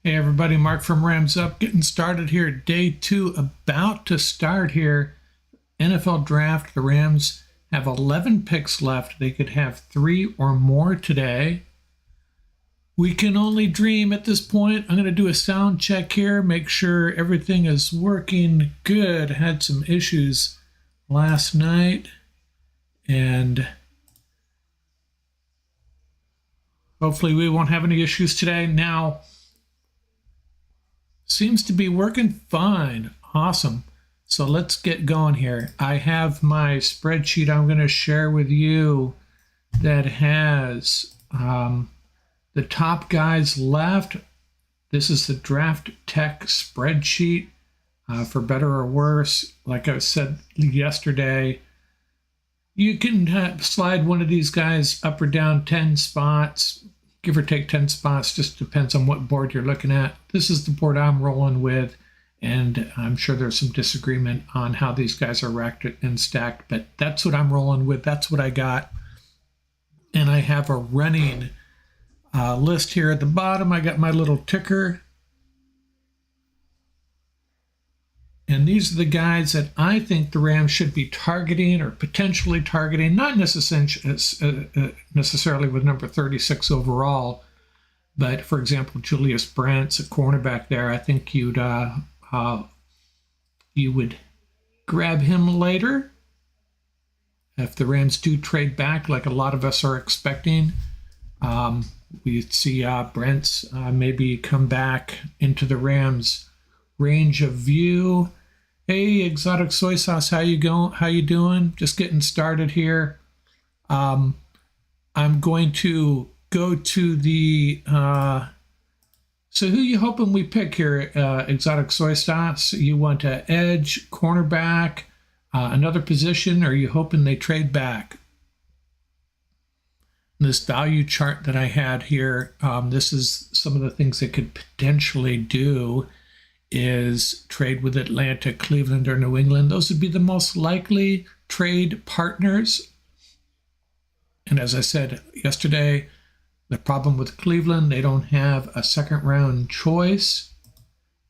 Hey everybody, Mark from Rams Up, getting started here. Day 2 about to start here. NFL draft. The Rams have 11 picks left. They could have 3 or more today. We can only dream at this point. I'm going to do a sound check here, make sure everything is working good. Had some issues last night, and hopefully we won't have any issues today. Now, seems to be working fine. Awesome. So let's get going here. I have my spreadsheet I'm going to share with you that has the top guys left. This is the Draft Tech spreadsheet, for better or worse. Like I said yesterday, you can slide one of these guys up or down 10 spots, give or take 10 spots, just depends on what board you're looking at. This is the board I'm rolling with, and I'm sure there's some disagreement on how these guys are racked and stacked, but that's what I'm rolling with. That's what I got. And I have a running list here at the bottom. I got my little ticker. And these are the guys that I think the Rams should be targeting or potentially targeting, not necessarily with number 36 overall, but for example, Julius Brents, a cornerback there. I think you would grab him later if the Rams do trade back, like a lot of us are expecting. We see Brents maybe come back into the Rams range of view. Hey, Exotic Soy Sauce, how you going? How you doing? Just getting started here. I'm going to go to the so who you hoping we pick here, Exotic Soy Sauce? You want an edge, cornerback, another position, or are you hoping they trade back? This value chart that I had here, this is some of the things they could potentially do is trade with Atlanta, Cleveland, or New England. Those would be the most likely trade partners. And as I said yesterday, the problem with Cleveland, they don't have a second round choice,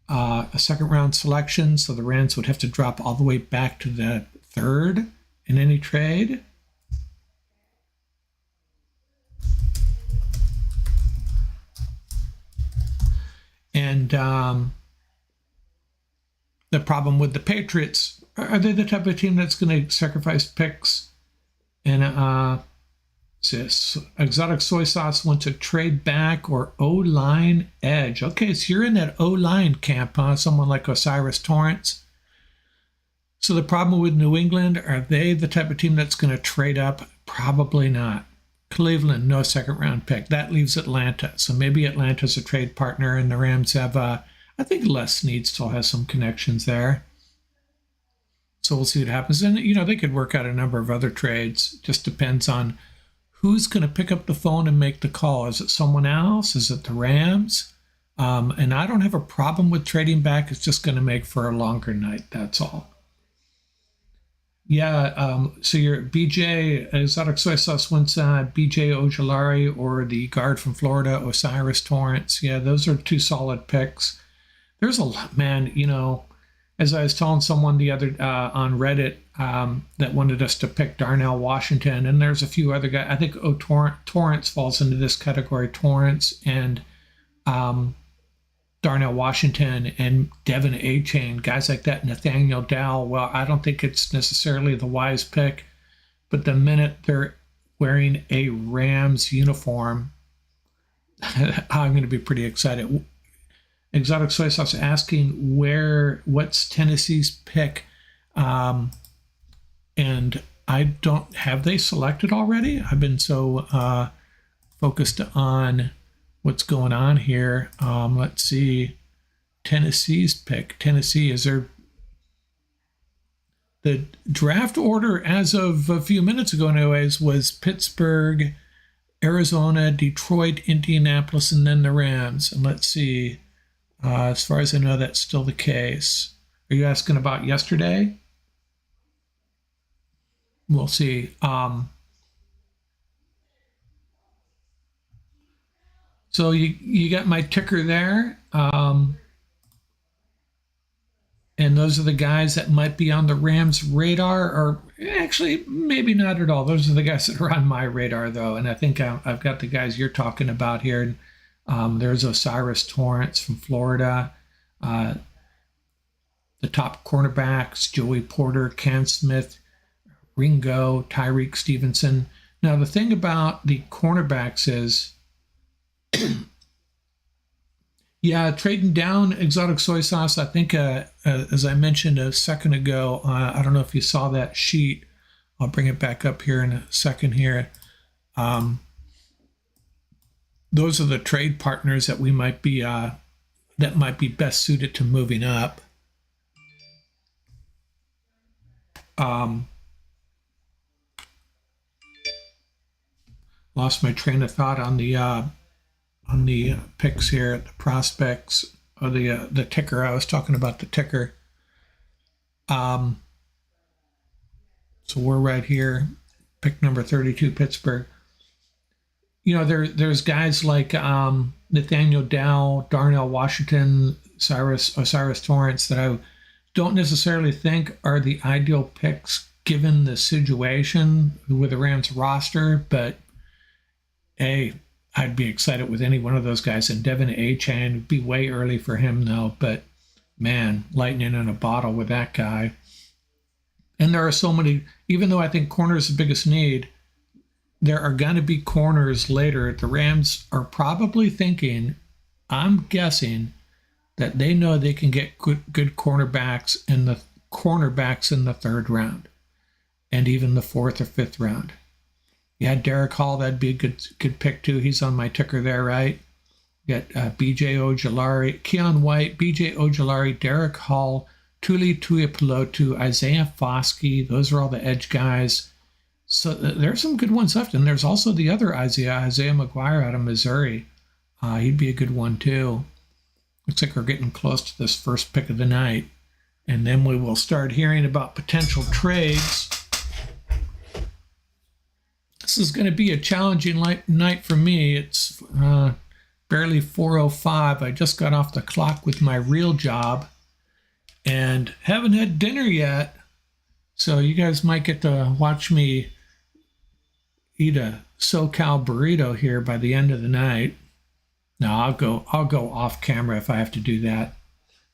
a second round selection. So the Rams would have to drop all the way back to the 3rd in any trade. And the problem with the Patriots, are they the type of team that's going to sacrifice picks? And Exotic Soy Sauce wants to trade back or O-line edge. Okay, so you're in that O-line camp, huh? Someone like O'Cyrus Torrence. So the problem with New England, are they the type of team that's going to trade up? Probably not. Cleveland, no second round pick. That leaves Atlanta. So maybe Atlanta's a trade partner, and the Rams have I think Les Snead still has some connections there. So we'll see what happens. And, they could work out a number of other trades. Just depends on who's going to pick up the phone and make the call. Is it someone else? Is it the Rams? And I don't have a problem with trading back. It's just going to make for a longer night. That's all. Yeah, so your BJ, Exotic Soy Sauce wants BJ Ojulari or the guard from Florida, O'Cyrus Torrence. Yeah, those are 2 solid picks. There's a lot, man, as I was telling someone the other on Reddit that wanted us to pick Darnell Washington, and there's a few other guys. I think Torrence falls into this category. Torrence and Darnell Washington and Devin Achane, guys like that, Nathaniel Dow. Well, I don't think it's necessarily the wise pick, but the minute they're wearing a Rams uniform, I'm going to be pretty excited. Exotic Soy Sauce asking what's Tennessee's pick, and have they selected already? I've been so focused on what's going on here. Let's see, Tennessee's pick. Tennessee, is there the draft order as of a few minutes ago anyways was Pittsburgh, Arizona, Detroit, Indianapolis, and then the Rams. And let's see, as far as I know, that's still the case. Are you asking about yesterday? We'll see. So you got my ticker there. And those are the guys that might be on the Rams radar, or actually maybe not at all. Those are the guys that are on my radar, though. And I think I've got the guys you're talking about here. There's O'Cyrus Torrence from Florida. The top cornerbacks, Joey Porter, Cam Smith, Ringo, Tyreek Stevenson. Now, the thing about the cornerbacks is, yeah, trading down exotic soy sauce. I think, as I mentioned a second ago, I don't know if you saw that sheet. I'll bring it back up here in a second here. Those are the trade partners that we might be that might be best suited to moving up. Lost my train of thought on the picks here, the prospects, or the ticker. I was talking about the ticker. So we're right here, pick number 32, Pittsburgh. You know, there's guys like Nathaniel Dow, Darnell Washington, O'Cyrus Torrence that I don't necessarily think are the ideal picks given the situation with the Rams roster, but hey, I'd be excited with any one of those guys. And Devin Achane would be way early for him, though. But, man, lightning in a bottle with that guy. And there are so many, even though I think corner is the biggest need, there are going to be corners later. The Rams are probably thinking, I'm guessing, that they know they can get good cornerbacks in the third round and even the fourth or fifth round. Yeah, Derek Hall, that'd be a good pick too. He's on my ticker there, right? You got B.J. Ojulari, Keon White, B.J. Ojulari, Derek Hall, Tuli Tuipulotu, Isaiah Foskey. Those are all the edge guys. So there's some good ones left. And there's also the other Isaiah McGuire out of Missouri. He'd be a good one too. Looks like we're getting close to this first pick of the night. And then we will start hearing about potential trades. This is going to be a challenging night for me. It's barely 4:05. I just got off the clock with my real job and haven't had dinner yet. So you guys might get to watch me eat a SoCal burrito here by the end of the night. No, I'll go off camera if I have to do that.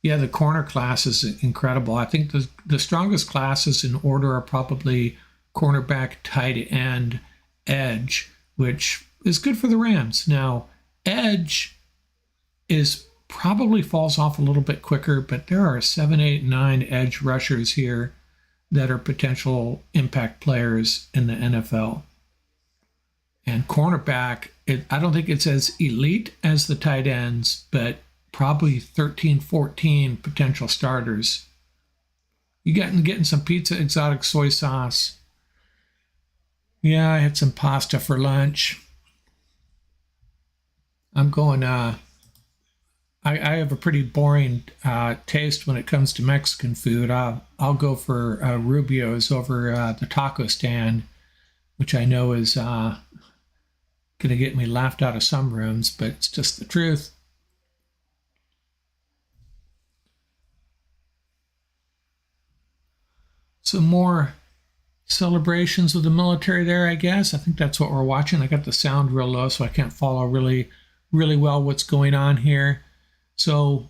Yeah, the corner class is incredible. I think the strongest classes in order are probably cornerback, tight end, edge, which is good for the Rams. Now, edge probably falls off a little bit quicker, but there are 7, 8, 9 edge rushers here that are potential impact players in the NFL. And cornerback, I don't think it's as elite as the tight ends, but probably 13, 14 potential starters. You getting some pizza, exotic soy sauce. Yeah, I had some pasta for lunch. I'm going, I have a pretty boring taste when it comes to Mexican food. I'll go for Rubio's over the taco stand, which I know is going to get me laughed out of some rooms, but it's just the truth. Some more celebrations with the military there, I guess. I think that's what we're watching. I got the sound real low, so I can't follow really well what's going on here. So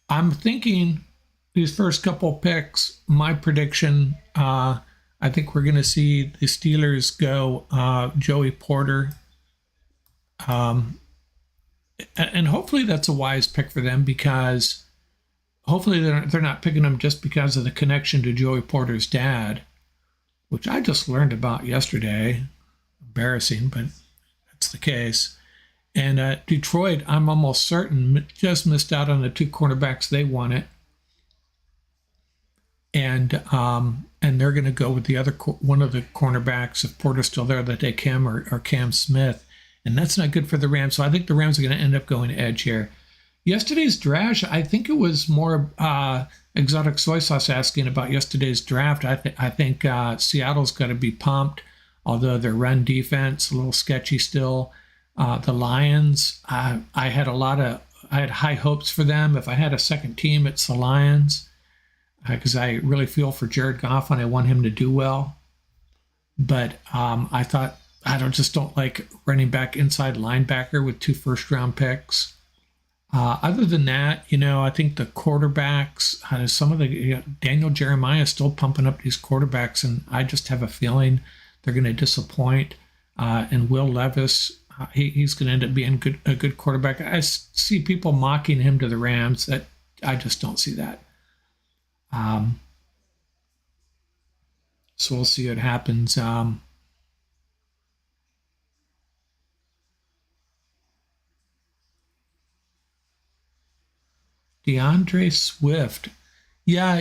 I'm thinking these first couple picks, my prediction, I think we're going to see the Steelers go Joey Porter. And hopefully that's a wise pick for them, because hopefully they're not picking him just because of the connection to Joey Porter's dad, which I just learned about yesterday. Embarrassing, but that's the case. And Detroit, I'm almost certain, just missed out on the 2 cornerbacks they wanted. And they're going to go with the other one of the cornerbacks, if Porter's still there, that they Cam or Cam Smith. And that's not good for the Rams. So I think the Rams are going to end up going edge here. Yesterday's draft, I think it was more exotic soy sauce asking about yesterday's draft. I think Seattle's got to be pumped, although their run defense a little sketchy still. The Lions, I had I had high hopes for them. If I had a second team, it's the Lions because I really feel for Jared Goff and I want him to do well. But I thought just don't like running back inside linebacker with 2 first-round picks. Other than that, I think the quarterbacks, some of the Daniel Jeremiah is still pumping up these quarterbacks, and I just have a feeling they're going to disappoint. And Will Levis, he's going to end up being a good quarterback. I see people mocking him to the Rams. That I just don't see that. So we'll see what happens. DeAndre Swift. Yeah,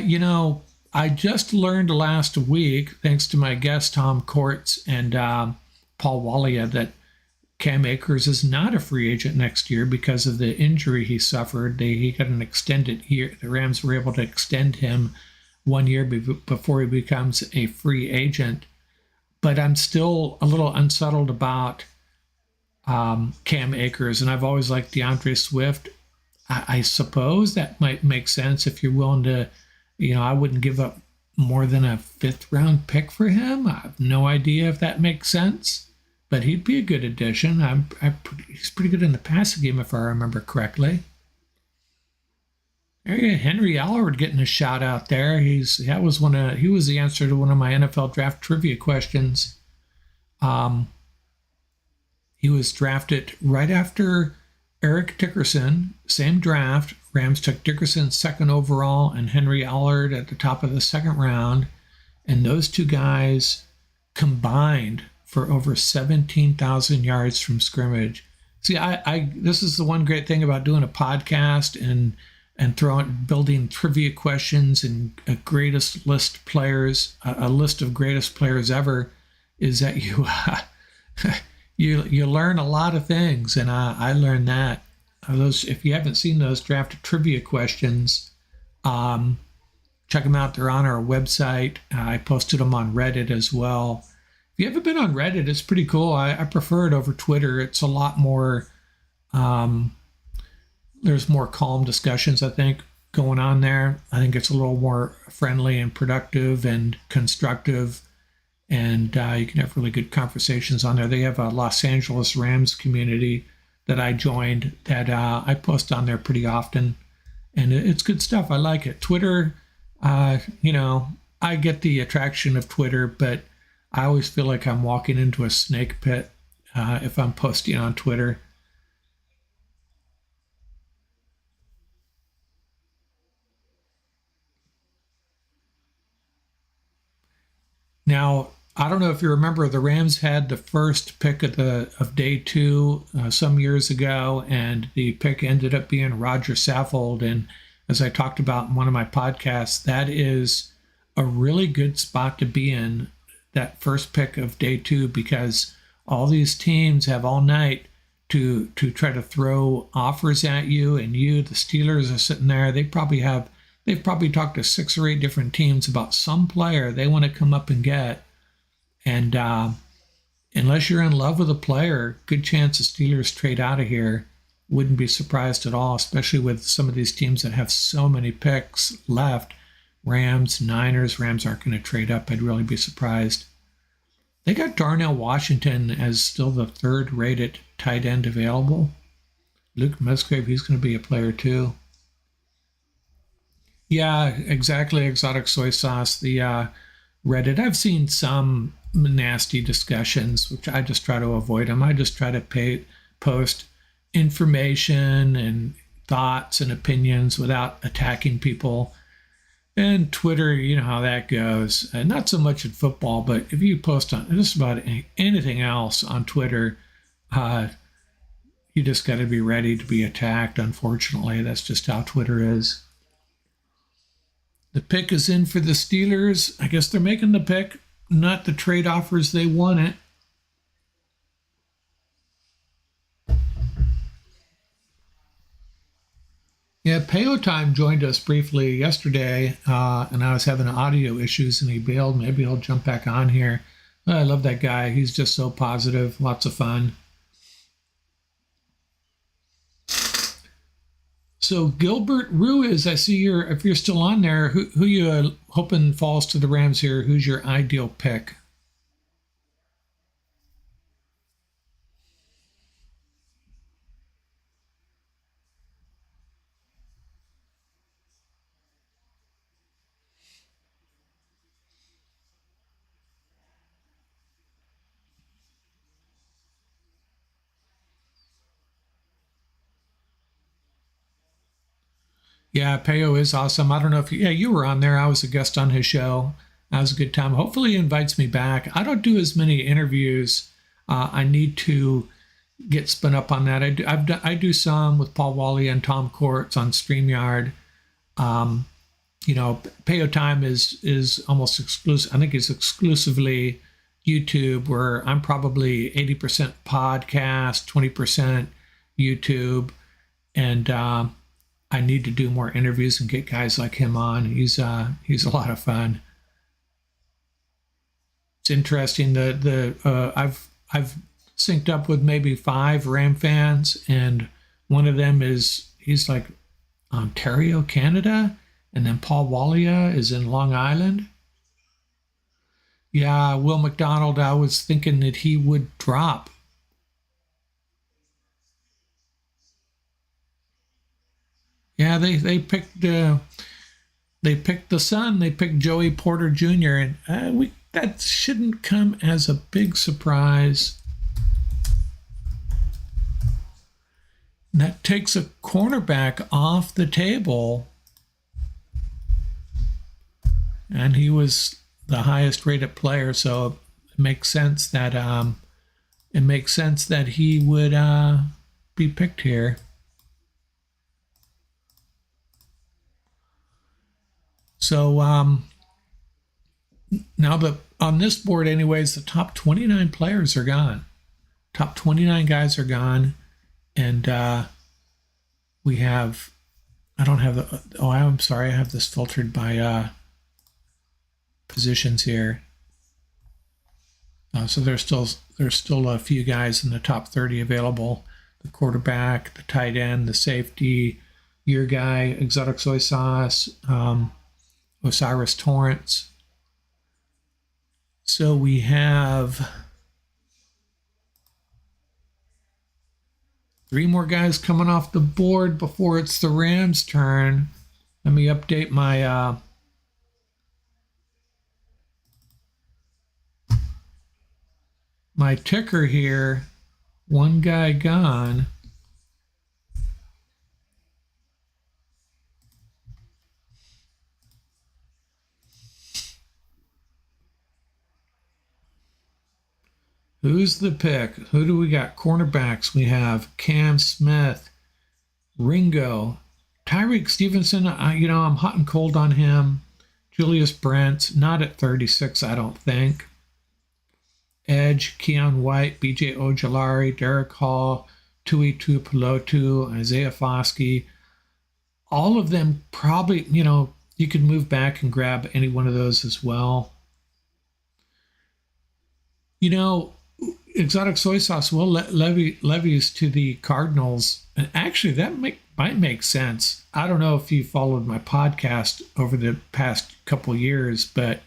I just learned last week, thanks to my guest Tom Courts and Paul Walia, that Cam Akers is not a free agent next year because of the injury he suffered. He got an extended year. The Rams were able to extend him 1 year before he becomes a free agent. But I'm still a little unsettled about Cam Akers, and I've always liked DeAndre Swift. I suppose that might make sense if you're willing to, I wouldn't give up more than a 5th-round pick for him. I have no idea if that makes sense, but he'd be a good addition. He's pretty good in the passing game, if I remember correctly. There you go, Henry Allard getting a shout out there. He was the answer to one of my NFL draft trivia questions. He was drafted right after Eric Dickerson, same draft. Rams took Dickerson 2nd overall and Henry Allard at the top of the 2nd round. And those two guys combined for over 17,000 yards from scrimmage. See, this is the one great thing about doing a podcast and building trivia questions and a greatest list players, a list of greatest players ever, is that you learn a lot of things, and I learned that. If you haven't seen those draft trivia questions, check them out. They're on our website. I posted them on Reddit as well. If you haven't been on Reddit, it's pretty cool. I prefer it over Twitter. It's a lot more, there's more calm discussions, I think, going on there. I think it's a little more friendly and productive and constructive. And you can have really good conversations on there. They have a Los Angeles Rams community that I joined that I post on there pretty often. And it's good stuff. I like it. Twitter, I get the attraction of Twitter, but I always feel like I'm walking into a snake pit if I'm posting on Twitter. Now, I don't know if you remember, the Rams had the first pick of day 2 some years ago, and the pick ended up being Roger Saffold. And as I talked about in one of my podcasts, that is a really good spot to be in, that first pick of day 2, because all these teams have all night to try to throw offers at you, and the Steelers are sitting there. They've probably talked to 6 or 8 different teams about some player they want to come up and get. And unless you're in love with a player, good chance the Steelers trade out of here. Wouldn't be surprised at all, especially with some of these teams that have so many picks left. Rams, Niners. Rams aren't going to trade up. I'd really be surprised. They got Darnell Washington as still the 3rd-rated tight end available. Luke Musgrave, he's going to be a player too. Yeah, exactly. Exotic soy sauce. The Reddit. I've seen some nasty discussions, which I just try to avoid them. I just try to post information and thoughts and opinions without attacking people. And Twitter, you know how that goes. Not so much in football, but if you post on just about anything else on Twitter, you just got to be ready to be attacked. Unfortunately, that's just how Twitter is. The pick is in for the Steelers. I guess they're making the pick, not the trade offers they wanted. Yeah, Payo Time joined us briefly yesterday, and I was having audio issues, and he bailed. Maybe he'll jump back on here. I love that guy. He's just so positive, lots of fun. So Gilbert Ruiz, I see if you're still on there, who you hoping falls to the Rams here? Who's your ideal pick? Yeah, Peo is awesome. I don't know if you were on there. I was a guest on his show. That was a good time. Hopefully, he invites me back. I don't do as many interviews. I need to get spun up on that. I do some with Paul Wally and Tom Courts on StreamYard. Um, Peo Time is almost exclusive. I think it's exclusively YouTube, where I'm probably 80% podcast, 20% YouTube, and I need to do more interviews and get guys like him on. He's a lot of fun. It's interesting. I've synced up with maybe 5 Ram fans, and one of them he's like Ontario, Canada, and then Paul Walia is in Long Island. Yeah, Will McDonald. I was thinking that he would drop. Yeah, they picked the son. They picked Joey Porter Jr. and we that shouldn't come as a big surprise. That takes a cornerback off the table, and he was the highest rated player, so it makes sense that he would be picked here. So now on this board, anyways, the top 29 players are gone. Top 29 guys are gone, and we have. I don't have the. Oh, I'm sorry. I have this filtered by positions here. So there's still a few guys in the top 30 available. The quarterback, the tight end, the safety, your guy, Exotic Soy Sauce, Osiris Torrance. So we have 3 more guys coming off the board before it's the Rams' turn. Let me update my ticker here. 1 guy gone. Who's the pick? Who do we got? Cornerbacks. We have Cam Smith, Ringo, Tyreek Stevenson. I'm hot and cold on him. Julius Brent, not at 36, I don't think. Edge, Keon White, BJ Ojolari, Derek Hall, Tui Tuipulotu, Isaiah Foskey. All of them probably, you could move back and grab any one of those as well. Exotic Soy Sauce will levies to the Cardinals. And actually, that might make sense. I don't know if you followed my podcast over the past couple years, but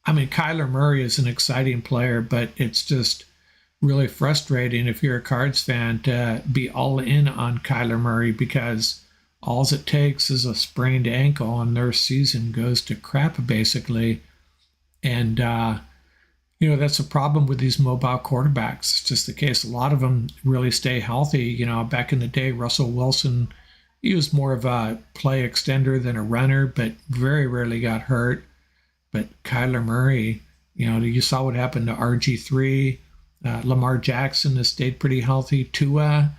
I mean, Kyler Murray is an exciting player, but it's just really frustrating if you're a Cards fan to be all in on Kyler Murray, because all it takes is a sprained ankle and their season goes to crap, basically. And, that's a problem with these mobile quarterbacks. It's just the case. A lot of them really stay healthy. Back in the day, Russell Wilson, he was more of a play extender than a runner, but very rarely got hurt. But Kyler Murray, you saw what happened to RG3. Lamar Jackson has stayed pretty healthy. Tua,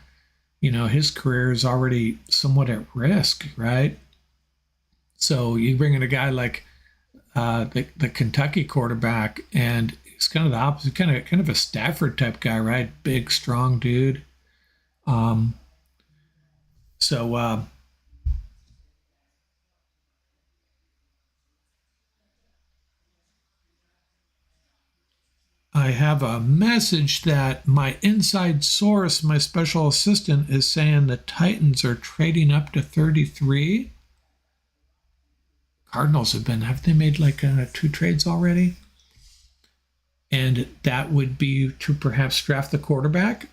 his career is already somewhat at risk, right? So you bring in a guy like the Kentucky quarterback, and he's kind of the opposite, kind of a Stafford type guy, right? Big, strong dude. So I have a message that my inside source, my special assistant, is saying the Titans are trading up to 33. Cardinals have they made like 2 trades already? And that would be to perhaps draft the quarterback.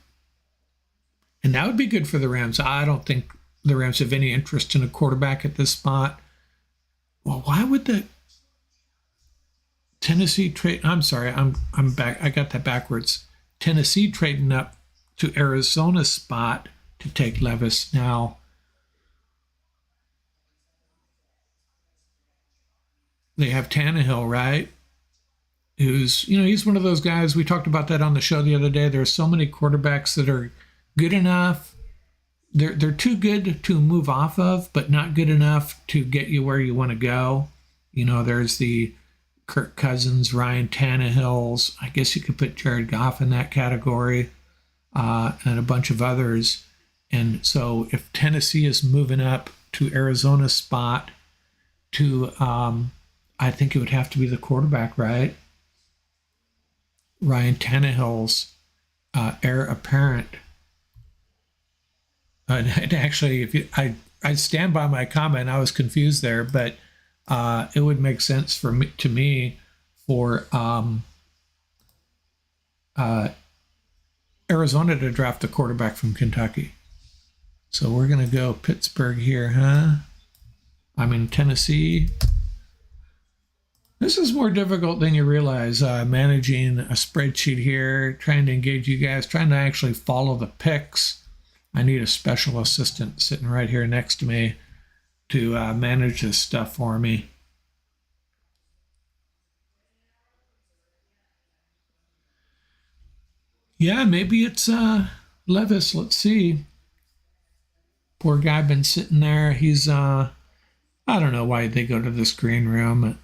And that would be good for the Rams. I don't think the Rams have any interest in a quarterback at this spot. Well, why would the Tennessee trade? I'm sorry, I'm back. I got that backwards. Tennessee trading up to Arizona's spot to take Levis now. They have Tannehill, right? Who's, he's one of those guys. We talked about that on the show the other day. There are so many quarterbacks that are good enough. They're too good to move off of, but not good enough to get you where you want to go. There's the Kirk Cousins, Ryan Tannehills. I guess you could put Jared Goff in that category, and a bunch of others. And so if Tennessee is moving up to Arizona's spot to, I think it would have to be the quarterback, right? Ryan Tannehill's heir apparent. And actually, I stand by my comment. I was confused there, but it would make sense for Arizona to draft a quarterback from Kentucky. So we're gonna go Pittsburgh here, huh? Tennessee. This is more difficult than you realize, managing a spreadsheet here, trying to engage you guys, trying to actually follow the picks. I need a special assistant sitting right here next to me to manage this stuff for me. Yeah, maybe it's Levis. Let's see. Poor guy been sitting there. He's, I don't know why they go to this green room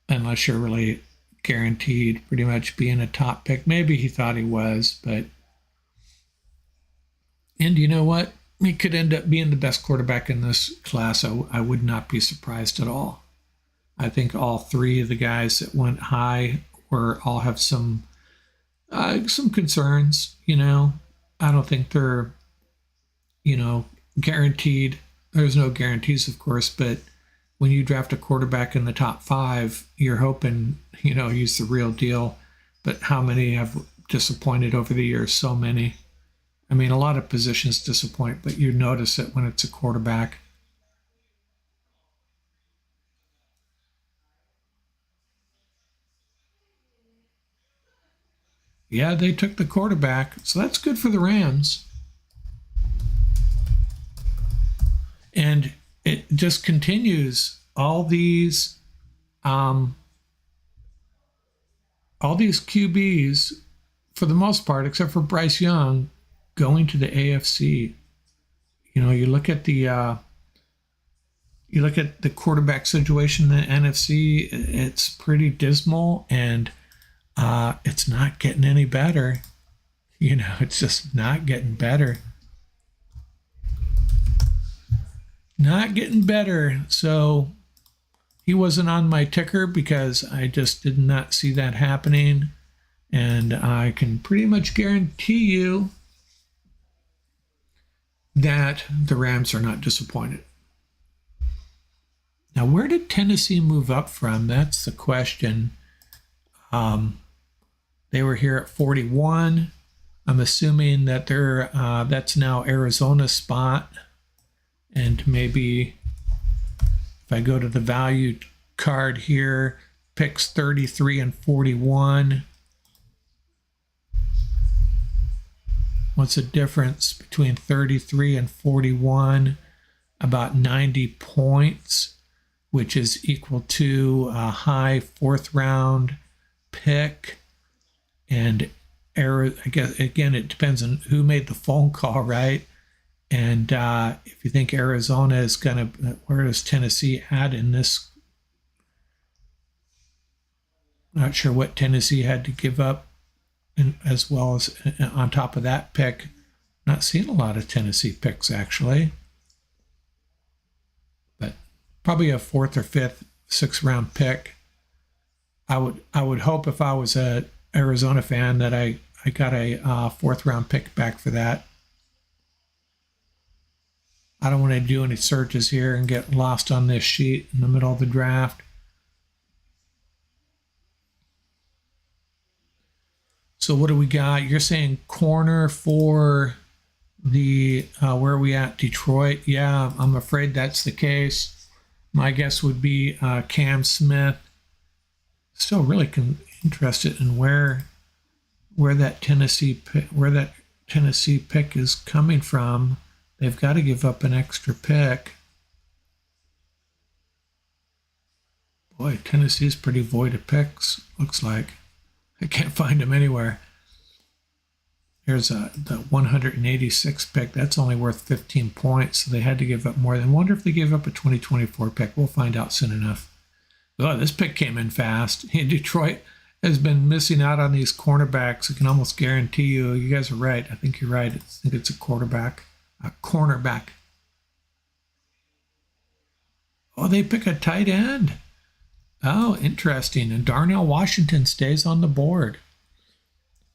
unless you're really guaranteed pretty much being a top pick. Maybe he thought he was, but... And you know what? He could end up being the best quarterback in this class. I would not be surprised at all. I think all 3 of the guys that went high all have some concerns. I don't think they're guaranteed. There's no guarantees, of course, but when you draft a quarterback in the top 5, you're hoping he's the real deal. But how many have disappointed over the years? So many. A lot of positions disappoint, but you notice it when it's a quarterback. Yeah, they took the quarterback, so that's good for the Rams. And it just continues. All these QBs, for the most part, except for Bryce Young, going to the AFC. You look at the quarterback situation in the NFC. It's pretty dismal, and it's not getting any better. It's just not getting better. Not getting better. So he wasn't on my ticker because I just did not see that happening, and I can pretty much guarantee you that the Rams are not disappointed. Now, where did Tennessee move up from? That's the question. They were here at 41. I'm assuming that that's now Arizona's spot. And maybe if I go to the value card here, picks 33 and 41. What's the difference between 33 and 41? About 90 points, which is equal to a high 4th round pick. And I guess, again, it depends on who made the phone call, right? And if you think Arizona is going to, where does Tennessee add in this? Not sure what Tennessee had to give up. And as well as on top of that pick, not seeing a lot of Tennessee picks actually, but probably a 4th or 5th, 6th round pick. I would hope if I was a Arizona fan that I got a fourth round pick back for that. I don't want to do any searches here and get lost on this sheet in the middle of the draft. So what do we got? You're saying corner for the, where are we at? Detroit? Yeah, I'm afraid that's the case. My guess would be Cam Smith. Still really interested in where that Tennessee pick is coming from. They've got to give up an extra pick. Boy, Tennessee's pretty void of picks, looks like. I can't find them anywhere. Here's the 186th pick. That's only worth 15 points, so they had to give up more. I wonder if they gave up a 2024 pick. We'll find out soon enough. Oh, this pick came in fast. Detroit has been missing out on these cornerbacks. I can almost guarantee you guys are right. I think you're right. I think it's a cornerback. Oh, they pick a tight end. Oh, interesting. And Darnell Washington stays on the board.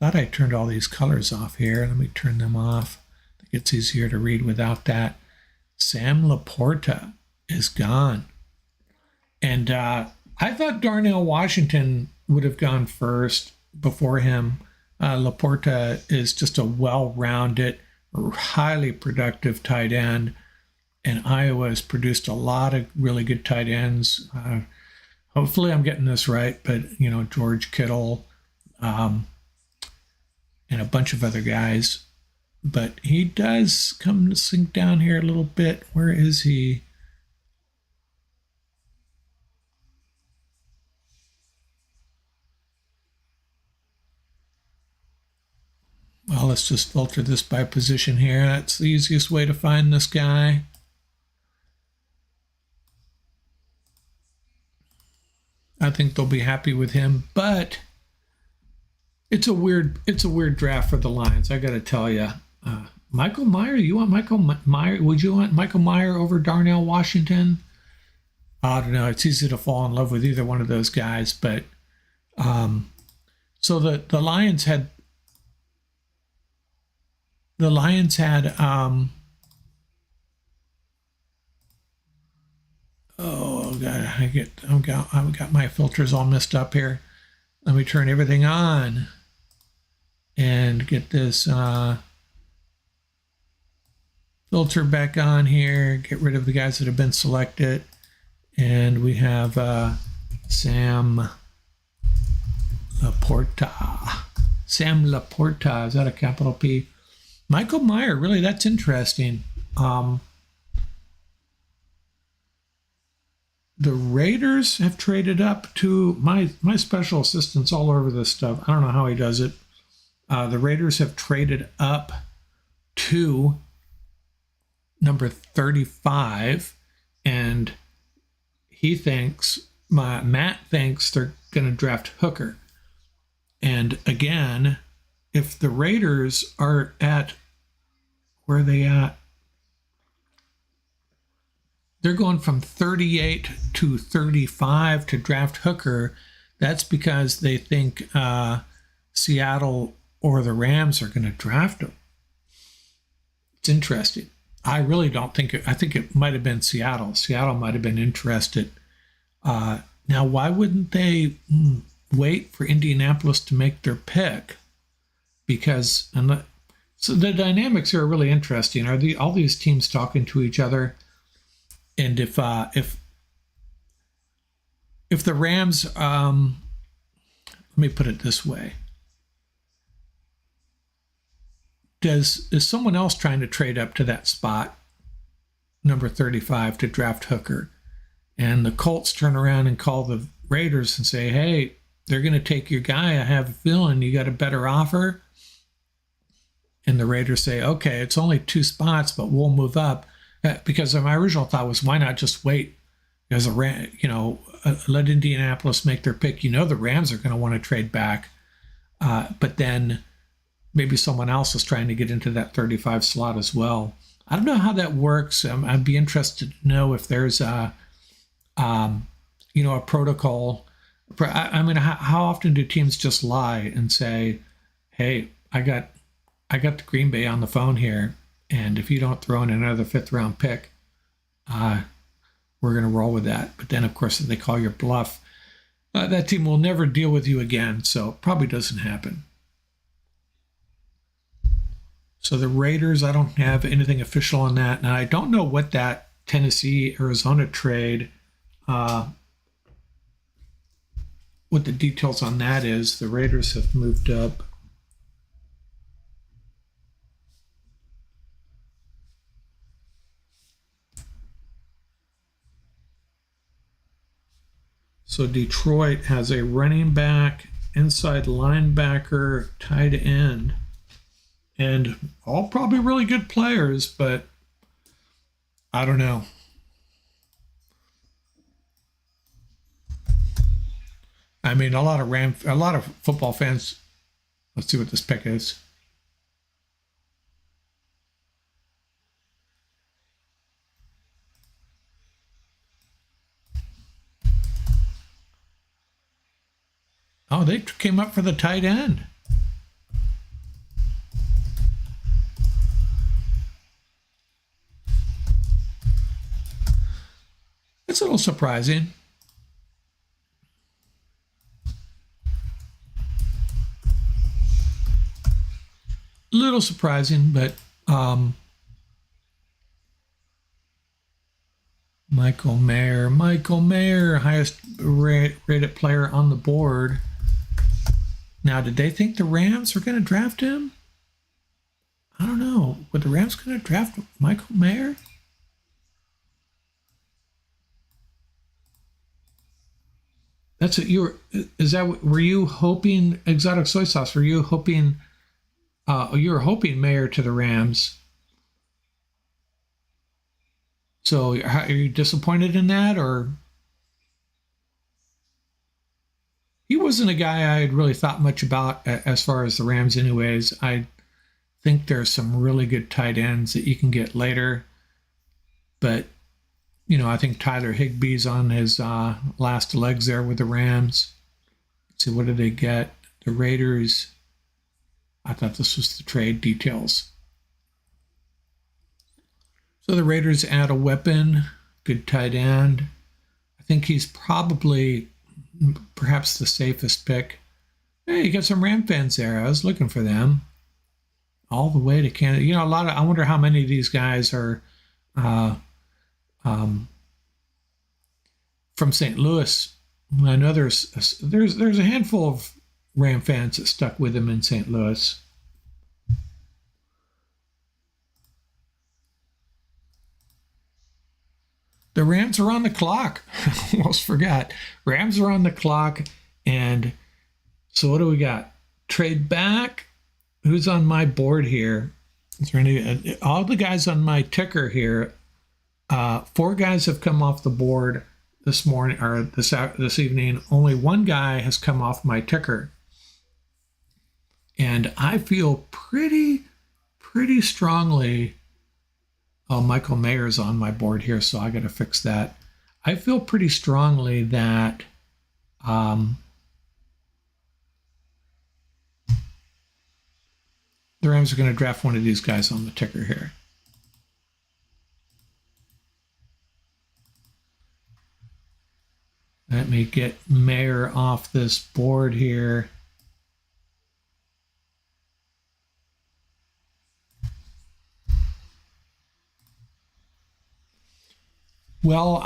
Thought I turned all these colors off here. Let me turn them off. I think it's easier to read without that. Sam Laporta is gone. And I thought Darnell Washington would have gone first before him. Laporta is just a well-rounded, highly productive tight end. And Iowa has produced a lot of really good tight ends. Hopefully I'm getting this right, but, George Kittle and a bunch of other guys. But he does come to sink down here a little bit. Where is he? Well, let's just filter this by position here. That's the easiest way to find this guy. I think they'll be happy with him, but it's a weird draft for the Lions. I got to tell you, Michael Mayer. You want Michael Mayer? Would you want Michael Mayer over Darnell Washington? I don't know. It's easy to fall in love with either one of those guys, but so the Lions had oh god, I've got my filters all messed up here. Let me turn everything on and get this filter back on here. Get rid of the guys that have been selected, and we have Sam Laporta. Sam Laporta, is that a capital P? Michael Mayer, really, that's interesting. The Raiders have traded up to my special assistant's all over this stuff. I don't know how he does it. The Raiders have traded up to number 35, and Matt thinks they're going to draft Hooker. And again, if the Raiders are at where are they at? They're going from 38 to 35 to draft Hooker. That's because they think Seattle or the Rams are going to draft him. It's interesting. I really don't think I think it might have been Seattle. Seattle might have been interested. Now, why wouldn't they wait for Indianapolis to make their pick? Because so the dynamics are really interesting. Are all these teams talking to each other? And if the Rams, let me put it this way: is someone else trying to trade up to that spot, number 35, to draft Hooker, and the Colts turn around and call the Raiders and say, "Hey, they're going to take your guy. I have a feeling you got a better offer." And the Raiders say, "Okay, it's only 2 spots, but we'll move up." Because my original thought was, why not just wait? Because let Indianapolis make their pick. The Rams are going to want to trade back, but then maybe someone else is trying to get into that 35 slot as well. I don't know how that works. I'd be interested to know if there's a protocol I mean, how often do teams just lie and say, "Hey, I got the Green Bay on the phone here, and if you don't throw in another fifth round pick, uh, we're going to roll with that." But then, of course, if they call your bluff, that team will never deal with you again. So it probably doesn't happen. So the Raiders, I don't have anything official on that. Now, I don't know what that Tennessee-Arizona trade, what the details on that is. The Raiders have moved up. So Detroit has a running back, inside linebacker, tight end, and all probably really good players, but I don't know. I mean, a lot of football fans. Let's see what this pick is. Oh, they came up for the tight end. It's a little surprising. Little surprising, but Michael Mayer, highest rated player on the board. Now, did they think the Rams were going to draft him? I don't know. Were the Rams going to draft Michael Mayer? That's what you were. Is that were you hoping? Exotic soy sauce. Were you hoping? You were hoping Mayer to the Rams. So, are you disappointed in that, or he wasn't a guy I had really thought much about as far as the Rams, anyways. I think there's some really good tight ends that you can get later, but I think Tyler Higbee's on his last legs there with the Rams. Let's see, what did they get? The Raiders. I thought this was the trade details. So the Raiders add a weapon, good tight end. I think he's probably perhaps the safest pick. Hey, you got some Ram fans there. I was looking for them. All the way to Canada. I wonder how many of these guys are from St. Louis. I know there's a handful of Ram fans that stuck with him in St. Louis. The Rams are on the clock. Almost forgot. Rams are on the clock. And so what do we got? Trade back. Who's on my board here? Is there any? All the guys on my ticker here. 4 guys have come off the board this morning or this evening. Only 1 guy has come off my ticker. And I feel pretty strongly. Oh, Michael Mayer's on my board here, so I got to fix that. I feel pretty strongly that the Rams are going to draft one of these guys on the ticker here. Let me get Mayer off this board here. Well,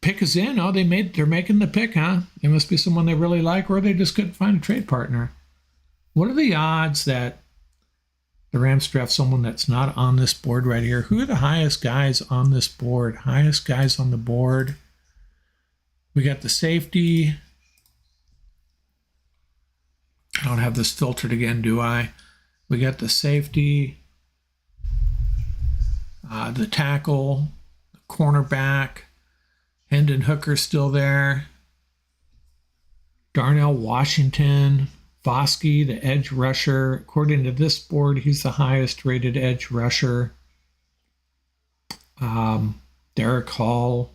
pick is in. Oh, they're making the pick, huh? There must be someone they really like, or they just couldn't find a trade partner. What are the odds that the Rams draft someone that's not on this board right here? Who are the highest guys on this board? Highest guys on the board. We got the safety. I don't have this filtered again, do I? We got the safety, the tackle, the cornerback. Hendon Hooker still there. Darnell Washington. Foskey, the edge rusher. According to this board, he's the highest rated edge rusher. Derek Hall.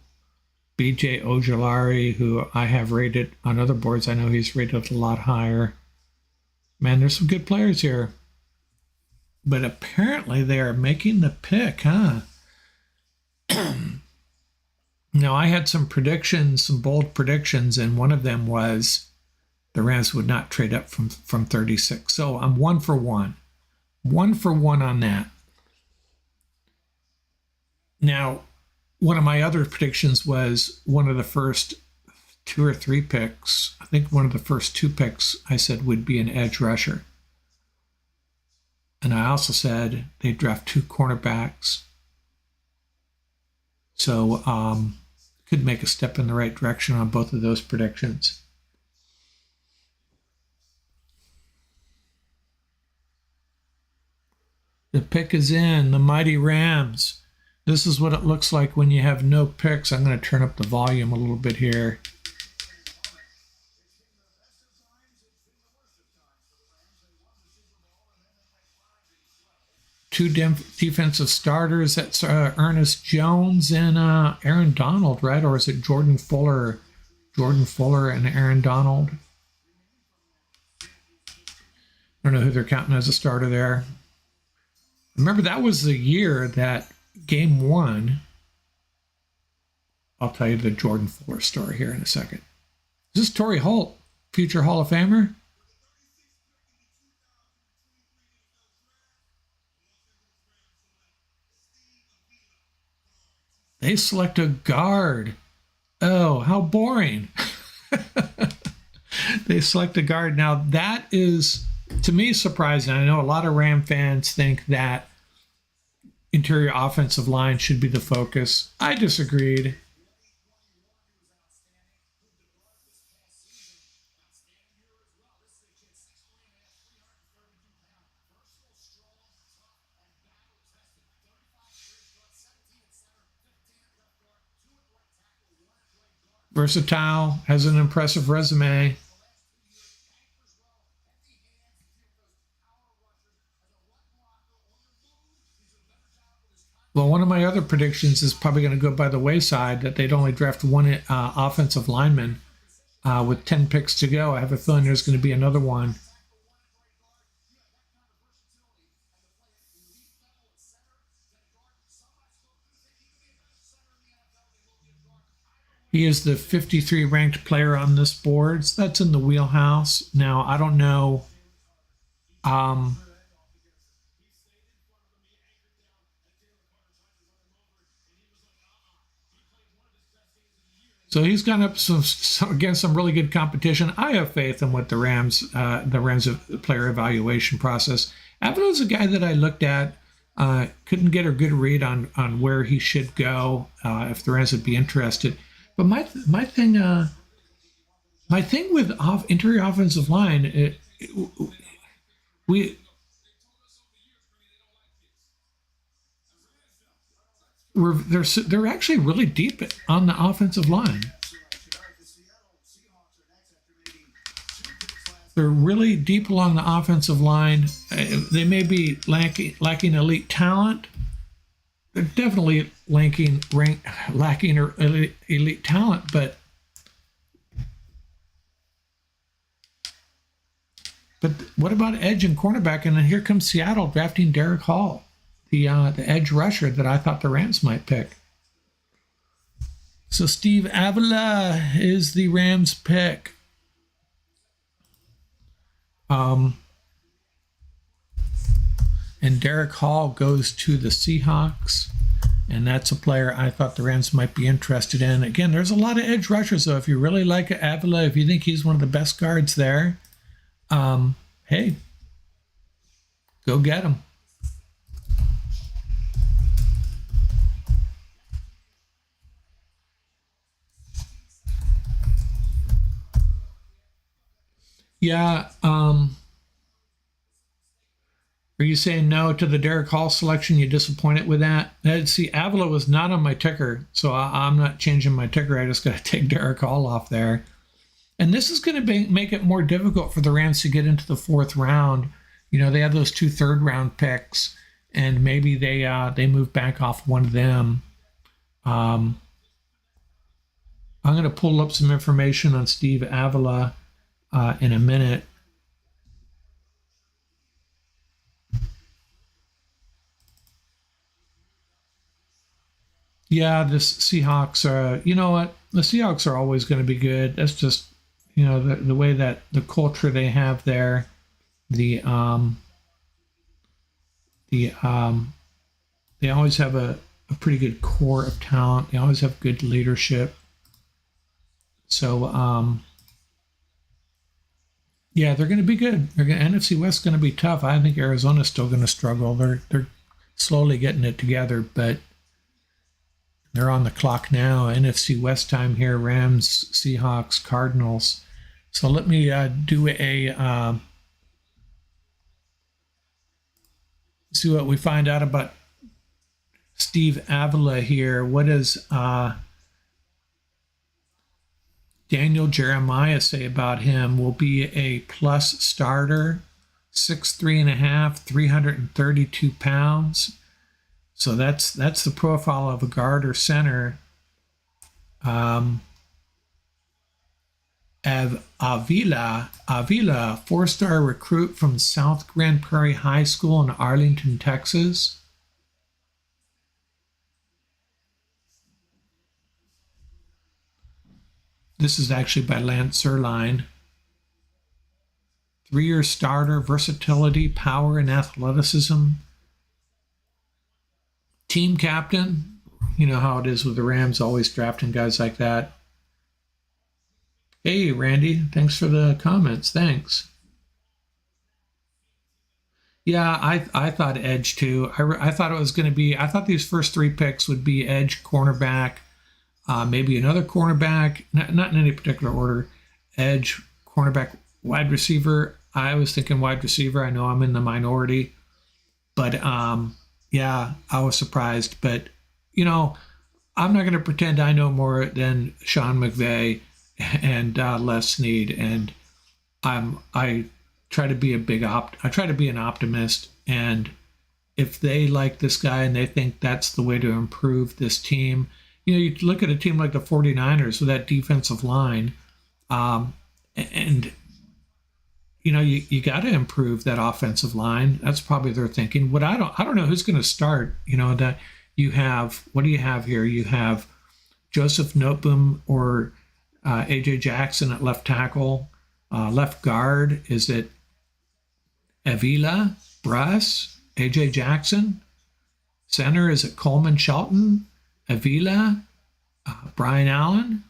BJ Ojolari, who I have rated on other boards. I know he's rated a lot higher. Man, there's some good players here. But apparently they are making the pick, huh? Now, I had some predictions, some bold predictions, and one of them was the Rams would not trade up from 36. So I'm 1 for 1. 1 for 1 on that. Now, one of my other predictions was one of the first 2 or 3 picks. I think one of the first 2 picks I said would be an edge rusher. And I also said they'd draft 2 cornerbacks. So could make a step in the right direction on both of those predictions. The pick is in, the mighty Rams. This is what it looks like when you have no picks. I'm going to turn up the volume a little bit here. 2 defensive starters. That's Ernest Jones and Aaron Donald, right? Or is it Jordan Fuller? Jordan Fuller and Aaron Donald. I don't know who they're counting as a starter there. Remember, that was the year that game 1. I'll tell you the Jordan Fuller story here in a second. Is this Torrey Holt, future Hall of Famer? They select a guard. Oh, how boring. They select a guard. Now, that is, to me, surprising. I know a lot of Ram fans think that interior offensive line should be the focus. I disagreed. Versatile, has an impressive resume. Well, one of my other predictions is probably going to go by the wayside, that they'd only draft 1 offensive lineman with 10 picks to go. I have a feeling there's going to be another one. He is the 53 ranked player on this board. So that's in the wheelhouse. Now, I don't know. So he's gone up against some really good competition. I have faith in what the Rams player evaluation process. Avala's a guy that I looked at, couldn't get a good read on where he should go if the Rams would be interested. But my thing with interior offensive line, they're actually really deep on the offensive line. They're really deep along the offensive line. They may be lacking elite talent. They're definitely lacking elite talent, but what about edge and cornerback? And then here comes Seattle drafting Derek Hall, the edge rusher that I thought the Rams might pick. So Steve Avala is the Rams pick. And Derek Hall goes to the Seahawks, and that's a player I thought the Rams might be interested in. Again, there's a lot of edge rushers, so if you really like Avila, if you think he's one of the best guards there, hey, go get him. Yeah, are you saying no to the Derek Hall selection? You disappointed with that? See, Avila was not on my ticker, so I'm not changing my ticker. I just got to take Derek Hall off there. And this is going to make it more difficult for the Rams to get into the 4th round. You know, they have those 2 third-round picks, and maybe they move back off one of them. I'm going to pull up some information on Steve Avila in a minute. Yeah, the Seahawks are, you know what? The Seahawks are always going to be good. That's just, the way that the culture they have there, the they always have a pretty good core of talent. They always have good leadership. So yeah, they're going to be good. NFC West is going to be tough. I think Arizona's still going to struggle. They're slowly getting it together, but they're on the clock now. NFC West time here: Rams, Seahawks, Cardinals. So let me do a see what we find out about Steve Avila here. What does Daniel Jeremiah say about him? Will be a plus starter, 6'3.5", 332 pounds. So that's the profile of a guard or center. Avila, 4-star recruit from South Grand Prairie High School in Arlington, Texas. This is actually by Lance Zierlein. 3-year starter, versatility, power, and athleticism. Team captain. You know how it is with the Rams, always drafting guys like that. Hey, Randy, thanks for the comments. Thanks. Yeah, I thought edge too. I thought it was going to be, I thought these first 3 picks would be edge, cornerback, maybe another cornerback, not in any particular order. Edge, cornerback, wide receiver. I was thinking wide receiver. I know I'm in the minority, but yeah, I was surprised. But, I'm not going to pretend I know more than Sean McVay and Les Snead. And I try to be I try to be an optimist. And if they like this guy and they think that's the way to improve this team, you look at a team like the 49ers with that defensive line, and you got to improve that offensive line. That's probably their thinking. What I don't know who's going to start. That you have. What do you have here? You have Joseph Noteboom or AJ Jackson at left tackle. Left guard, is it Avila, Bruss, AJ Jackson? Center, is it Coleman Shelton, Avila, Brian Allen?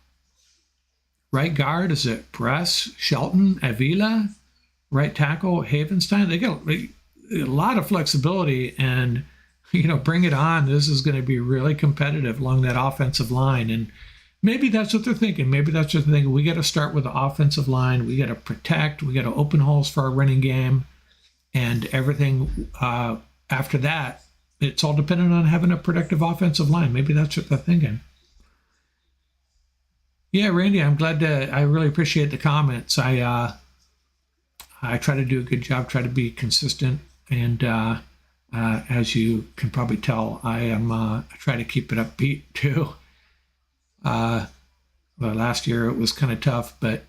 Right guard, is it Bruss, Shelton, Avila? Right tackle, Havenstein? They got a lot of flexibility, and bring it on. This is going to be really competitive along that offensive line. And maybe that's what they're thinking. Maybe that's what they're thinking. We got to start with the offensive line. We got to protect. We got to open holes for our running game. And everything after that, it's all dependent on having a productive offensive line. Maybe that's what they're thinking. Yeah, Randy, I really appreciate the comments. I try to do a good job, try to be consistent. And as you can probably tell, I try to keep it upbeat too. Well, last year it was kind of tough, but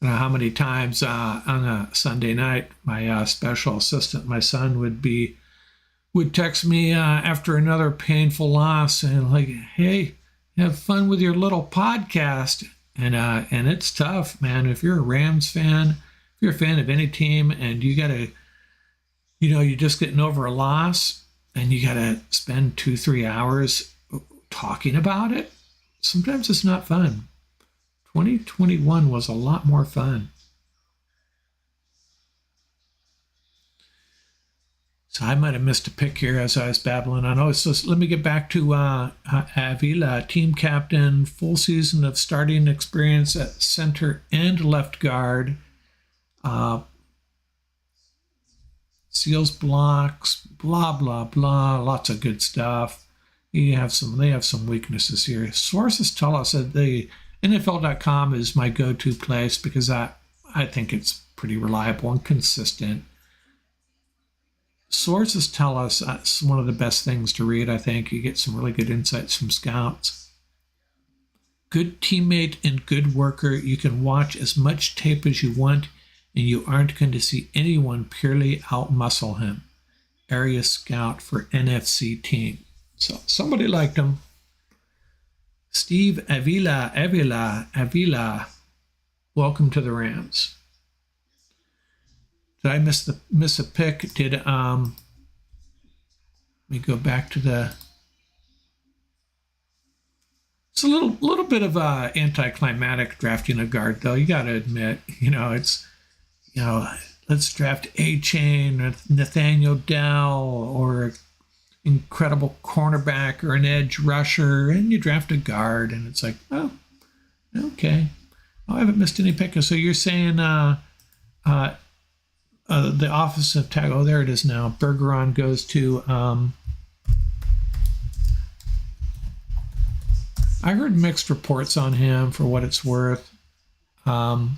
I don't know how many times on a Sunday night, my special assistant, my son, would text me after another painful loss and like, hey, have fun with your little podcast. And it's tough, man. If you're a Rams fan, if you're a fan of any team, and you gotta, you're just getting over a loss, and you gotta spend 2-3 hours talking about it, sometimes it's not fun. 2021 was a lot more fun. So I might have missed a pick here as I was babbling on. Oh, so let me get back to Avila, team captain, full season of starting experience at center and left guard. Seals blocks, blah, blah, blah, lots of good stuff. They have some weaknesses here. Sources tell us that the NFL.com is my go-to place because I think it's pretty reliable and consistent. Sources tell us it's one of the best things to read, I think. You get some really good insights from scouts. good teammate and good worker. You can watch as much tape as you want, and you aren't going to see anyone purely outmuscle him. Area scout for NFC team. So somebody liked him. Steve Avila. Welcome to the Rams. Did I miss a pick? Let me go back to the. It's a little bit of anticlimactic drafting a guard, though. You got to admit, it's let's draft A-Chain or Nathaniel Dell or an incredible cornerback or an edge rusher, and you draft a guard, and it's like, oh, okay. I haven't missed any pickers. So you're saying the offensive tackle, oh, there it is now. Bergeron goes to, I heard mixed reports on him for what it's worth. The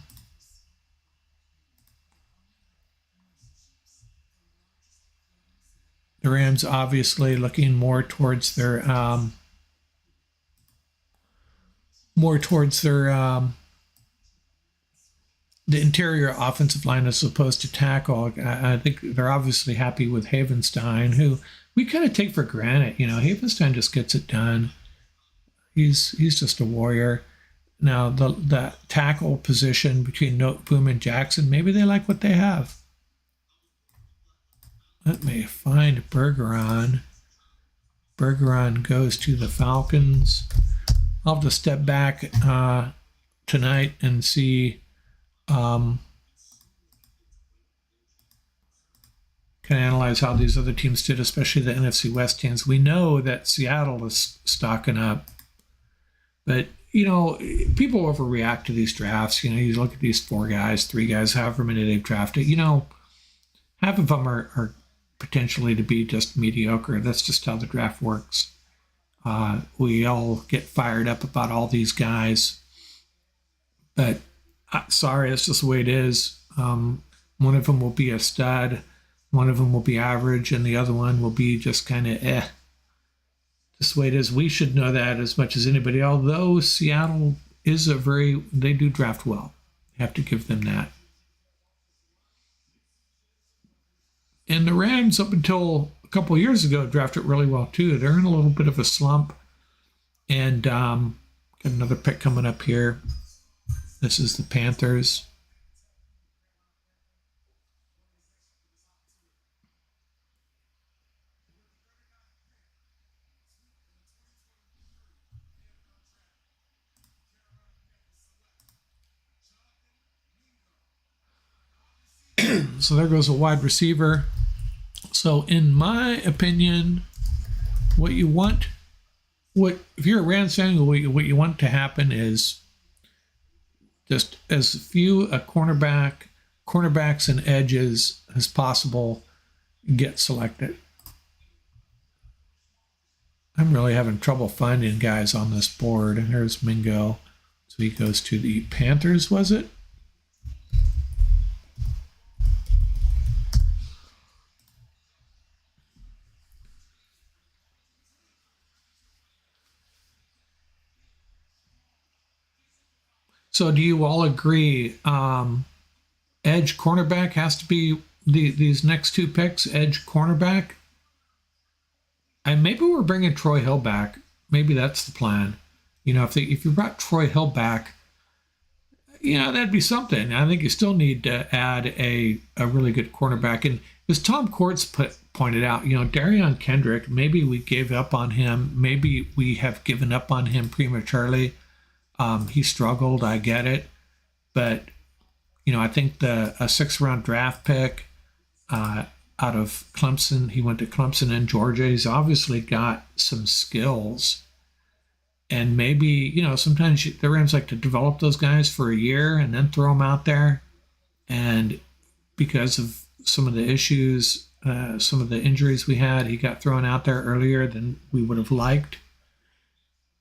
Rams obviously looking more towards their the interior offensive line as opposed to tackle. I think they're obviously happy with Havenstein, who we kind of take for granted. Havenstein just gets it done. He's just a warrior. Now, the tackle position between Noteboom and Jackson, maybe they like what they have. Let me find Bergeron. Bergeron goes to the Falcons. I'll have to step back tonight and see. Can analyze how these other teams did, especially the NFC West teams. We know that Seattle is stocking up. But, people overreact to these drafts. You look at these 4 guys, 3 guys, however many they've drafted. Half of them are potentially to be just mediocre. That's just how the draft works. We all get fired up about all these guys. But, sorry, that's just the way it is. One of them will be a stud. One of them will be average, and the other one will be just kind of Just the way it is. We should know that as much as anybody, although Seattle is they do draft well. You have to give them that. And the Rams, up until a couple of years ago, drafted really well too. They're in a little bit of a slump. And got another pick coming up here. This is the Panthers. So there goes a wide receiver. So in my opinion, if you're a Rams fan, what you want to happen is just as few cornerbacks and edges as possible get selected. I'm really having trouble finding guys on this board. And here's Mingo. So he goes to the Panthers, was it? So do you all agree edge cornerback has to be these next 2 picks, edge cornerback? And maybe we're bringing Troy Hill back. Maybe that's the plan. If you brought Troy Hill back, that'd be something. I think you still need to add a really good cornerback. And as Tom Courts pointed out, Darion Kendrick, maybe we gave up on him. Maybe we have given up on him prematurely. He struggled, I get it. But, I think a 6th-round draft pick out of Clemson, he went to Clemson and Georgia. He's obviously got some skills. And maybe, sometimes the Rams like to develop those guys for a year and then throw them out there. And because of some of the issues, some of the injuries we had, he got thrown out there earlier than we would have liked.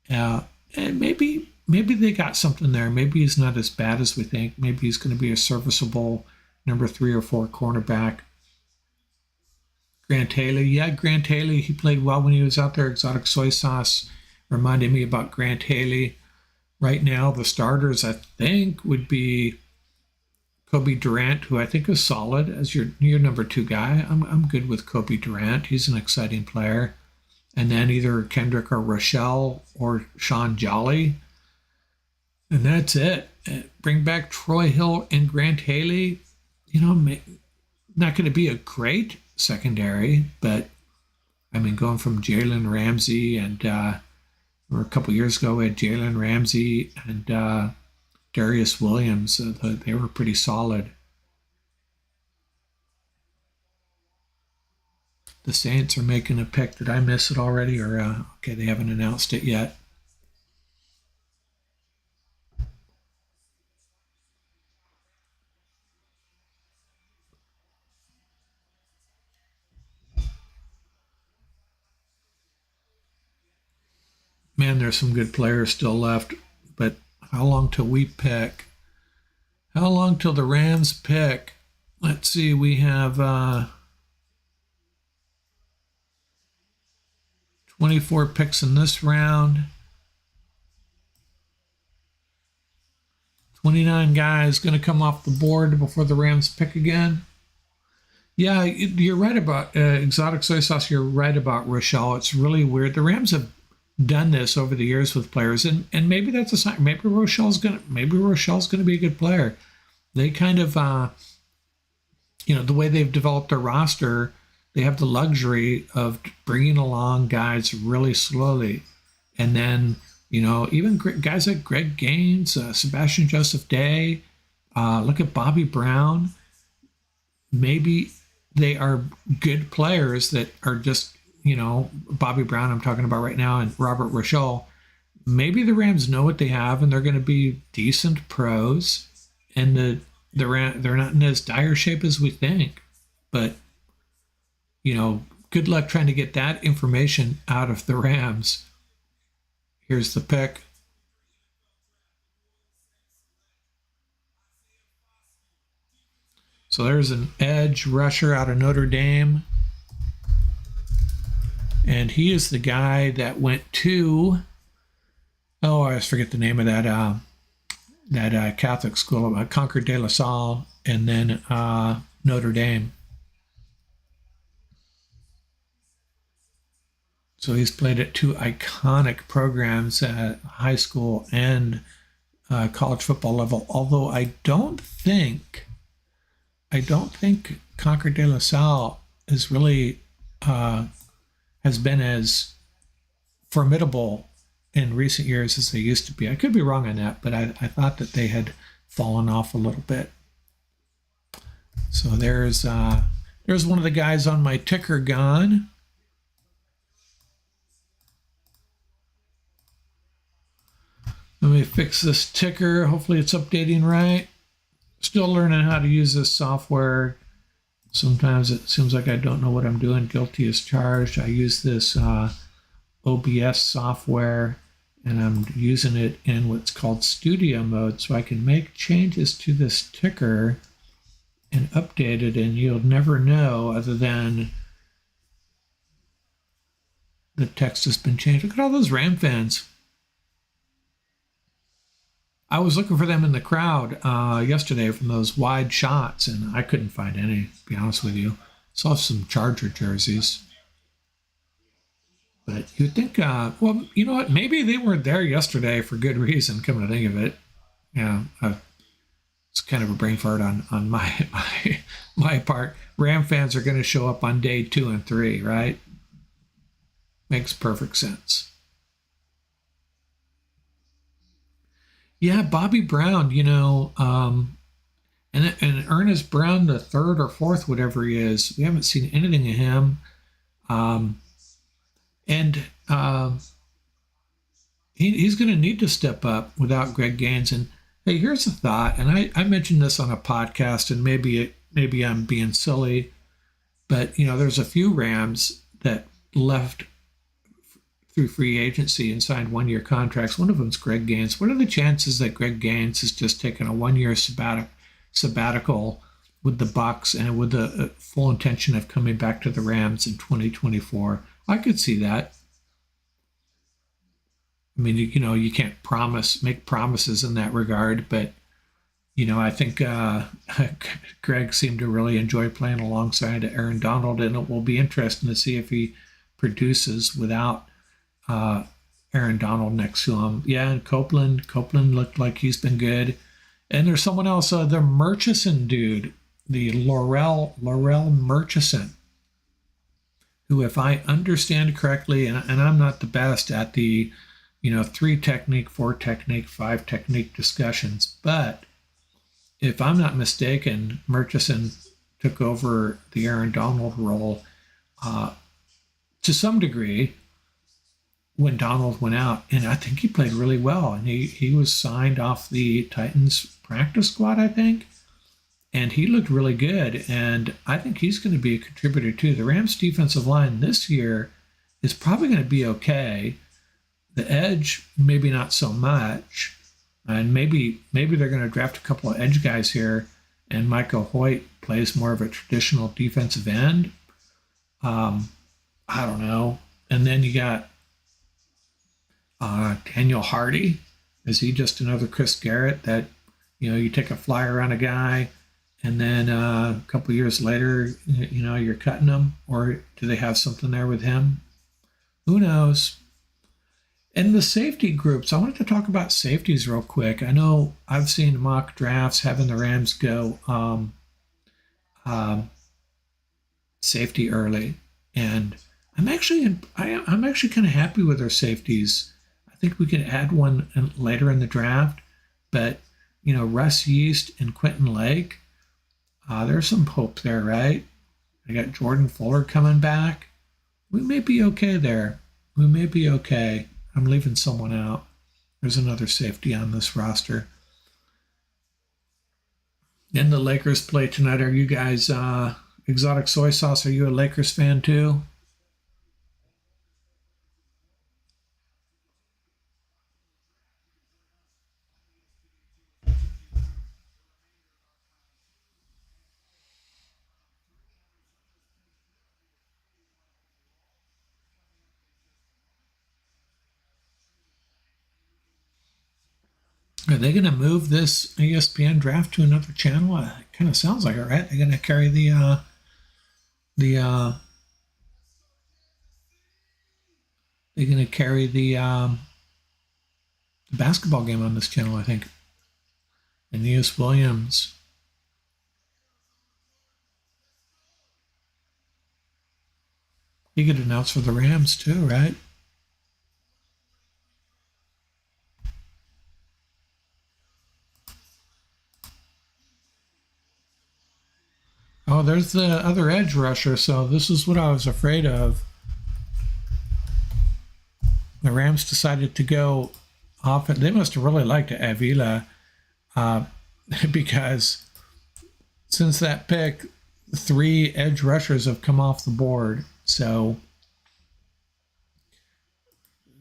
And maybe they got something there. Maybe he's not as bad as we think. Maybe he's going to be a serviceable number 3 or 4 cornerback. Grant Haley. Yeah, Grant Haley, he played well when he was out there. Exotic Soy Sauce reminded me about Grant Haley Right now, the starters, I think, would be Kobe Durant, who I think is solid as your number 2 guy. I'm good with Kobe Durant. He's an exciting player. And then either Kendrick or Rochelle or Sean Jolly. And that's it. Bring back Troy Hill and Grant Haley. Not going to be a great secondary, but I mean, going from Jalen Ramsey and or a couple years ago, we had Jalen Ramsey and Darius Williams. They were pretty solid. The Saints are making a pick. Did I miss it already? Or okay, they haven't announced it yet. Man, there's some good players still left, but how long till we pick? How long till the Rams pick? Let's see, we have 24 picks in this round. 29 guys going to come off the board before the Rams pick again. Yeah, you're right about Exotic Soy Sauce. You're right about Rochelle. It's really weird. The Rams have done this over the years with players, and maybe that's a sign. Maybe Rochelle's gonna be a good player. They kind of the way they've developed their roster, they have the luxury of bringing along guys really slowly, and then even guys like Greg Gaines, Sebastian Joseph Day, look at Bobby Brown. Maybe they are good players that are just Bobby Brown I'm talking about right now, and Robert Rochelle. Maybe the Rams know what they have, and they're going to be decent pros, and they're not in as dire shape as we think. But good luck trying to get that information out of the Rams. Here's the pick. So there's an edge rusher out of Notre Dame. And he is the guy that went to, I always forget the name of that Catholic school, Concord de La Salle, and then Notre Dame. So he's played at 2 iconic programs at high school and college football level. Although I don't think Concord de La Salle is really has been as formidable in recent years as they used to be. I could be wrong on that, but I thought that they had fallen off a little bit. So there's one of the guys on my ticker gone. Let me fix this ticker. Hopefully it's updating right. Still learning how to use this software. Sometimes it seems like I don't know what I'm doing. Guilty as charged. I use this OBS software, and I'm using it in what's called studio mode, so I can make changes to this ticker and update it, and you'll never know other than the text has been changed. Look at all those Ram fans. I was looking for them in the crowd yesterday from those wide shots, and I couldn't find any, to be honest with you. Saw some Charger jerseys. But you'd think, well, you know what? Maybe they weren't there yesterday for good reason, come to think of it. Yeah, it's kind of a brain fart on my part. Ram fans are going to show up on day 2 and 3, right? Makes perfect sense. Yeah, Bobby Brown, and Ernest Brown, the 3rd or 4th, whatever he is. We haven't seen anything of him. He's going to need to step up without Greg Gaines. And hey, here's a thought, and I mentioned this on a podcast, and maybe I'm being silly, but there's a few Rams that left through free agency and signed 1-year contracts. One of them's Greg Gaines. What are the chances that Greg Gaines has just taken a 1-year sabbatical with the Bucs and with the full intention of coming back to the Rams in 2024? I could see that. I mean, you can't make promises in that regard, but I think Greg seemed to really enjoy playing alongside Aaron Donald, and it will be interesting to see if he produces without Aaron Donald next to him. Yeah, and Copeland looked like he's been good. And there's someone else, the Murchison dude, the Laurel Murchison, who, if I understand correctly, and I'm not the best at the 3 technique, 4 technique, 5 technique discussions, but if I'm not mistaken, Murchison took over the Aaron Donald role to some degree when Donald went out, and I think he played really well. And he was signed off the Titans practice squad, I think, and he looked really good. And I think he's going to be a contributor too. The Rams defensive line this year is probably going to be okay. The edge, maybe not so much. And maybe they're going to draft a couple of edge guys here, and Micah Hoyt plays more of a traditional defensive end. I don't know. And then you got Daniel Hardy. Is he just another Chris Garrett that, you take a flyer on a guy and then a couple of years later, you're cutting him? Or do they have something there with him? Who knows? And the safety groups, I wanted to talk about safeties real quick. I know I've seen mock drafts having the Rams go safety early, and I'm actually kind of happy with our safeties. I think we could add one later in the draft, but Russ Yeast and Quentin Lake, there's some hope there, right? I got Jordan Fuller coming back. We may be okay there. We may be okay. I'm leaving someone out. There's another safety on this roster. And the Lakers play tonight. Are you guys Exotic Soy Sauce? Are you a Lakers fan too? Are they going to move this ESPN draft to another channel? It kind of sounds like it, right? They're going to carry the basketball game on this channel, I think. Aeneas Williams. He could announce for the Rams too, right? Oh, there's the other edge rusher. So this is what I was afraid of. The Rams decided to go off. They must have really liked Avila because since that pick, 3 edge rushers have come off the board. So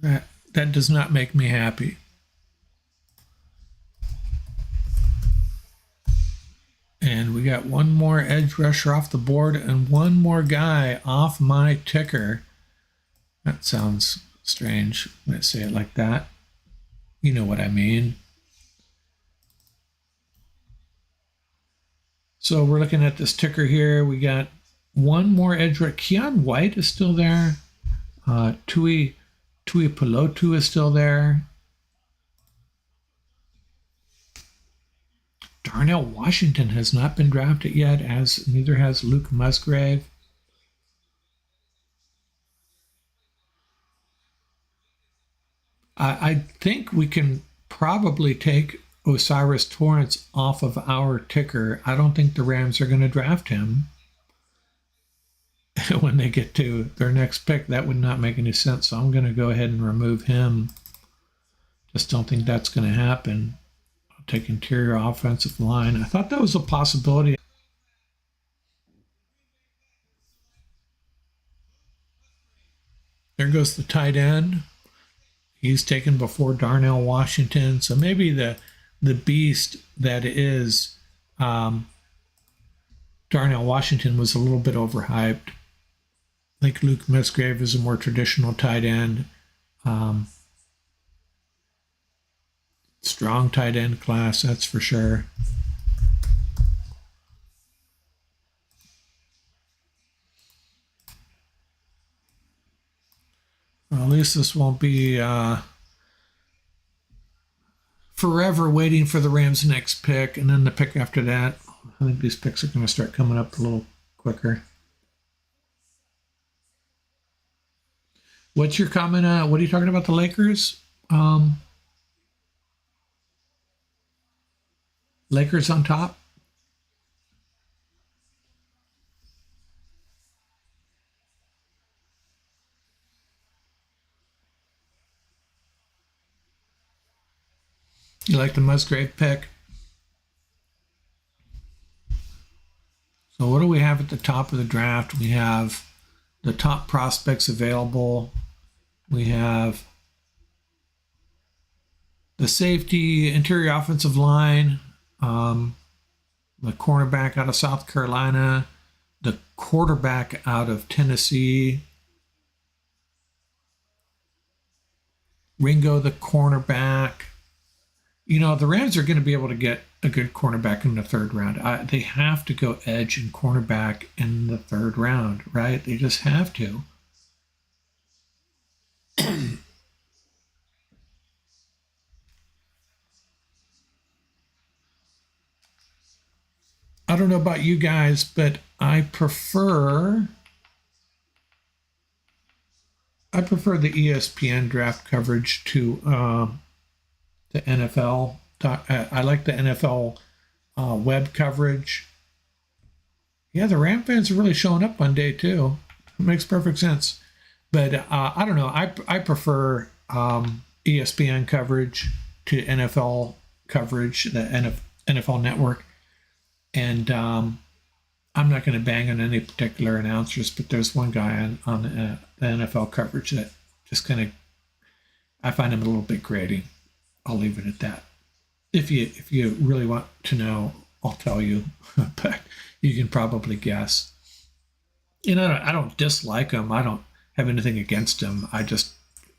that does not make me happy. And we got one more edge rusher off the board and one more guy off my ticker. That sounds strange when I say it like that. You know what I mean. So we're looking at this ticker here. We got one more edge rusher. Keon White is still there. Tui Pelotu is still there. Darnell Washington has not been drafted yet, as neither has Luke Musgrave. I think we can probably take Osiris Torrance off of our ticker. I don't think the Rams are going to draft him when they get to their next pick. That would not make any sense, so I'm going to go ahead and remove him. Just don't think that's going to happen. I'll take interior offensive line. I thought that was a possibility. There goes the tight end. He's taken before Darnell Washington. So maybe the beast that is Darnell Washington was a little bit overhyped. I think Luke Musgrave is a more traditional tight end. Strong tight end class, that's for sure. Well, at least this won't be forever waiting for the Rams' next pick and then the pick after that. I think these picks are going to start coming up a little quicker. What's your comment? What are you talking about, the Lakers? Lakers on top? You like the Musgrave pick? So what do we have at the top of the draft? We have the top prospects available. We have the safety, interior offensive line, the cornerback out of South Carolina, the quarterback out of Tennessee, Ringo, the cornerback. You know, the Rams are going to be able to get a good cornerback in the third round. They have to go edge and cornerback in the third round, right? They just have to. I don't know about you guys, but I prefer the ESPN draft coverage to the NFL. I like the NFL web coverage. Yeah, the Ram fans are really showing up on day two. It makes perfect sense. But I don't know. I prefer ESPN coverage to NFL coverage, the NFL Network. And I'm not going to bang on any particular announcers, but there's one guy on the NFL coverage that just kind of, I find him a little bit grating. I'll leave it at that. If you really want to know, I'll tell you, but you can probably guess. You know, I don't dislike him. I don't have anything against him. I just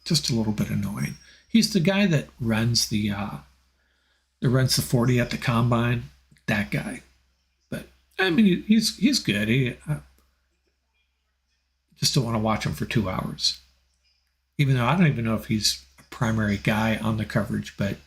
a little bit annoying. He's the guy that runs the 40 at the combine. That guy. But I mean, he's good. Just don't want to watch him for 2 hours. Even though I don't even know if he's a primary guy on the coverage, but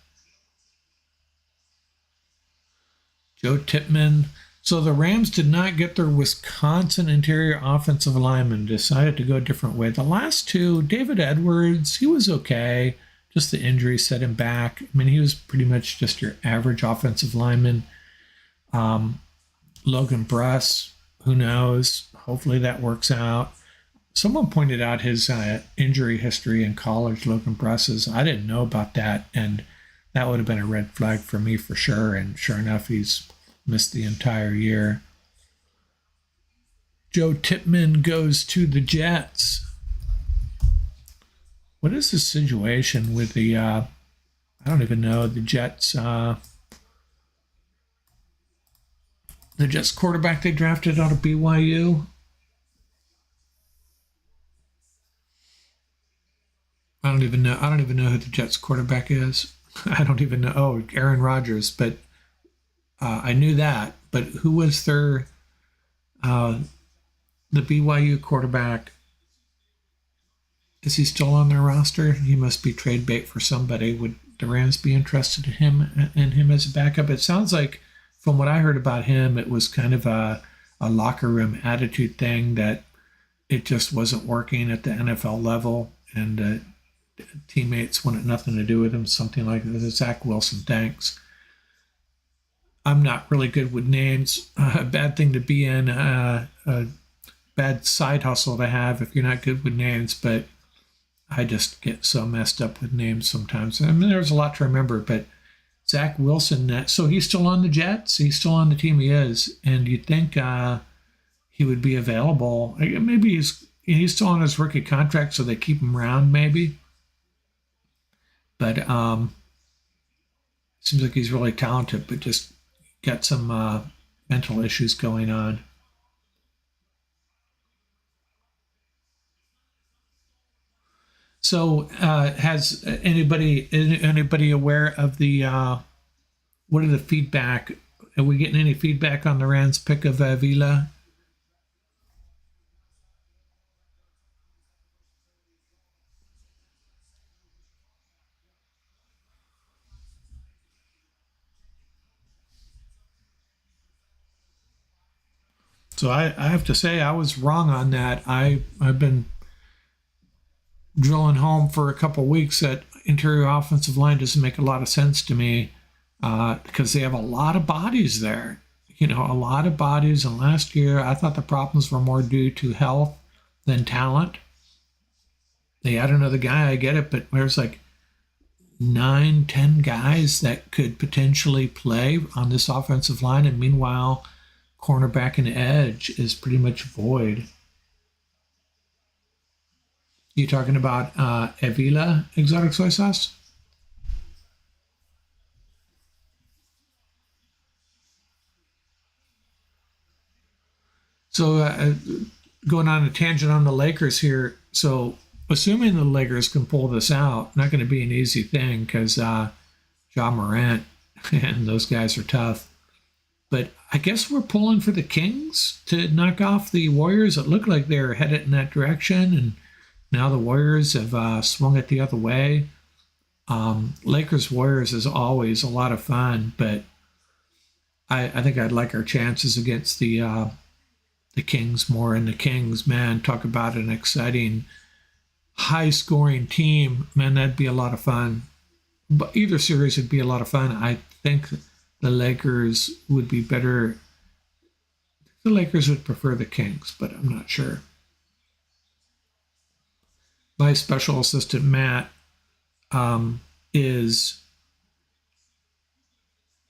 Joe Tippmann. So the Rams did not get their Wisconsin interior offensive lineman, decided to go a different way. The last two, David Edwards, he was okay. Just the injury set him back. I mean, he was pretty much just your average offensive lineman. Logan Bruss, who knows? Hopefully that works out. Someone pointed out his injury history in college, Logan Bruss's. I didn't know about that, and that would have been a red flag for me for sure. And sure enough, he's missed the entire year. Joe Tippmann goes to the Jets. What is the situation with the, I don't even know, the Jets quarterback they drafted out of BYU? I don't even know who the Jets quarterback is. I don't even know. Oh, Aaron Rodgers, but I knew that, but who was their the BYU quarterback? Is he still on their roster? He must be trade bait for somebody. Would the Rams be interested in him as a backup? It sounds like, from what I heard about him, it was kind of a locker room attitude thing, that it just wasn't working at the NFL level, and teammates wanted nothing to do with him. Something like that. Zach Wilson, thanks. I'm not really good with names. A bad thing to be in, a bad side hustle to have if you're not good with names, but I just get so messed up with names sometimes. I mean, there's a lot to remember, but Zach Wilson, so he's still on the Jets? He's still on the team, he is. And you'd think he would be available. Maybe he's still on his rookie contract, so they keep him around maybe. But seems like he's really talented, but just got some mental issues going on. So, has anybody aware of the what are the feedback? Are we getting any feedback on the Rand's pick of Vila? So I have to say I was wrong on that. I've been drilling home for a couple of weeks that interior offensive line doesn't make a lot of sense to me because they have a lot of bodies there. You know, a lot of bodies. And last year, I thought the problems were more due to health than talent. They had another guy, I get it, but there's like 9, 10 guys that could potentially play on this offensive line. And meanwhile, cornerback and edge is pretty much void. You talking about Avila exotic soy sauce? So going on a tangent on the Lakers here. So assuming the Lakers can pull this out, not going to be an easy thing because Ja Morant and those guys are tough. But I guess we're pulling for the Kings to knock off the Warriors. It looked like they were headed in that direction, and now the Warriors have swung it the other way. Lakers Warriors is always a lot of fun, but I think I'd like our chances against the Kings more. And the Kings, man, talk about an exciting, high-scoring team. Man, that'd be a lot of fun. But either series would be a lot of fun. I think the Lakers would be better. The Lakers would prefer the Kings, but I'm not sure. My special assistant, Matt, is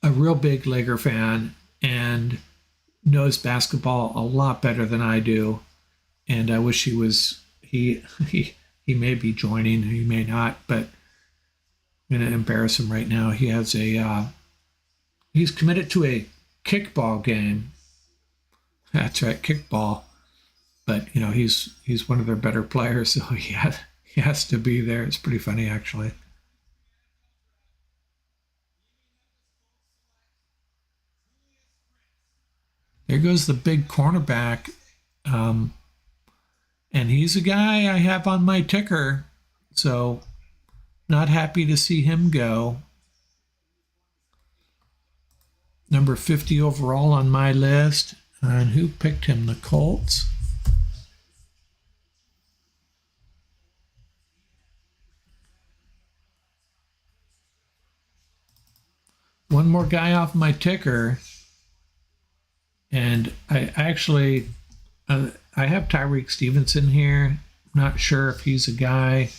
a real big Laker fan and knows basketball a lot better than I do. And I wish he may be joining, he may not, but I'm going to embarrass him right now. He has he's committed to a kickball game. That's right, kickball. But you know, he's one of their better players, so he has to be there. It's pretty funny, actually. There goes the big cornerback, and he's a guy I have on my ticker. So, not happy to see him go. Number 50 overall on my list. And who picked him? The Colts. One more guy off my ticker, and I actually I have Tyreek Stevenson here. Not sure if he's a guy.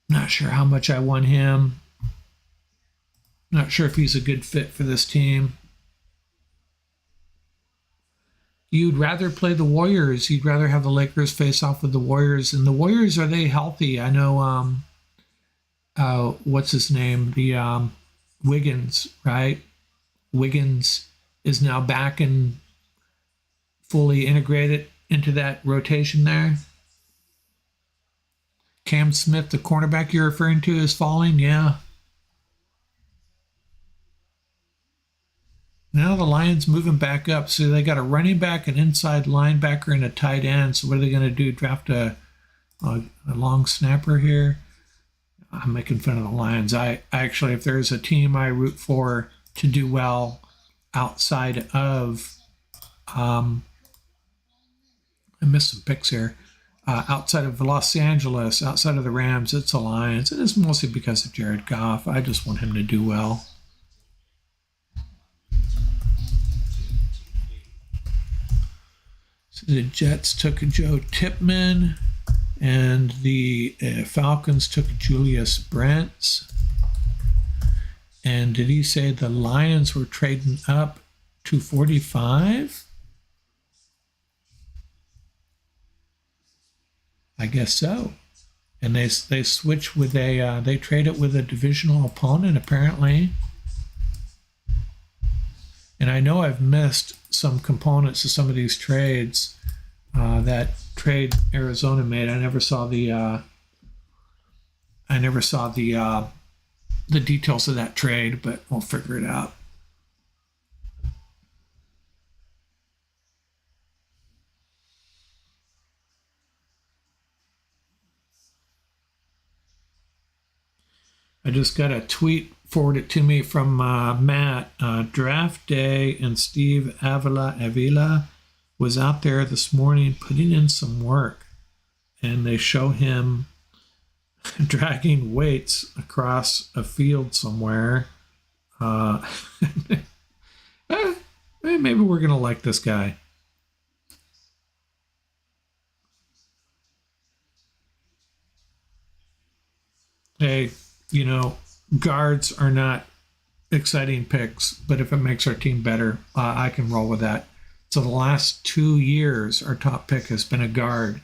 Not sure how much I want him. Not sure if he's a good fit for this team. You'd rather play the Warriors. You'd rather have the Lakers face off with the Warriors. And the Warriors, are they healthy? I know what's his name? The Wiggins, right? Wiggins is now back and fully integrated into that rotation there. Cam Smith, the cornerback you're referring to, is falling. Yeah. Now the Lions moving back up. So they got a running back, an inside linebacker, and a tight end. So what are they going to do? Draft a long snapper here? I'm making fun of the Lions. I actually, if there's a team I root for to do well outside of, I missed some picks here. Outside of Los Angeles, outside of the Rams, it's the Lions. It is mostly because of Jared Goff. I just want him to do well. So the Jets took Joe Tipman, and the Falcons took Julius Brents. And did he say the Lions were trading up to 45? I guess so. And they switch with they trade it with a divisional opponent, apparently. And I know I've missed some components of some of these trades that trade Arizona made. I never saw the I never saw the details of that trade, but we'll figure it out. I just got a tweet forwarded to me from Matt. Draft day, and Steve Avila was out there this morning putting in some work, and they show him dragging weights across a field somewhere. Maybe we're going to like this guy. Hey, guards are not exciting picks, but if it makes our team better, I can roll with that. So the last 2 years, our top pick has been a guard.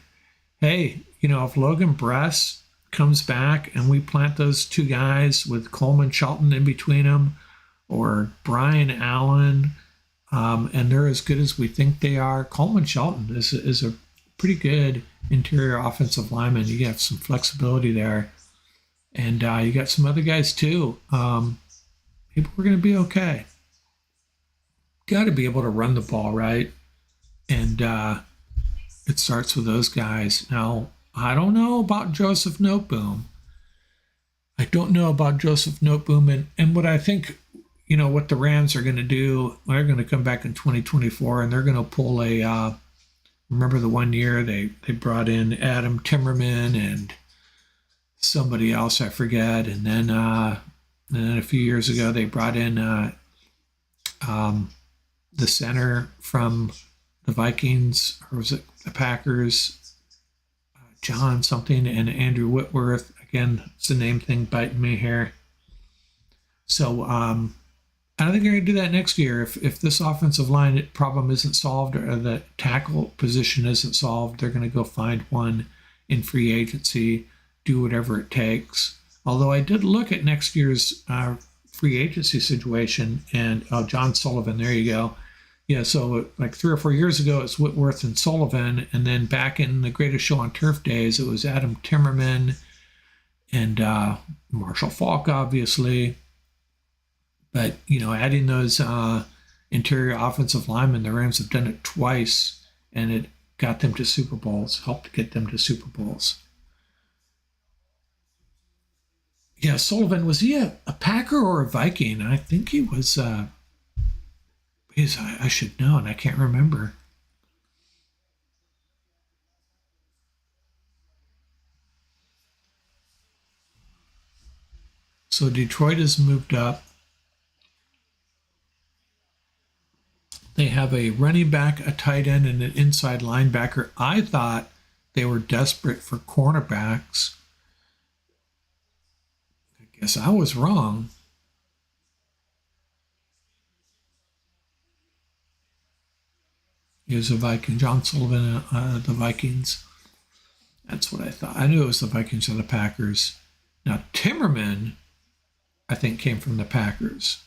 Hey, if Logan Bress comes back and we plant those two guys with Coleman Shelton in between them, or Brian Allen, and they're as good as we think they are. Coleman Shelton is a pretty good interior offensive lineman. You have some flexibility there. And you got some other guys too. Maybe we're going to be okay. Got to be able to run the ball, right? And it starts with those guys. Now, I don't know about Joseph Noteboom. And what I think, what the Rams are going to do, they're going to come back in 2024 and they're going to pull remember the one year they brought in Adam Timmerman and somebody else I forget, and then a few years ago they brought in the center from the Vikings, or was it the Packers, John something, and Andrew Whitworth. Again, it's the name thing biting me here. So I don't think they're going to do that next year. If this offensive line problem isn't solved, or the tackle position isn't solved, they're going to go find one in free agency, do whatever it takes. Although I did look at next year's free agency situation, and John Sullivan, there you go. Yeah, so like 3 or 4 years ago, it's Whitworth and Sullivan, and then back in the Greatest Show on Turf days, it was Adam Timmerman and Marshall Faulk, obviously. But, adding those interior offensive linemen, the Rams have done it twice, and it got them to Super Bowls, helped get them to Super Bowls. Yeah, Sullivan, was he a Packer or a Viking? I think he was, I should know, and I can't remember. So Detroit has moved up. They have a running back, a tight end, and an inside linebacker. I thought they were desperate for cornerbacks. I guess I was wrong. He was a Viking. John Sullivan, the Vikings. That's what I thought. I knew it was the Vikings or the Packers. Now, Timmerman, I think, came from the Packers.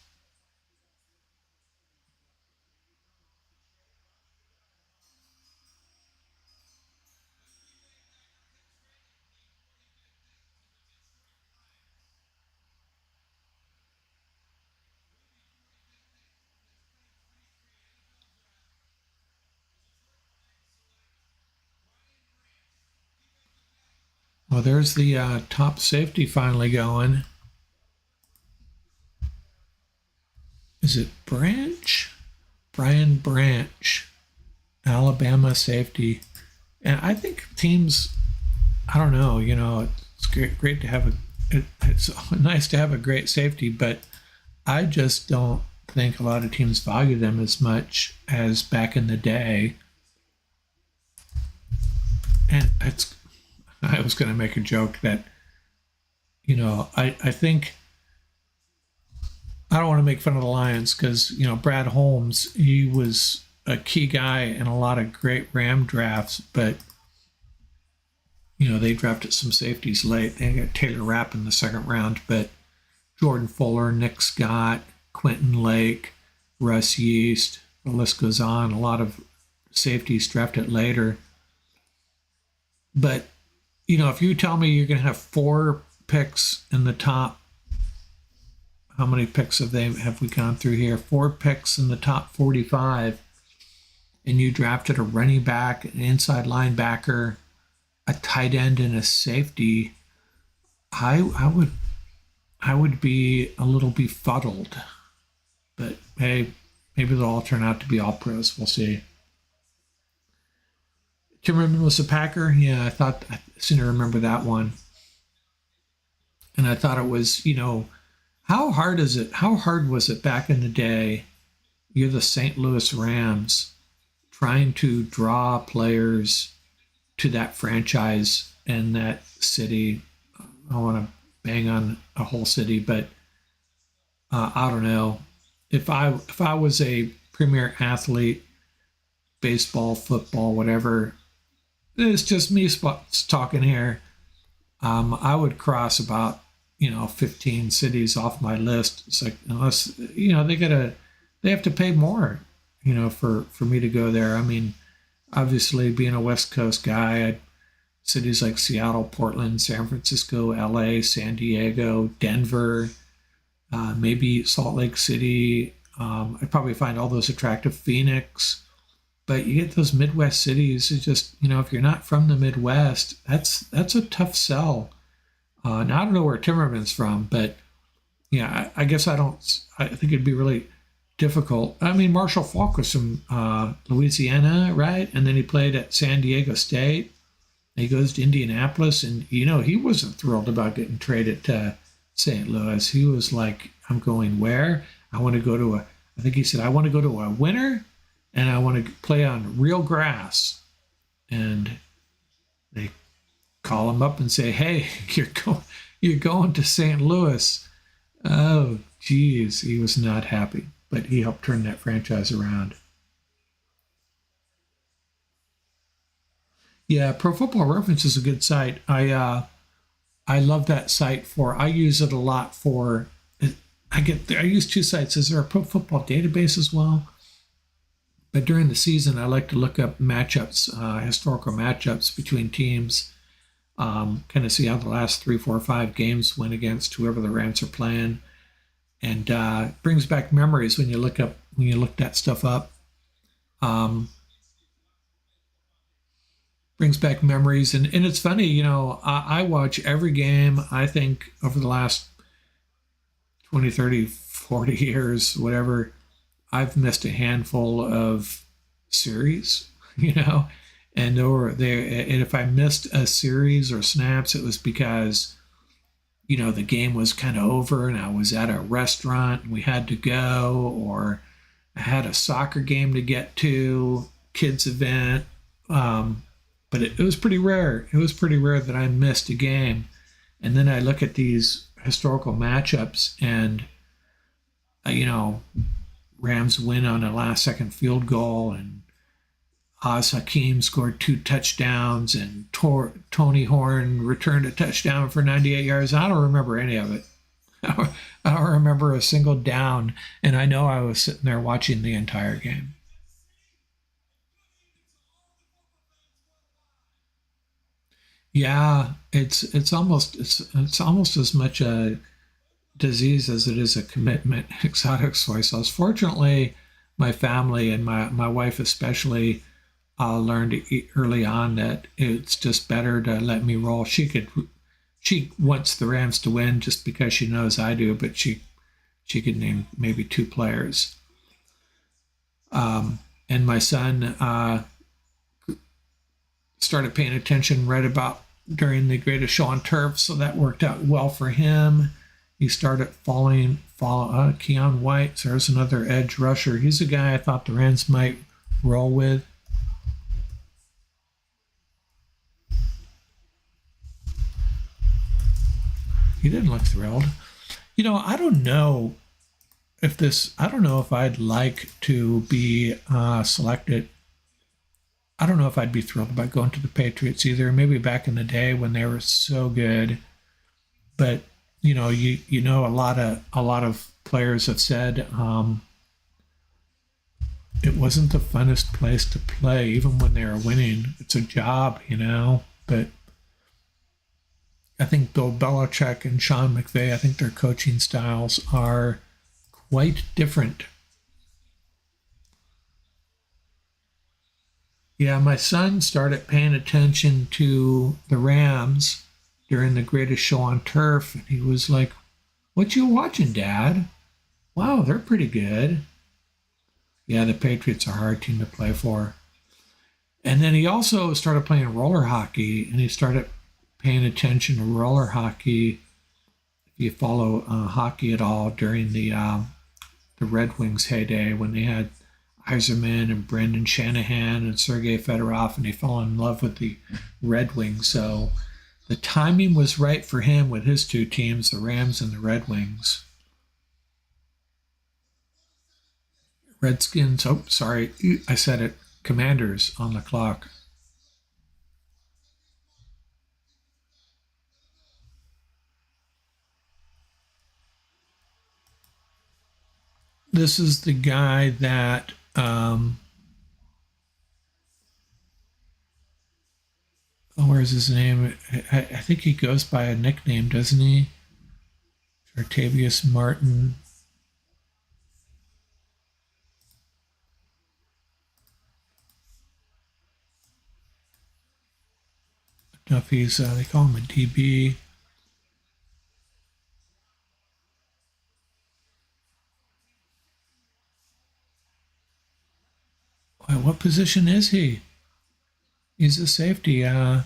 Well, there's the top safety finally going. Is it Branch? Brian Branch, Alabama safety. And I think teams, I don't know, it's great to have it's nice to have a great safety, but I just don't think a lot of teams value them as much as back in the day. And I was going to make a joke that, I think, I don't want to make fun of the Lions because, Brad Holmes, he was a key guy in a lot of great Ram drafts, but, they drafted some safeties late. They got Taylor Rapp in the second round, but Jordan Fuller, Nick Scott, Quentin Lake, Russ Yeast, the list goes on. A lot of safeties drafted later. But, if you tell me you're going to have 4 picks in the top. How many picks have we gone through here? 4 picks in the top 45, and you drafted a running back, an inside linebacker, a tight end, and a safety. I would be a little befuddled, but hey, maybe they'll all turn out to be all pros. We'll see. Timmerman was a Packer. Yeah, I seem to remember that one. And I thought it was, how hard is it? How hard was it back in the day? You're the St. Louis Rams trying to draw players to that franchise and that city. I want to bang on a whole city, but I don't know. If I was a premier athlete, baseball, football, whatever, it's just me talking here. I would cross about 15 cities off my list. It's like, unless they have to pay more, for me to go there. I mean, obviously being a West Coast guy, cities like Seattle, Portland, San Francisco, LA, San Diego, Denver, maybe Salt Lake City. I'd probably find all those attractive. Phoenix. But you get those Midwest cities, it's just, if you're not from the Midwest, that's a tough sell. Now, I don't know where Timmerman's from, but yeah, I guess I think it'd be really difficult. I mean, Marshall Faulk was from Louisiana, right? And then he played at San Diego State. He goes to Indianapolis, and, he wasn't thrilled about getting traded to St. Louis. He was like, I'm going where? I want to go to I think he said, I want to go to a winter, and I want to play on real grass. And they call him up and say, hey, you're going to St. Louis. Oh, geez. He was not happy, but he helped turn that franchise around. Yeah, Pro Football Reference is a good site. I love that site I use it a lot for, I use 2 sites. Is there a Pro Football database as well? But during the season, I like to look up matchups, historical matchups between teams, kind of see how the last 3, 4, 5 games went against whoever the Rams are playing, and it brings back memories when you look that stuff up. Brings back memories, and it's funny, I watch every game. I think over the last 20, 30, 40 years, whatever, I've missed a handful of series, and if I missed a series or snaps, it was because, the game was kind of over and I was at a restaurant and we had to go, or I had a soccer game to get to, kids event. But it was pretty rare. It was pretty rare that I missed a game. And then I look at these historical matchups and, Rams win on a last-second field goal, and Oz Hakeem scored 2 touchdowns, and Tony Horn returned a touchdown for 98 yards. I don't remember any of it. I don't remember a single down, and I know I was sitting there watching the entire game. Yeah, it's almost as much a disease as it is a commitment. Exotic soy sauce. Fortunately, my family and my wife especially learned early on that it's just better to let me roll. She wants the Rams to win just because she knows I do, but she could name maybe 2 players. And my son started paying attention right about during the Greatest Show on Turf, so that worked out well for him. He started following Keon White. So there's another edge rusher. He's a guy I thought the Rams might roll with. He didn't look thrilled. I don't know if I'd like to be selected. I don't know if I'd be thrilled about going to the Patriots either. Maybe back in the day when they were so good, but a lot of players have said it wasn't the funnest place to play, even when they were winning. It's a job, but I think Bill Belichick and Sean McVay, I think their coaching styles are quite different. Yeah, my son started paying attention to the Rams during the Greatest Show on Turf, and he was like, "What you watching, Dad? Wow, they're pretty good." Yeah, the Patriots are a hard team to play for. And then he also started playing roller hockey, and he started paying attention to roller hockey. If you follow hockey at all during the Red Wings heyday, when they had Yzerman and Brendan Shanahan and Sergei Fedorov, and he fell in love with the Red Wings. So the timing was right for him with his two teams, the Rams and the Red Wings. Redskins, oh, sorry, I said it, Commanders on the clock. This is the guy that where's his name? I think he goes by a nickname, doesn't he? Jartavius Martin. I don't know if he's, they call him a DB. What position is he? He's a safety. Why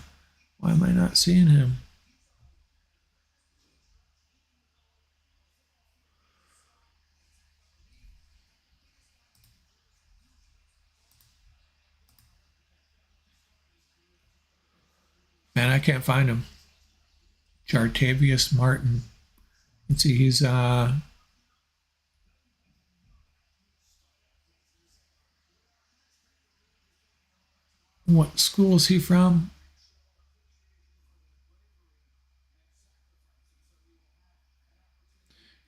am I not seeing him? Man, I can't find him. Jartavius Martin. Let's see, he's what school is he from?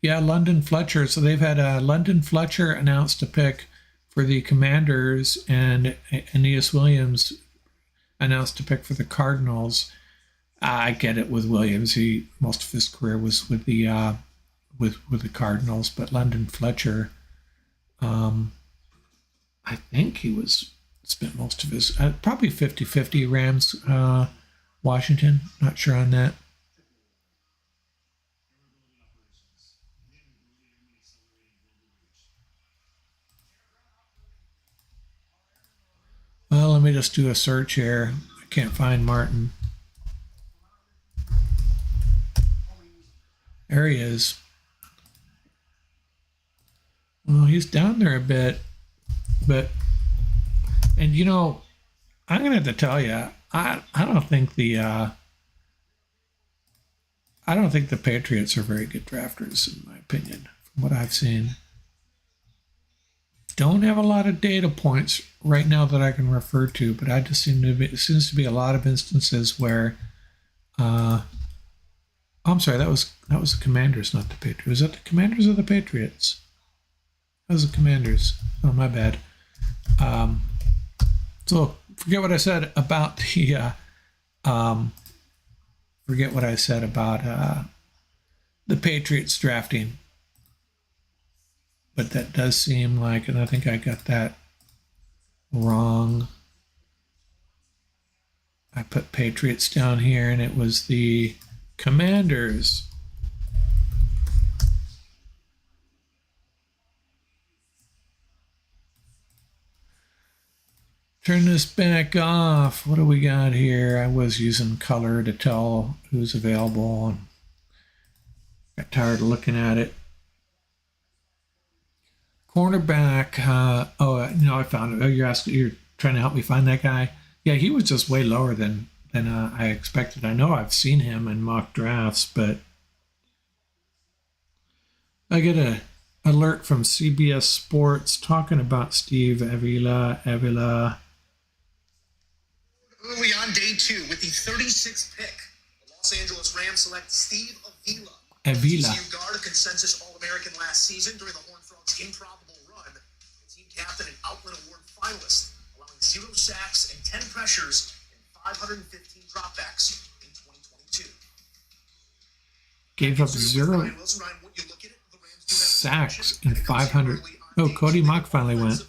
Yeah, London Fletcher. So they've had London Fletcher announced a pick for the Commanders, and Aeneas Williams announced a pick for the Cardinals. I get it with Williams. He most of his career was with the Cardinals, but London Fletcher, I think he was spent most of his probably 50-50 Rams, Washington. Not sure on that. Well, let me just do a search here. I can't find Martin. There he is. Well, he's down there a bit, but and I'm gonna have to tell you, I don't think the Patriots are very good drafters, in my opinion, from what I've seen. Don't have a lot of data points right now that I can refer to, but I just seems to be a lot of instances where I'm sorry, that was the Commanders, not the Patriots. Was that the Commanders or the Patriots? That was the Commanders. Oh, my bad. So forget what I said about the Patriots drafting. But that does seem like, and I think I got that wrong. I put Patriots down here, and it was the Commanders. Turn this back off. What do we got here? I was using color to tell who's available, and got tired of looking at it. Cornerback. I found it. Oh, you're trying to help me find that guy. Yeah, he was just way lower than I expected. I know I've seen him in mock drafts, but I get a alert from CBS Sports talking about Steve Avila. Early on day 2 with the 36th pick, the Los Angeles Rams select Steve Avila. TCU guard, a consensus All-American last season during the Horned Frogs' improbable run, team captain and Outland Award finalist, allowing 0 sacks and 10 pressures and 515 dropbacks in 2022. gave up 0 sacks and 500. Oh, Cody Mock finally went.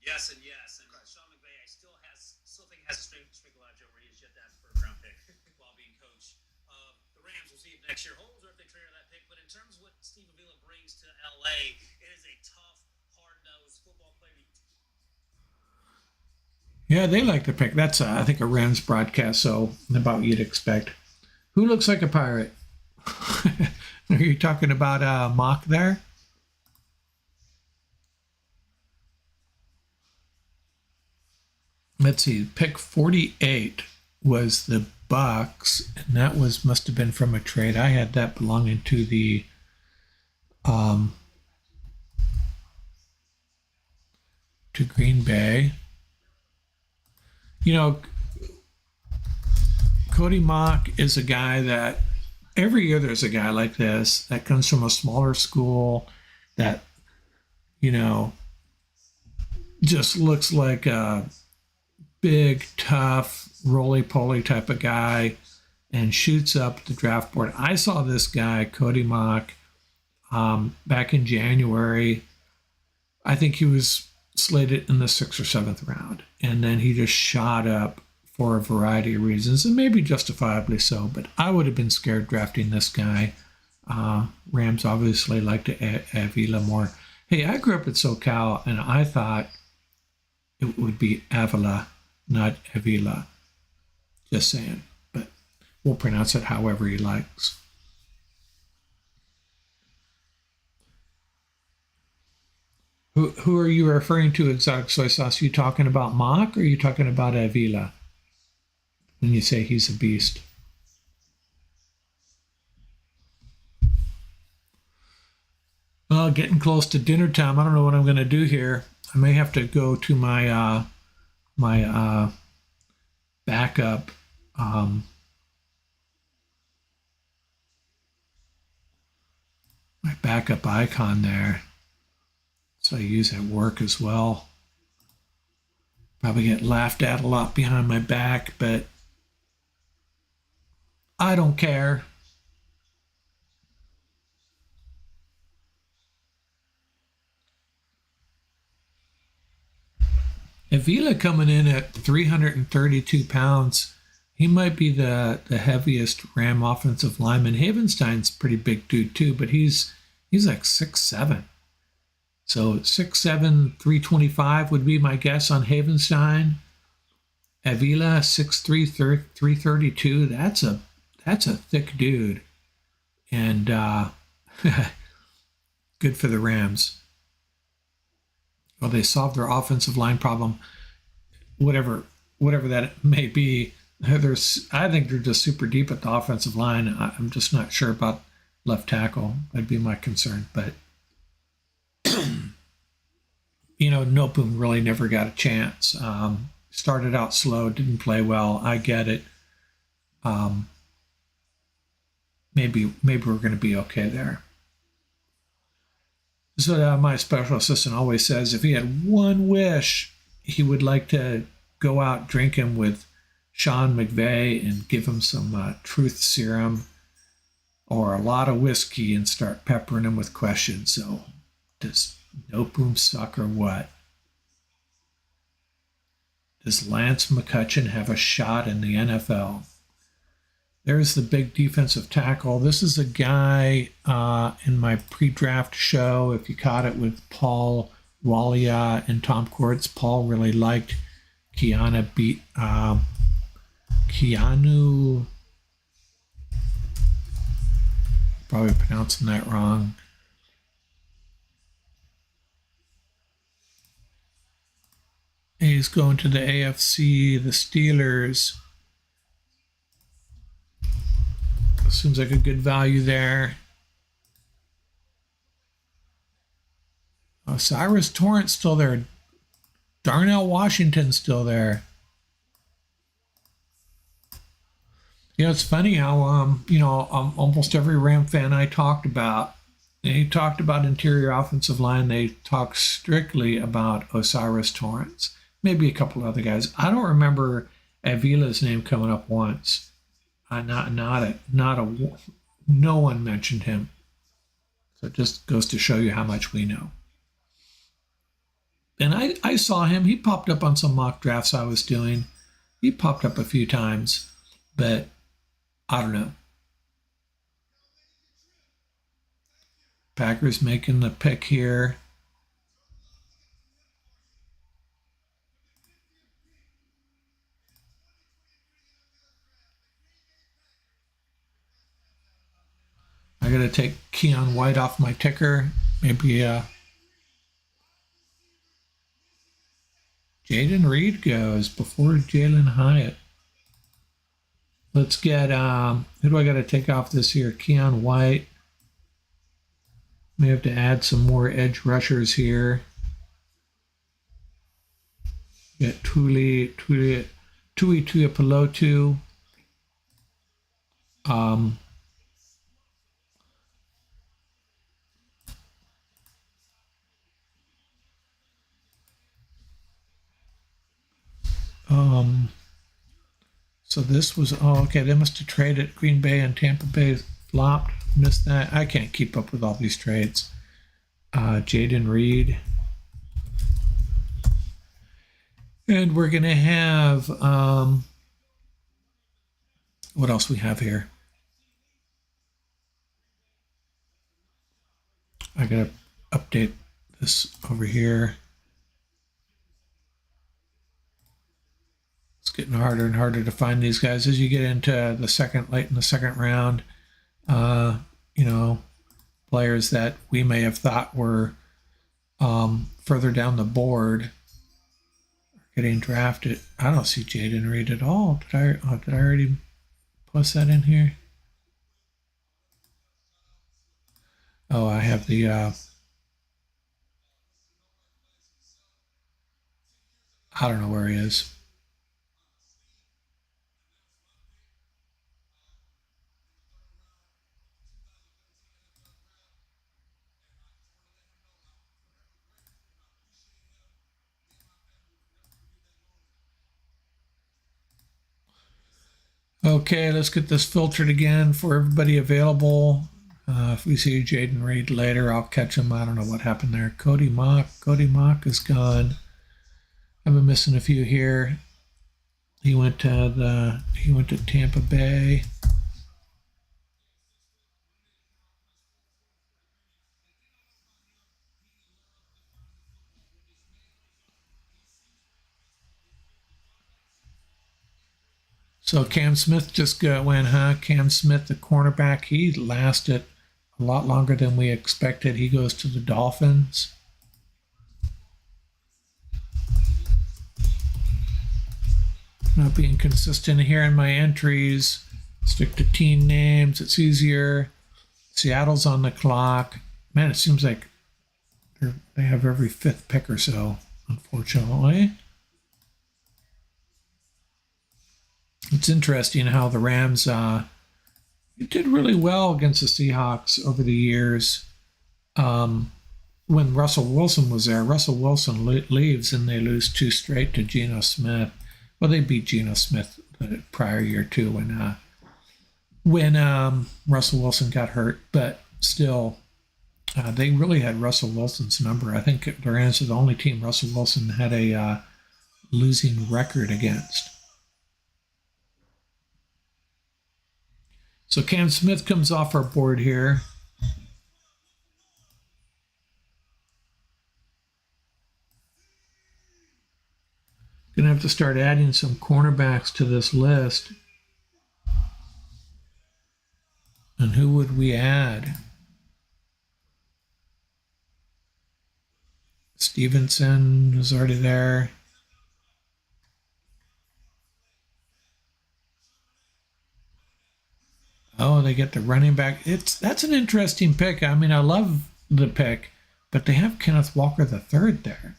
Yes and yes. And Sean McVay, I still think has a sprinkle out Joe where he's yet to have a first-round pick while being coach. The Rams will see if next year holds or if they trade that pick. But in terms of what Steve Avila brings to LA, it is a tough, hard-nosed football player. Yeah, they like the pick. That's, I think, a Rams broadcast, so about you'd expect. Who looks like a pirate? Are you talking about Mock there? Let's see. Pick 48 was the Bucks, and that must have been from a trade. I had that belonging to the to Green Bay. You know, Cody Mock is a guy that every year there's a guy like this that comes from a smaller school that, you know, just looks like a big, tough, roly-poly type of guy and shoots up the draft board. I saw this guy, Cody Mock, back in January. I think he was slated in the 6th or 7th round, and then he just shot up for a variety of reasons, and maybe justifiably so, but I would have been scared drafting this guy. Rams obviously like to Avila more. Hey, I grew up in SoCal, and I thought it would be Avila, not Avila. Just saying, but we'll pronounce it however he likes. Who are you referring to, Exotic Soy Sauce? Are you talking about Mock, or are you talking about Avila when you say he's a beast? Well, getting close to dinner time. I don't know what I'm going to do here. I may have to go to my backup my backup icon there. So I use at work as well. Probably get laughed at a lot behind my back, but I don't care. Avila coming in at 332 pounds. He might be the heaviest Ram offensive lineman. Havenstein's a pretty big dude too, but he's like 6'7". So 6'7", 325 would be my guess on Havenstein. Avila, 6'3", 332. That's a thick dude. And good for the Rams. Well, they solved their offensive line problem, whatever that may be. I think they're just super deep at the offensive line. I'm just not sure about left tackle. That'd be my concern. But, you know, Noteboom really never got a chance. Started out slow, didn't play well. I get it. Maybe we're going to be okay there. So my special assistant always says if he had one wish, he would like to go out drinking with Sean McVay and give him some truth serum or a lot of whiskey and start peppering him with questions. So does Noteboom suck or what? Does Lance McCutcheon have a shot in the NFL? There's the big defensive tackle. This is a guy in my pre-draft show, if you caught it, with Paul Walia and Tom Quartz. Paul really liked Keanu, probably pronouncing that wrong. He's going to the AFC, the Steelers. Seems like a good value there. Cyrus Torrance still there. Darnell Washington still there. You know, it's funny how almost every Ram fan I talked about, they talked about interior offensive line. They talked strictly about Osiris Torrance. Maybe a couple other guys. I don't remember Avila's name coming up once. No one mentioned him. So it just goes to show you how much we know. And I saw him. He popped up on some mock drafts I was doing. He popped up a few times, but I don't know. Packers making the pick here. I got to take Keion White off my ticker. Maybe Jayden Reed goes before Jalin Hyatt. Let's get, who do I got to take off this year? Keion White. May have to add some more edge rushers here. Get Tui Tuipulotu. So this was, okay, they must have traded Green Bay and Tampa Bay flopped. Missed that. I can't keep up with all these trades. Jayden Reed. And we're going to have, what else we have here? I got to update this over here. It's getting harder and harder to find these guys as you get into late in the second round. Players that we may have thought were further down the board getting drafted. I don't see Jayden Reed at all. Did I already post that in here? Oh, I have the I don't know where he is. Okay, let's get this filtered again for everybody available. If we see Jayden Reed later, I'll catch him. I don't know what happened there. Cody Mock is gone. I've been missing a few here. He went to Tampa Bay. So Cam Smith just went, huh? Cam Smith, the cornerback, he lasted a lot longer than we expected. He goes to the Dolphins. Not being consistent here in my entries. Stick to team names. It's easier. Seattle's on the clock. Man, it seems like they have every fifth pick or so, unfortunately. It's interesting how the Rams did really well against the Seahawks over the years. When Russell Wilson was there, Russell Wilson leaves and they lose 2 straight to Geno Smith. Well, they beat Geno Smith the prior year too when Russell Wilson got hurt, but still, they really had Russell Wilson's number. I think the Rams are the only team Russell Wilson had a losing record against. So Cam Smith comes off our board here. Gonna have to start adding some cornerbacks to this list. And who would we add? Stevenson is already there. Oh, they get the running back. That's an interesting pick. I mean, I love the pick, but they have Kenneth Walker III there.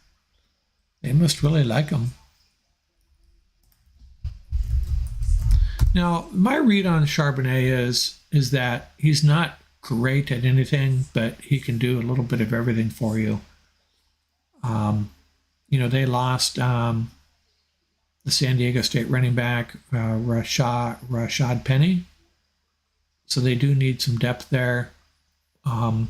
They must really like him. Now, my read on Charbonnet is that he's not great at anything, but he can do a little bit of everything for you. They lost the the San Diego State running back, Rashad Penny. So they do need some depth there. I'm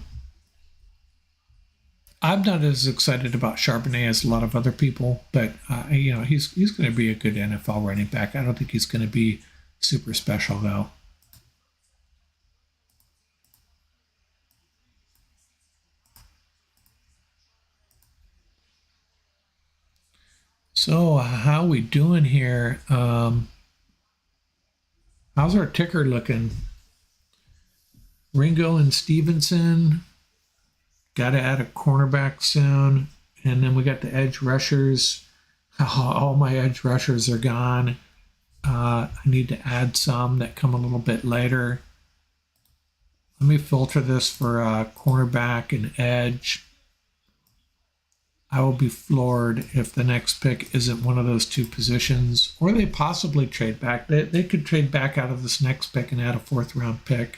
not as excited about Charbonnet as a lot of other people, but he's going to be a good NFL running back. I don't think he's going to be super special though. So how we doing here? How's our ticker looking? Ringo and Stevenson. Got to add a cornerback soon. And then we got the edge rushers. All my edge rushers are gone. I need to add some that come a little bit later. Let me filter this for cornerback and edge. I will be floored if the next pick isn't one of those two positions, or they possibly trade back. They could trade back out of this next pick and add a 4th round pick.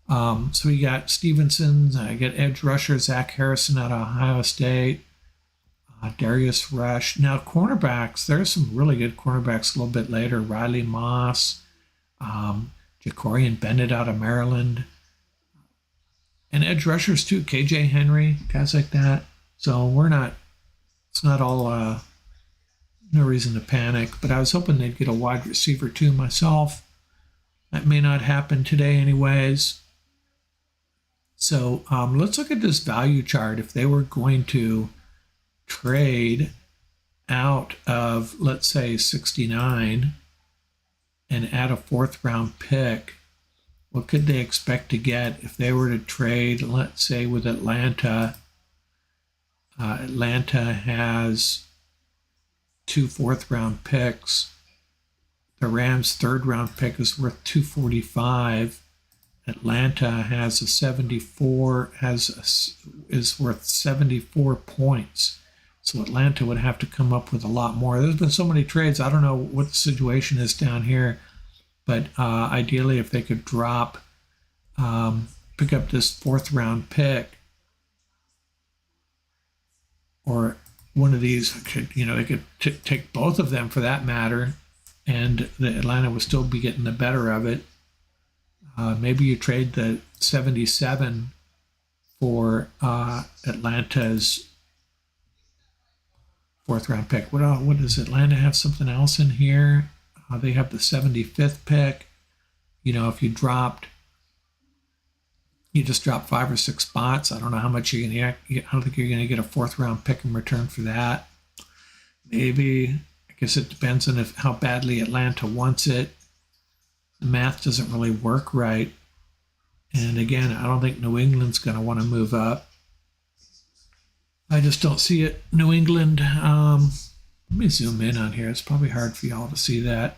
So we got Stevenson, I get edge rusher Zach Harrison out of Ohio State, Darius Rush. Now cornerbacks, there's some really good cornerbacks a little bit later. Riley Moss, Jacorian Bennett out of Maryland, and edge rushers too, KJ Henry, guys like that. So it's not all, no reason to panic, but I was hoping they'd get a wide receiver too myself. That may not happen today anyways. So let's look at this value chart. If they were going to trade out of, let's say, 69 and add a 4th round pick, what could they expect to get if they were to trade, let's say, with Atlanta? Atlanta has 2 4th round picks. The Rams' 3rd round pick is worth $245. Atlanta has is worth 74 points. So Atlanta would have to come up with a lot more. There's been so many trades. I don't know what the situation is down here, but ideally, if they could drop, pick up this 4th round pick, or one of these, they could take both of them for that matter, and the Atlanta would still be getting the better of it. Maybe you trade the 77 for Atlanta's 4th round pick. What does Atlanta have? Something else in here? They have the 75th pick. If you just dropped 5 or 6 spots. I don't know how much you're going to get. I don't think you're going to get a 4th round pick in return for that. Maybe. I guess it depends on how badly Atlanta wants it. The math doesn't really work right. And again, I don't think New England's going to want to move up. I just don't see it. New England, let me zoom in on here. It's probably hard for y'all to see that.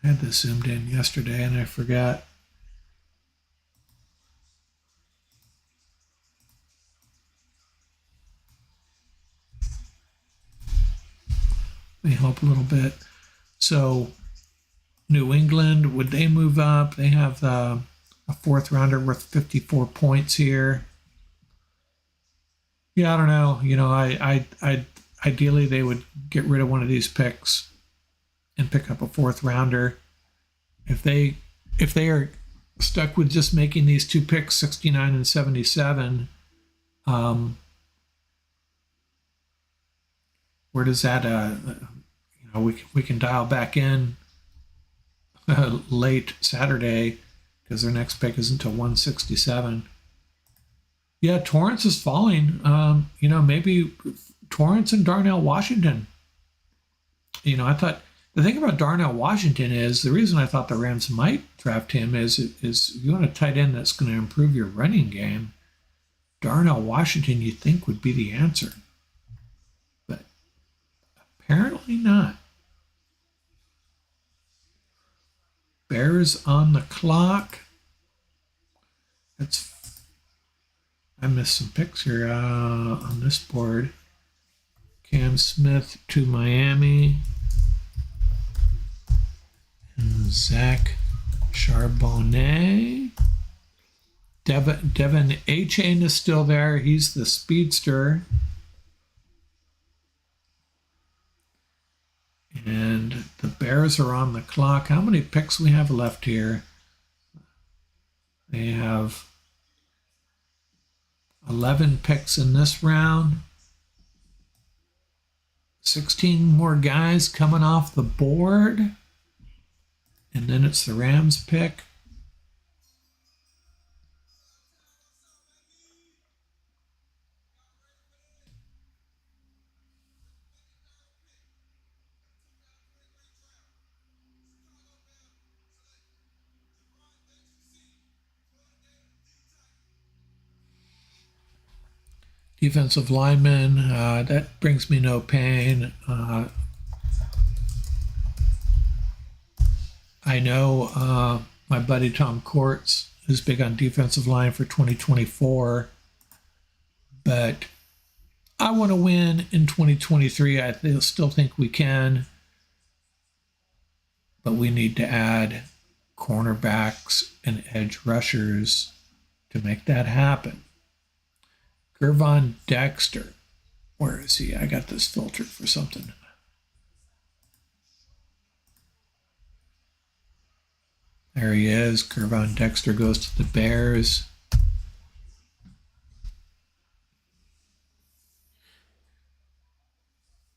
I had this zoomed in yesterday and I forgot. Let me help a little bit. So New England, would they move up? They have a 4th rounder worth 54 points here. Yeah, I don't know. I ideally they would get rid of one of these picks and pick up a 4th rounder. If they are stuck with just making these 2 picks, 69 and 77, where does that we can dial back in late Saturday, because their next pick isn't until 167. Yeah, Torrance is falling. Maybe Torrance and Darnell Washington. I thought the thing about Darnell Washington is the reason I thought the Rams might draft him is you want a tight end that's going to improve your running game. Darnell Washington, you think, would be the answer, but apparently not. Bears on the clock. I missed some picks here on this board. Cam Smith to Miami. And Zach Charbonnet. Devin Achane is still there. He's the speedster. and the Bears are on the clock. How many picks we have left here? They have 11 picks in this round. 16 more guys coming off the board. And then it's the Rams pick. Defensive lineman, that brings me no pain. I know my buddy Tom Courts is big on defensive line for 2024, but I want to win in 2023. I still think we can, but we need to add cornerbacks and edge rushers to make that happen. Gervon Dexter. Where is he? I got this filtered for something. There he is. Gervon Dexter goes to the Bears.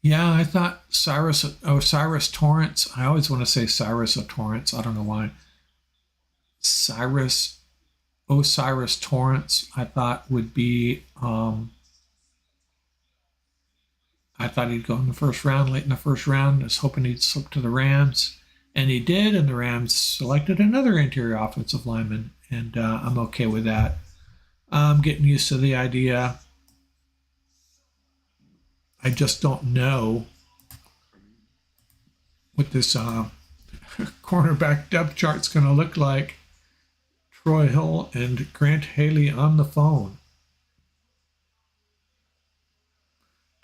Yeah, I thought Cyrus Torrence. I always want to say Cyrus Torrence. I don't know why. Osiris Torrence, I thought would be, I thought he'd go in the first round, late in the first round. I was hoping he'd slip to the Rams, and he did, and the Rams selected another interior offensive lineman, and I'm okay with that. I'm getting used to the idea. I just don't know what this cornerback depth chart's going to look like. Troy Hill and Grant Haley on the phone.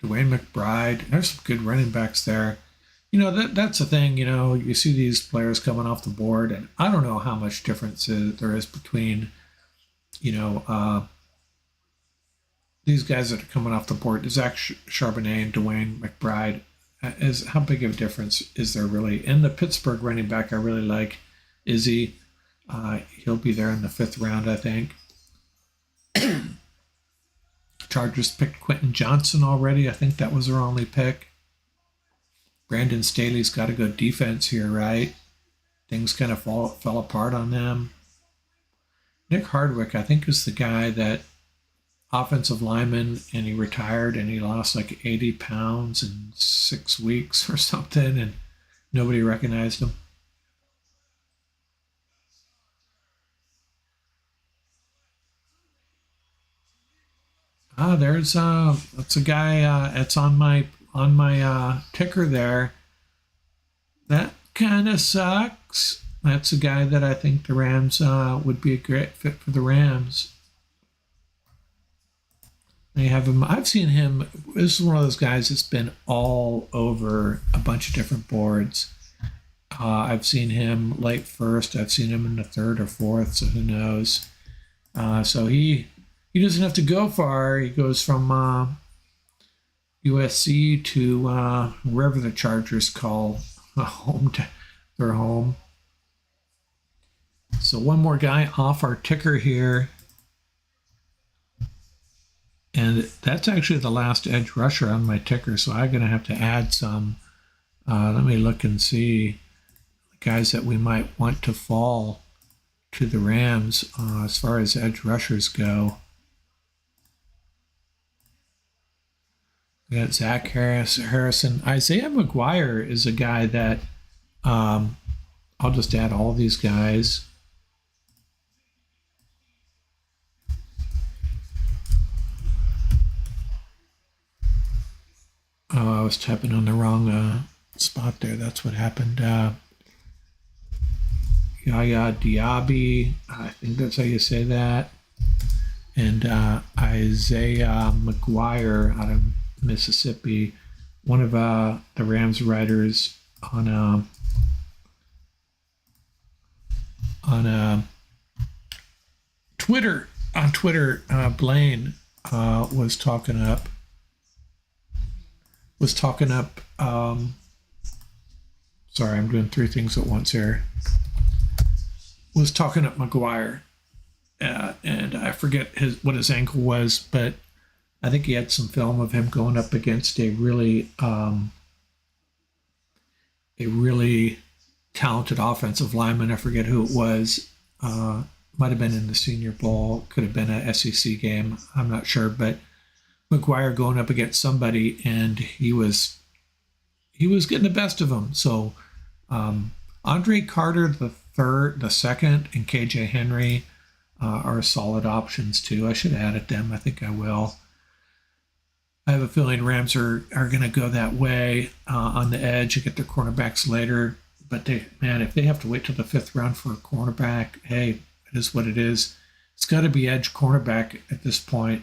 Dwayne McBride. There's some good running backs there. You know, that's the thing. You know, you see these players coming off the board, and I don't know how much difference there is between, you know, these guys that are coming off the board. Zach Charbonnet and Dwayne McBride. How big of a difference is there really? And the Pittsburgh running back I really like, Izzy. He'll be there in the 5th round, I think. Chargers picked Quentin Johnson already. I think that was their only pick. Brandon Staley's got a good defense here, right? Things kind of fell apart on them. Nick Hardwick, I think, is the guy that offensive lineman, and he retired and he lost like 80 pounds in 6 weeks or something, and nobody recognized him. That's a guy that's on my ticker there. That kind of sucks. That's a guy that I think the Rams would be a great fit for the Rams. They have him. I've seen him. This is one of those guys that's been all over a bunch of different boards. I've seen him late first. I've seen him in the 3rd or 4th. So who knows? So he doesn't have to go far. He goes from USC to wherever the Chargers call their home. So one more guy off our ticker here. And that's actually the last edge rusher on my ticker, so I'm going to have to add some. Let me look and see the guys that we might want to fall to the Rams as far as edge rushers go. We got Zach Harrison. Isaiah McGuire is a guy that I'll just add all these guys. Oh, I was tapping on the wrong spot there. That's what happened. Yaya Diaby, I think that's how you say that. And Isaiah McGuire out of Mississippi, one of the Rams writers on Twitter. On Twitter, Blaine was talking up Sorry, I'm doing three things at once here. Was talking up McGuire, and I forget what his ankle was, but I think he had some film of him going up against a really talented offensive lineman. I forget who it was. Might have been in the Senior Bowl. Could have been a SEC game. I'm not sure, but McGuire going up against somebody, and he was getting the best of him. So Andre Carter the second, and KJ Henry are solid options too. I should have added them. I think I will. I have a feeling Rams are going to go that way on the edge and get their cornerbacks later. But if they have to wait till the 5th round for a cornerback, hey, it is what it is. It's got to be edge cornerback at this point.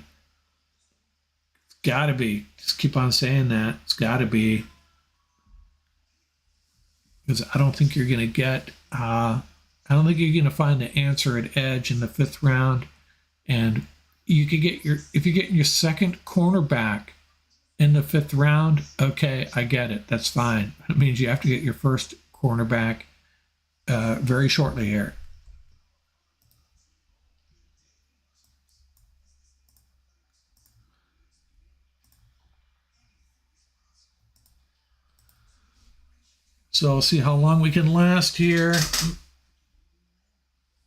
It's got to be. Just keep on saying that. It's got to be. Because I don't think you're going to get. I don't think you're going to find the answer at edge in the 5th round, and you could get if you're getting your second cornerback in the 5th round. Okay, I get it. That's fine. It means you have to get your first cornerback very shortly here. So I'll see how long we can last here.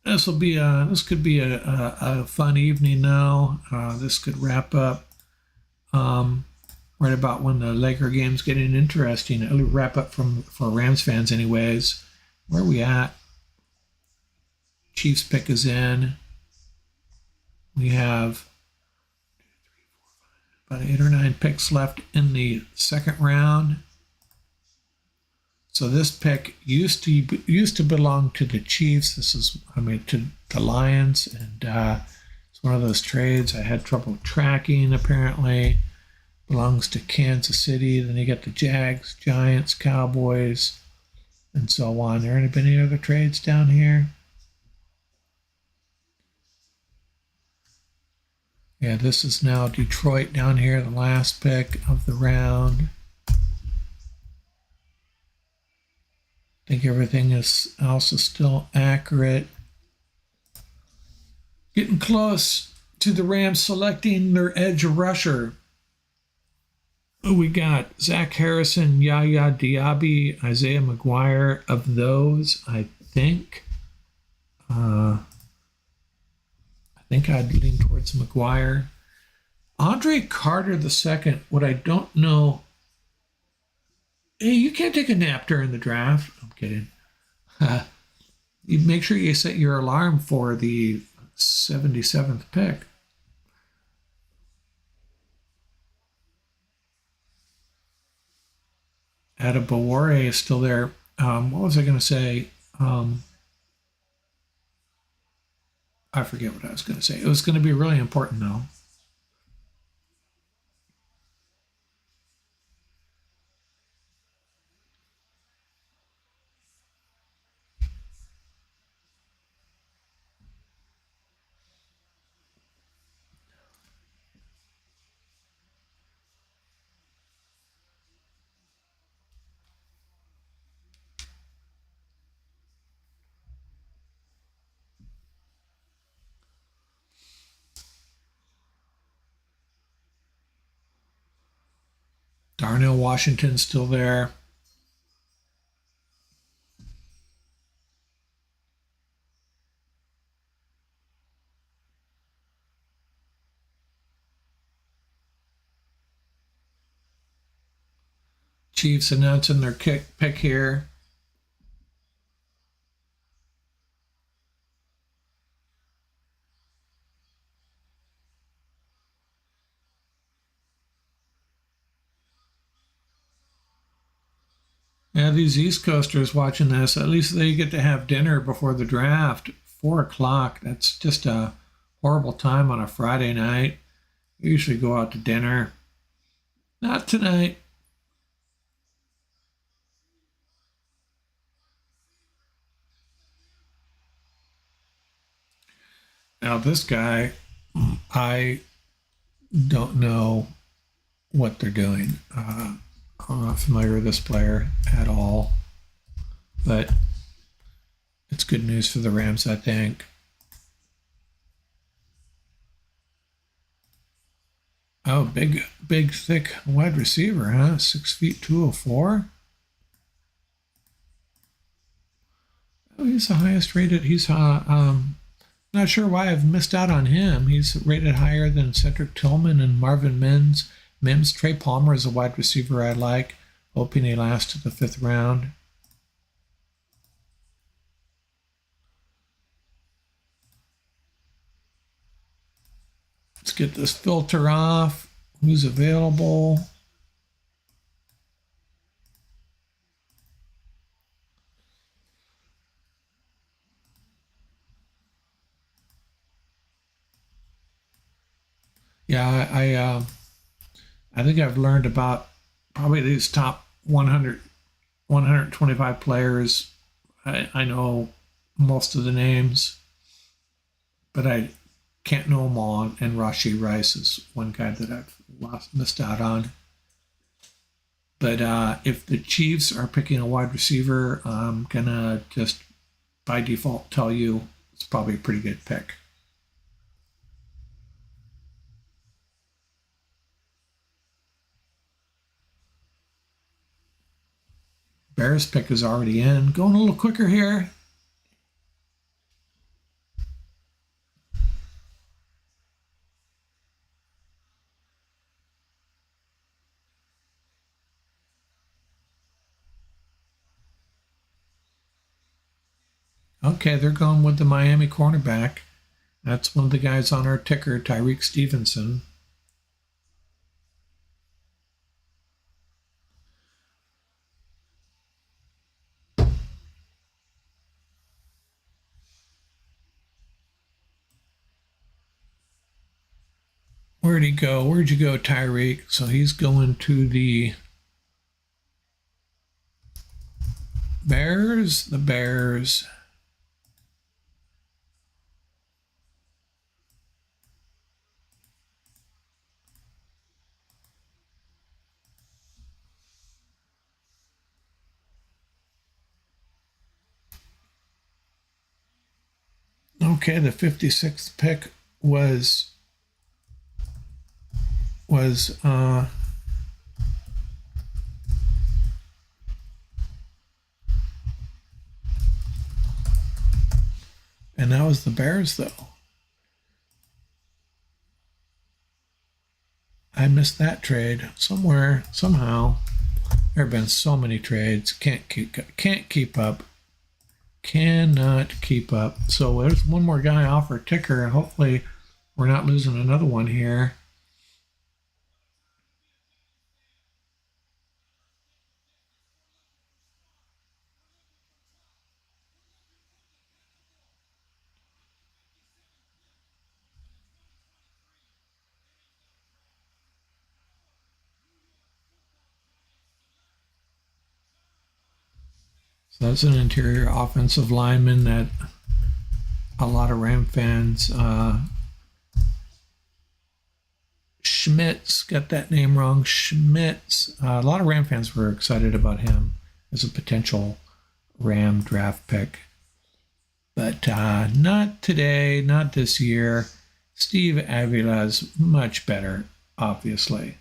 This could be a fun evening now. This could wrap up right about when the Laker game's getting interesting. It'll wrap up for Rams fans anyways. Where are we at? Chiefs pick is in. We have about 8 or 9 picks left in the 2nd round. So this pick used to belong to the Chiefs. To the Lions, and it's one of those trades I had trouble tracking. Apparently, belongs to Kansas City. Then you get the Jags, Giants, Cowboys, and so on. There ain't been any other trades down here. Yeah, this is now Detroit down here, the last pick of the round. I think everything is also still accurate. Getting close to the Rams selecting their edge rusher. We got Zach Harrison, Yaya Diaby, Isaiah McGuire. Of those, I think I'd lean towards McGuire. Andre Carter II, what I don't know. Hey, you can't take a nap during the draft. I'm kidding. You make sure you set your alarm for the 77th pick. Adebawore is still there. What was I going to say? I forget what I was going to say. It was going to be really important, though. Darnell Washington's still there. Chiefs announcing their pick here. Yeah, these East Coasters watching this, at least they get to have dinner before the draft. 4 o'clock, that's just a horrible time on a Friday night. You usually go out to dinner. Not tonight. Now this guy, I don't know what they're doing. I'm not familiar with this player at all. but it's good news for the Rams, I think. Oh, big, thick wide receiver, huh? 6 feet 204. Oh, he's the highest rated. He's not sure why I've missed out on him. He's rated higher than Cedric Tillman and Marvin Mims. Trey Palmer is a wide receiver I like, hoping he lasts to the 5th round. Let's get this filter off. Who's available? Yeah, I think I've learned about probably these top 100, 125 players. I know most of the names, but I can't know them all. And Rashee Rice is one guy that I've missed out on. But if the Chiefs are picking a wide receiver, I'm going to just by default tell you it's probably a pretty good pick. Bears pick is already in. Going a little quicker here. Okay, they're going with the Miami cornerback. That's one of the guys on our ticker, Tyrique Stevenson. Where'd he go? Where'd you go, Tyrique? So he's going to the Bears. The Bears. Okay, the 56th pick was and that was the Bears, though. I missed that trade somewhere, somehow. There have been so many trades. Can't keep up. Cannot keep up. So there's one more guy off our ticker, and hopefully we're not losing another one here. So that's an interior offensive lineman that a lot of Ram fans, Schmitz, got that name wrong, Schmitz. A lot of Ram fans were excited about him as a potential Ram draft pick. But not today, not this year. Steve Avila is much better, obviously.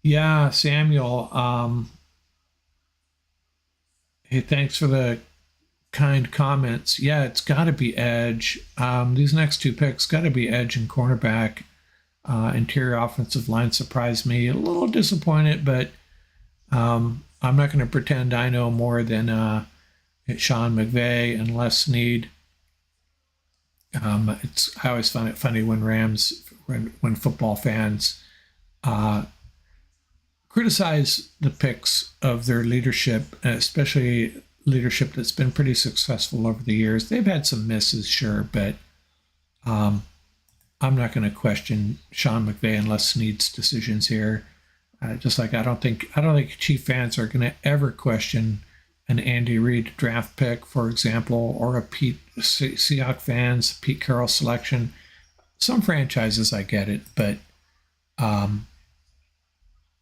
Yeah, Samuel, hey, thanks for the kind comments. Yeah, it's got to be edge. These next two picks got to be edge and cornerback. Interior offensive line surprised me. A little disappointed, but I'm not going to pretend I know more than Sean McVay and Les Snead. I always find it funny when when football fans criticize the picks of their leadership, especially leadership that's been pretty successful over the years. They've had some misses, sure, but I'm not going to question Sean McVay and Les Snead's decisions here. Just like I don't think Chief fans are going to ever question an Andy Reid draft pick, for example, or a Seahawks fans Pete Carroll selection. Some franchises I get it, but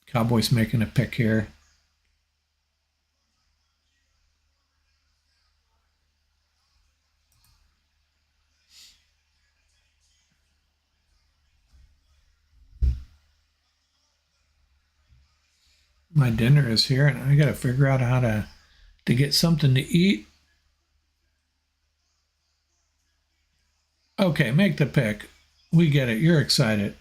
Cowboys making a pick here. My dinner is here, and I got to figure out how to get something to eat. Okay, make the pick. We get it. You're excited.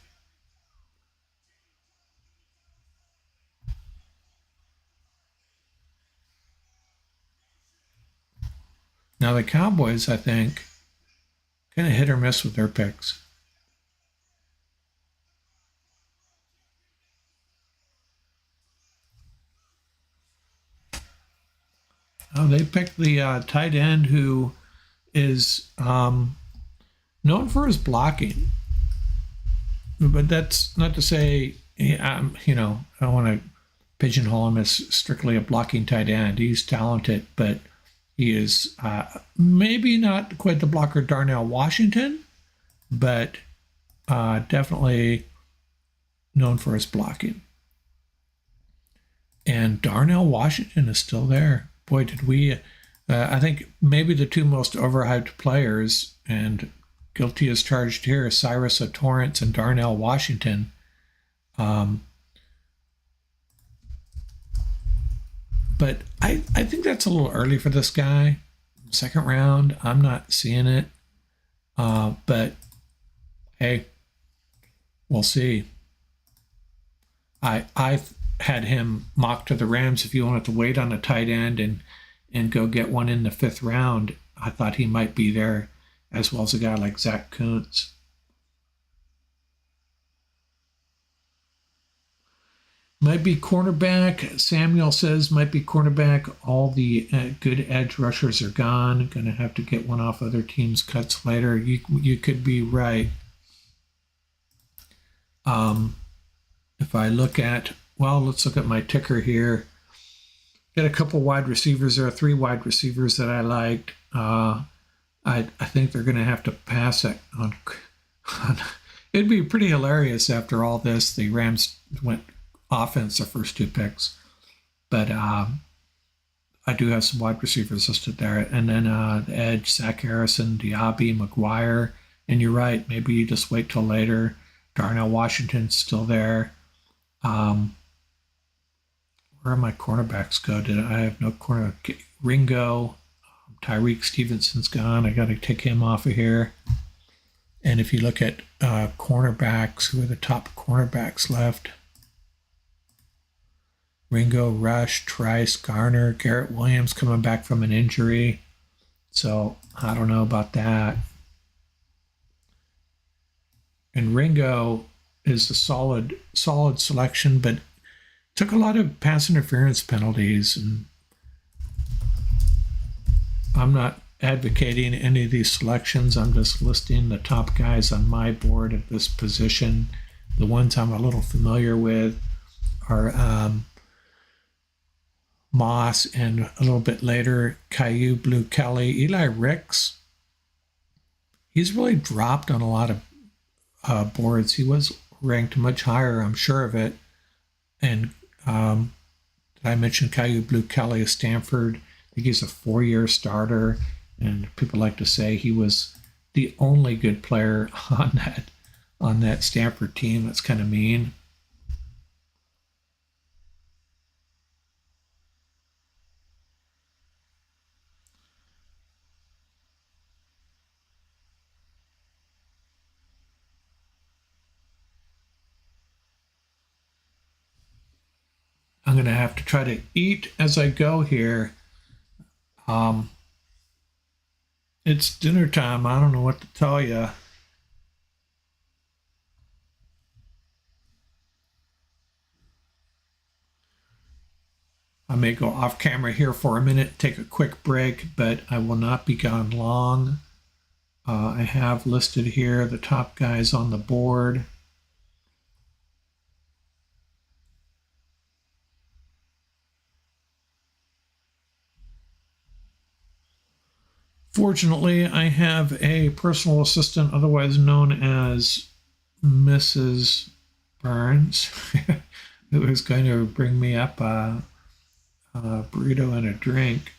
Now the Cowboys, I think, kind of hit or miss with their picks. Oh, they picked the tight end who is known for his blocking. But that's not to say, you know, I don't want to pigeonhole him as strictly a blocking tight end. He's talented, but he is maybe not quite the blocker Darnell Washington, but definitely known for his blocking. And Darnell Washington is still there. Boy, did we, I think maybe the two most overhyped players, and guilty as charged here, Cyrus Torrence and Darnell Washington. But I think that's a little early for this guy. Second round, I'm not seeing it. But hey, we'll see. I had him mocked to the Rams. If you wanted to wait on a tight end and go get one in the 5th round, I thought he might be there, as well as a guy like Zach Kuntz. Might be cornerback. Samuel says might be cornerback. All the good edge rushers are gone. Going to have to get one off other teams' cuts later. You could be right. If I look at, well, let's look at my ticker here. Got a couple wide receivers. There are 3 wide receivers that I liked. I think they're going to have to pass it on. It'd be pretty hilarious after all this. The Rams went offense the first 2 picks, but I do have some wide receivers listed there, and then the edge, Zach Harrison, Diaby, McGuire, and you're right, maybe you just wait till later. Darnell Washington's still there. Where are my cornerbacks go? I have no corner? Ringo, Tyreek Stevenson's gone. I got to take him off of here. And if you look at cornerbacks, who are the top cornerbacks left? Ringo, Rush, Trice, Garner, Garrett Williams coming back from an injury. So I don't know about that. And Ringo is a solid selection, but took a lot of pass interference penalties. And I'm not advocating any of these selections. I'm just listing the top guys on my board at this position. The ones I'm a little familiar with are Moss, and a little bit later, Caillou, Blue Kelly, Eli Ricks. He's really dropped on a lot of boards. He was ranked much higher, I'm sure of it. And did I mention Caillou, Blue Kelly of Stanford? I think he's a 4-year starter, and people like to say he was the only good player on that Stanford team. That's kind of mean. I'm going to have to try to eat as I go here. It's dinner time. I don't know what to tell you. I may go off camera here for a minute, take a quick break, but I will not be gone long. I have listed here the top guys on the board. Fortunately, I have a personal assistant, otherwise known as Mrs. Burns, who is going to bring me up a burrito and a drink.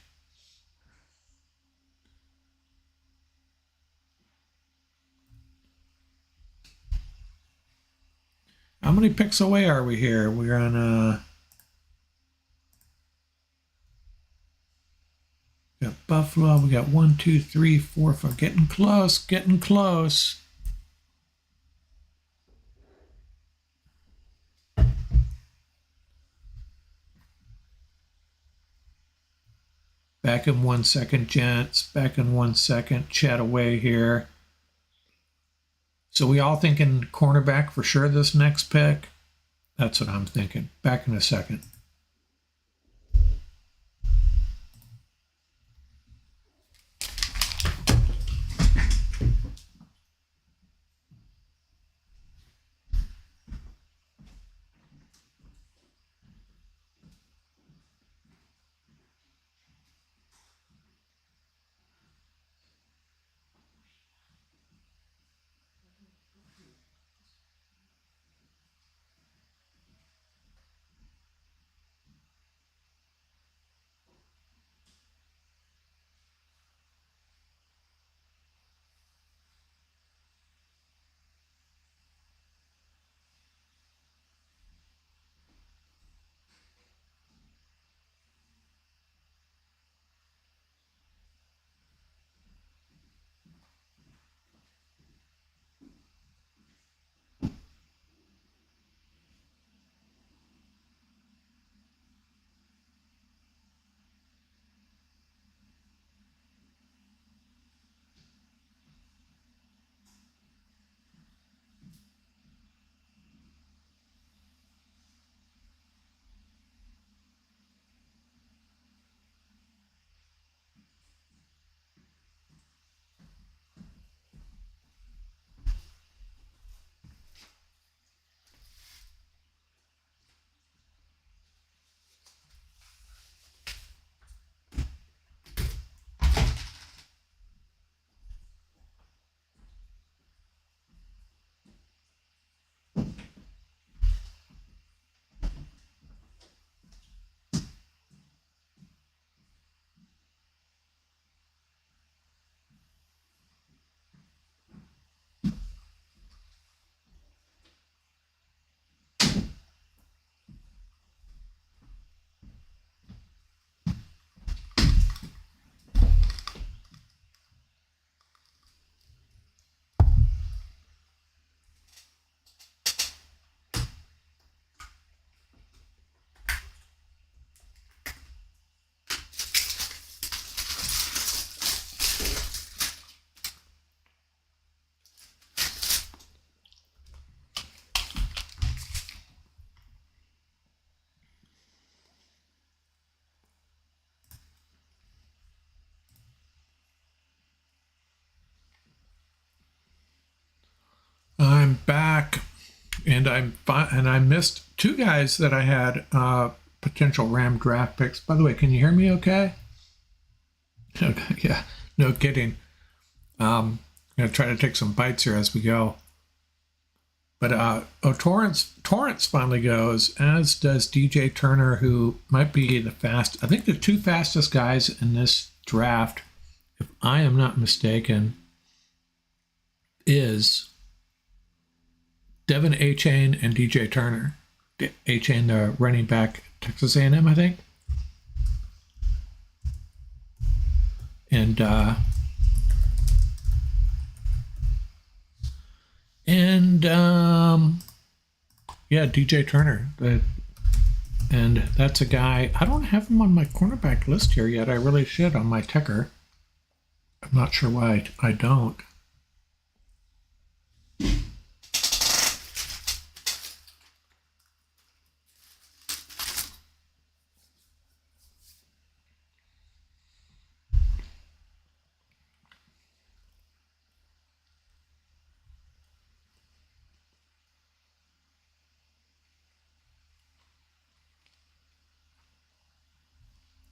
How many picks away are we here? We're on We got Buffalo. We got 1, 2, 3, 4, 5. Getting close. Getting close. Back in 1 second, gents. Back in 1 second. Chat away here. So we all thinking cornerback for sure this next pick? That's what I'm thinking. Back in a second. I'm back, and I missed 2 guys that I had potential Ram draft picks. By the way, can you hear me okay? Okay, yeah, no kidding. I'm gonna try to take some bites here as we go. But Torrance finally goes, as does DJ Turner, who might be the fast. I think the 2 fastest guys in this draft, if I am not mistaken, is Devin Achane and DJ Turner. Achane, the running back, Texas A&M, I think. And yeah, DJ Turner. And that's a guy, I don't have him on my cornerback list here yet. I really should on my ticker. I'm not sure why I don't.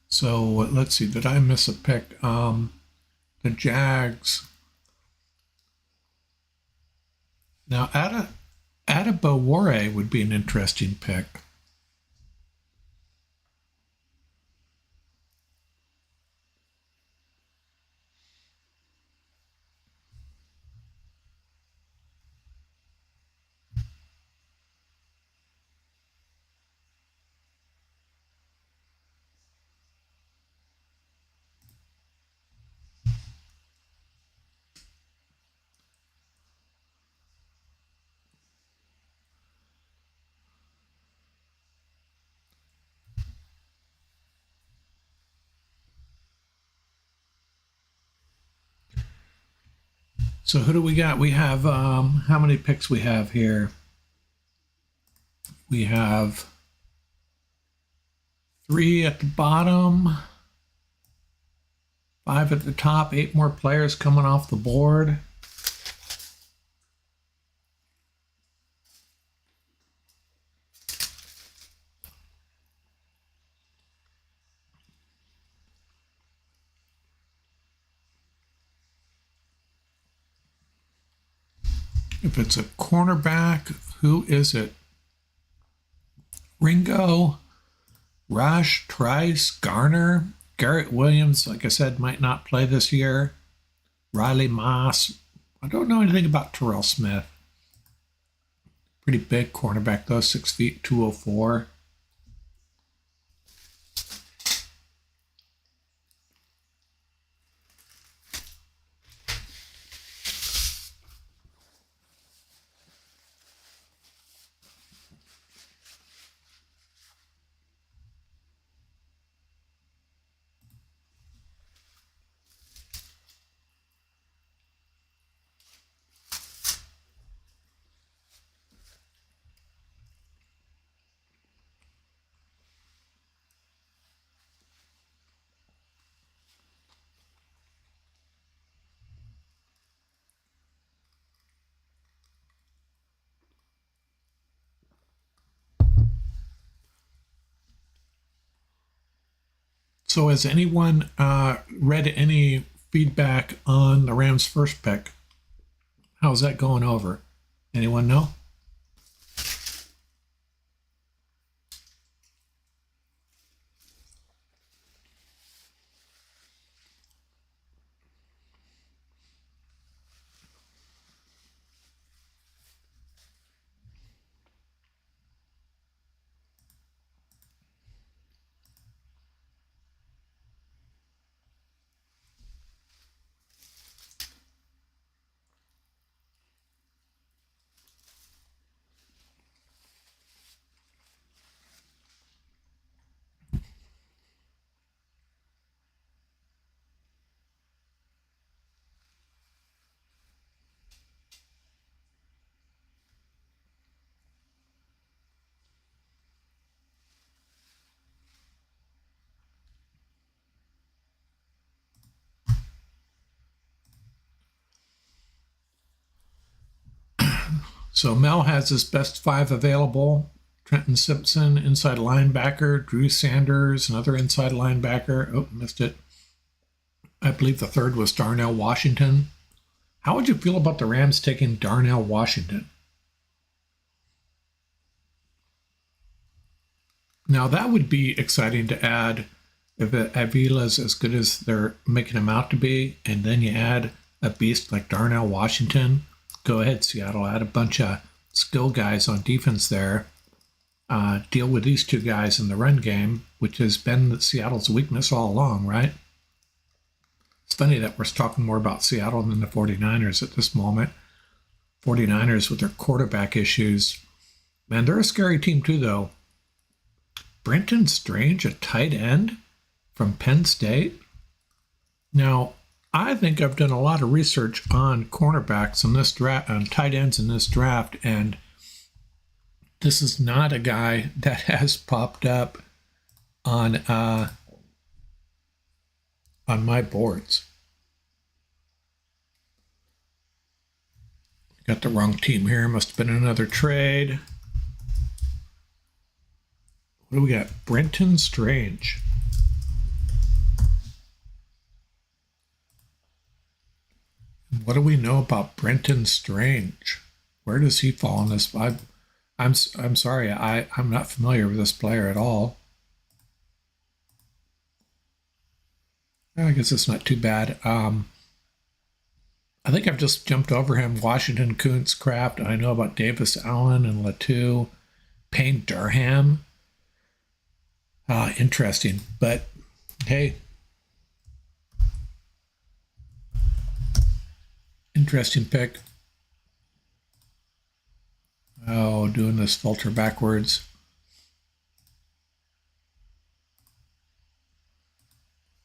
So let's see, did I miss a pick? The Jags. Now, Adebawore would be an interesting pick. So who do we got? We have, how many picks we have here? We have 3 at the bottom, 5 at the top, 8 more players coming off the board. If it's a cornerback, who is it? Ringo, Rush, Trice, Garner, Garrett Williams, like I said, might not play this year. Riley Moss. I don't know anything about Terrell Smith. Pretty big cornerback though, 6 feet, 204. So has anyone read any feedback on the Rams' first pick? How's that going over? Anyone know? So Mel has his best 5 available. Trenton Simpson, inside linebacker. Drew Sanders, another inside linebacker. Oh, missed it. I believe the third was Darnell Washington. How would you feel about the Rams taking Darnell Washington? Now that would be exciting to add if Avila's as good as they're making him out to be, and then you add a beast like Darnell Washington. Go ahead, Seattle. Add a bunch of skill guys on defense there. Deal with these 2 guys in the run game, which has been Seattle's weakness all along, right? It's funny that we're talking more about Seattle than the 49ers at this moment. 49ers with their quarterback issues. Man, they're a scary team too, though. Brenton Strange, a tight end from Penn State. Now, I think I've done a lot of research on cornerbacks in this draft, on tight ends in this draft, and this is not a guy that has popped up on my boards. Got the wrong team here. Must have been another trade. What do we got? Brenton Strange. What do we know about Brenton Strange? Where does he fall in this? I'm sorry, I'm not familiar with this player at all. I guess it's not too bad. I think I've just jumped over him. Washington, Kuntz, Kraft. I know about Davis Allen and Latu. Payne Durham. Interesting. But hey, interesting pick. Oh, doing this filter backwards.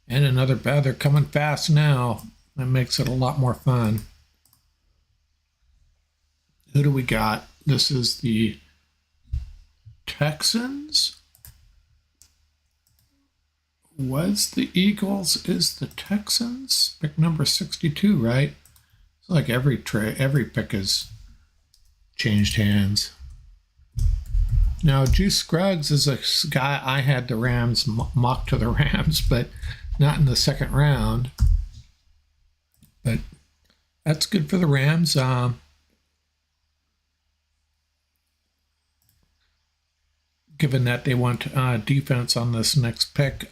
And another bad. They're coming fast now. That makes it a lot more fun. Who do we got? This is the Texans. Was the Eagles, is the Texans. Pick number 62, right? It's like every pick has changed hands. Now, Juice Scruggs is a guy I had the Rams mock to the Rams, but not in the second round. But that's good for the Rams. Given that they want defense on this next pick.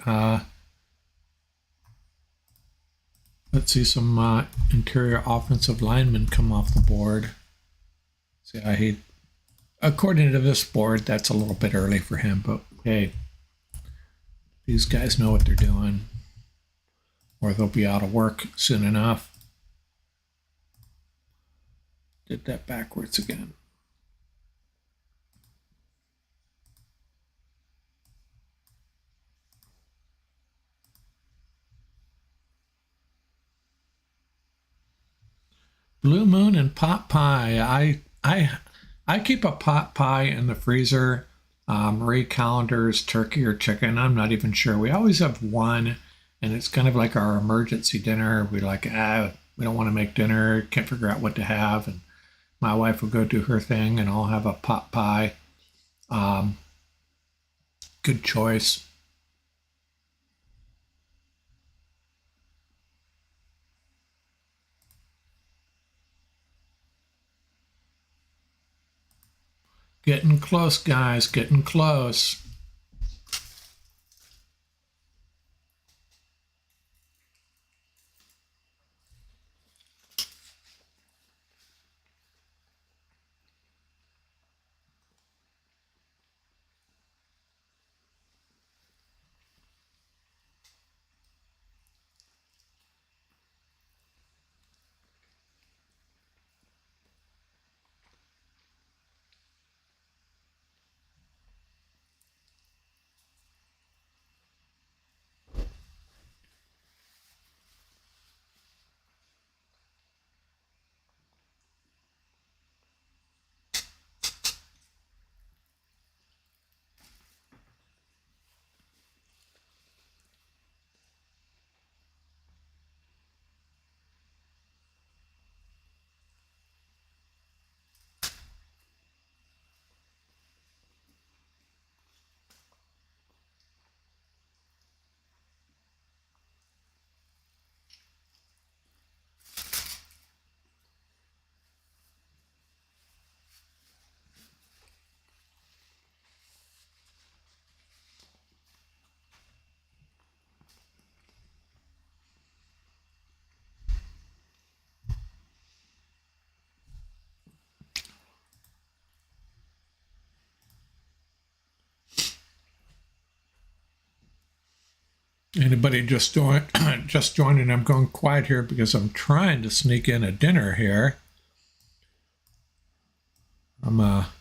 Let's see some interior offensive linemen come off the board. See, according to this board, that's a little bit early for him, but hey, these guys know what they're doing, or they'll be out of work soon enough. Did that backwards again. Blue Moon and pot pie. I keep a pot pie in the freezer. Marie Callender's turkey or chicken. I'm not even sure. We always have one, and it's kind of like our emergency dinner. We're like, we don't want to make dinner. Can't figure out what to have, and my wife will go do her thing, and I'll have a pot pie. Good choice. Getting close, guys, getting close. Anybody just joining? I'm going quiet here because I'm trying to sneak in a dinner here. I'm a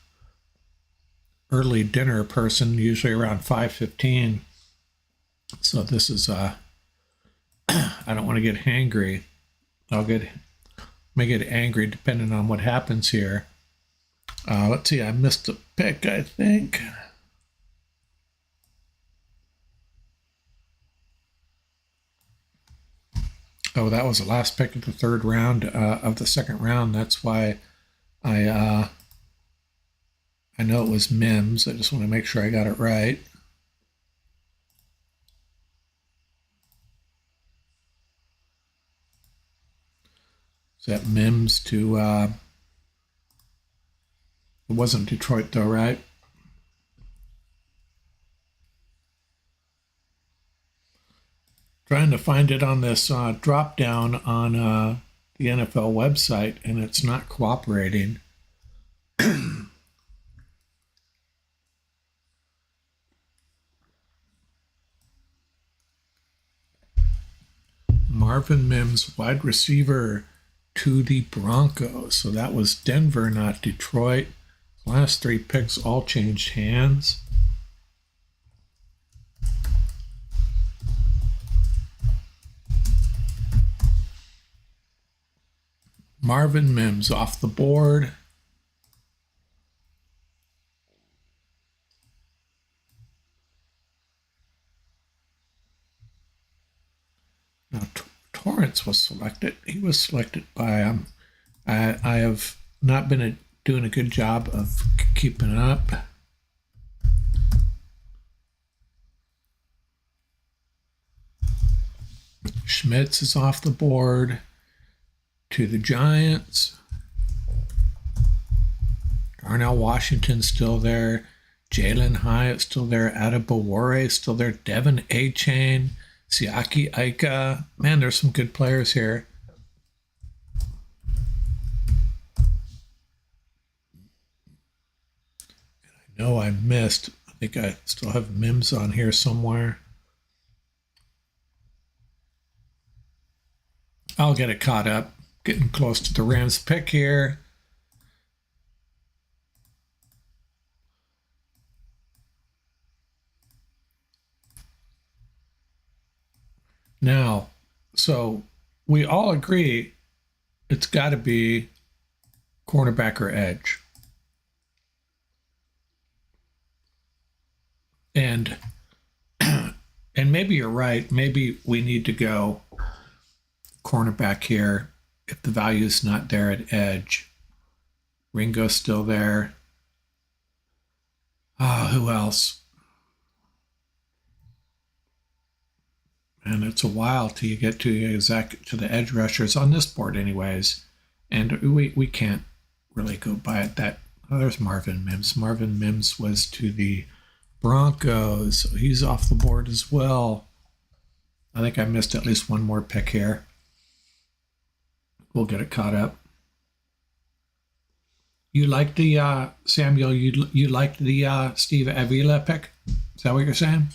early dinner person, usually around 5:15. So this is I don't want to get hangry. May get angry depending on what happens here. Let's see, I missed a pick, I think. Oh, that was the last pick of the third round of the second round. That's why I know it was Mims. I just want to make sure I got it right. Is that Mims to it wasn't Detroit though, right? Trying to find it on this drop down on the NFL website, and it's not cooperating. Marvin Mims, wide receiver to the Broncos. So that was Denver, not Detroit. Last three picks all changed hands. Marvin Mims off the board. Torrance was selected. He was selected by I have not been doing a good job of keeping up. Schmitz is off the board to the Giants. Darnell Washington's still there. Jalen Hyatt's still there. Adebawore is still there. Devin Achane, Siaki Ika. Man, there's some good players here. And I know I missed. I think I still have Mims on here somewhere. I'll get it caught up. Getting close to the Rams pick here. Now, so we all agree it's got to be cornerback or edge. And maybe you're right. Maybe we need to go cornerback here if the value is not there at edge. Ringo's still there. Who else? And it's a while till you get to the edge rushers on this board anyways. And we can't really go by it. There's Marvin Mims. Marvin Mims was to the Broncos. So he's off the board as well. I think I missed at least one more pick here. We'll get it caught up. You like the Samuel? You liked the Steve Avila pick? Is that what you're saying?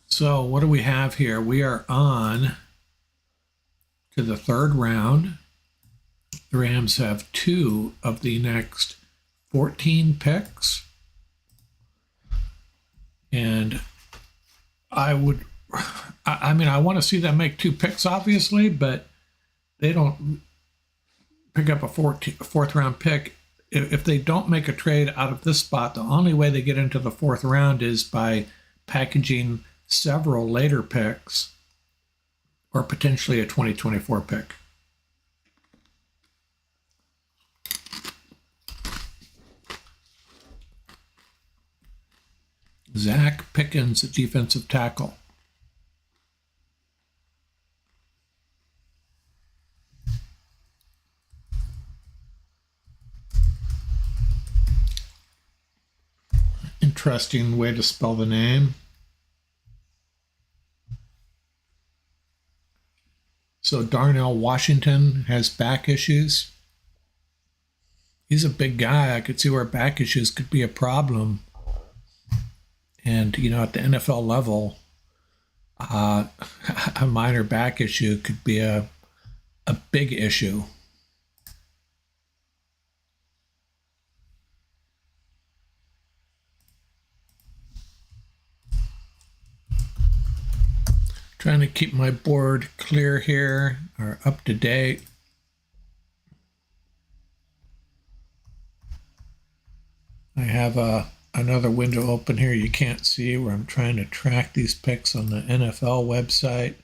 So what do we have here? We are on to the third round. The Rams have 2 of the next 14 picks. And I want to see them make 2 picks, obviously, but they don't pick up a fourth round pick. If they don't make a trade out of this spot, the only way they get into the 4th round is by packaging several later picks or potentially a 2024 pick. Zach Pickens, a defensive tackle. Interesting way to spell the name. So Darnell Washington has back issues. He's a big guy. I could see where back issues could be a problem. And, at the NFL level, a minor back issue could be a big issue. Trying to keep my board clear here, or up to date. I have another window open here you can't see where I'm trying to track these picks on the NFL website.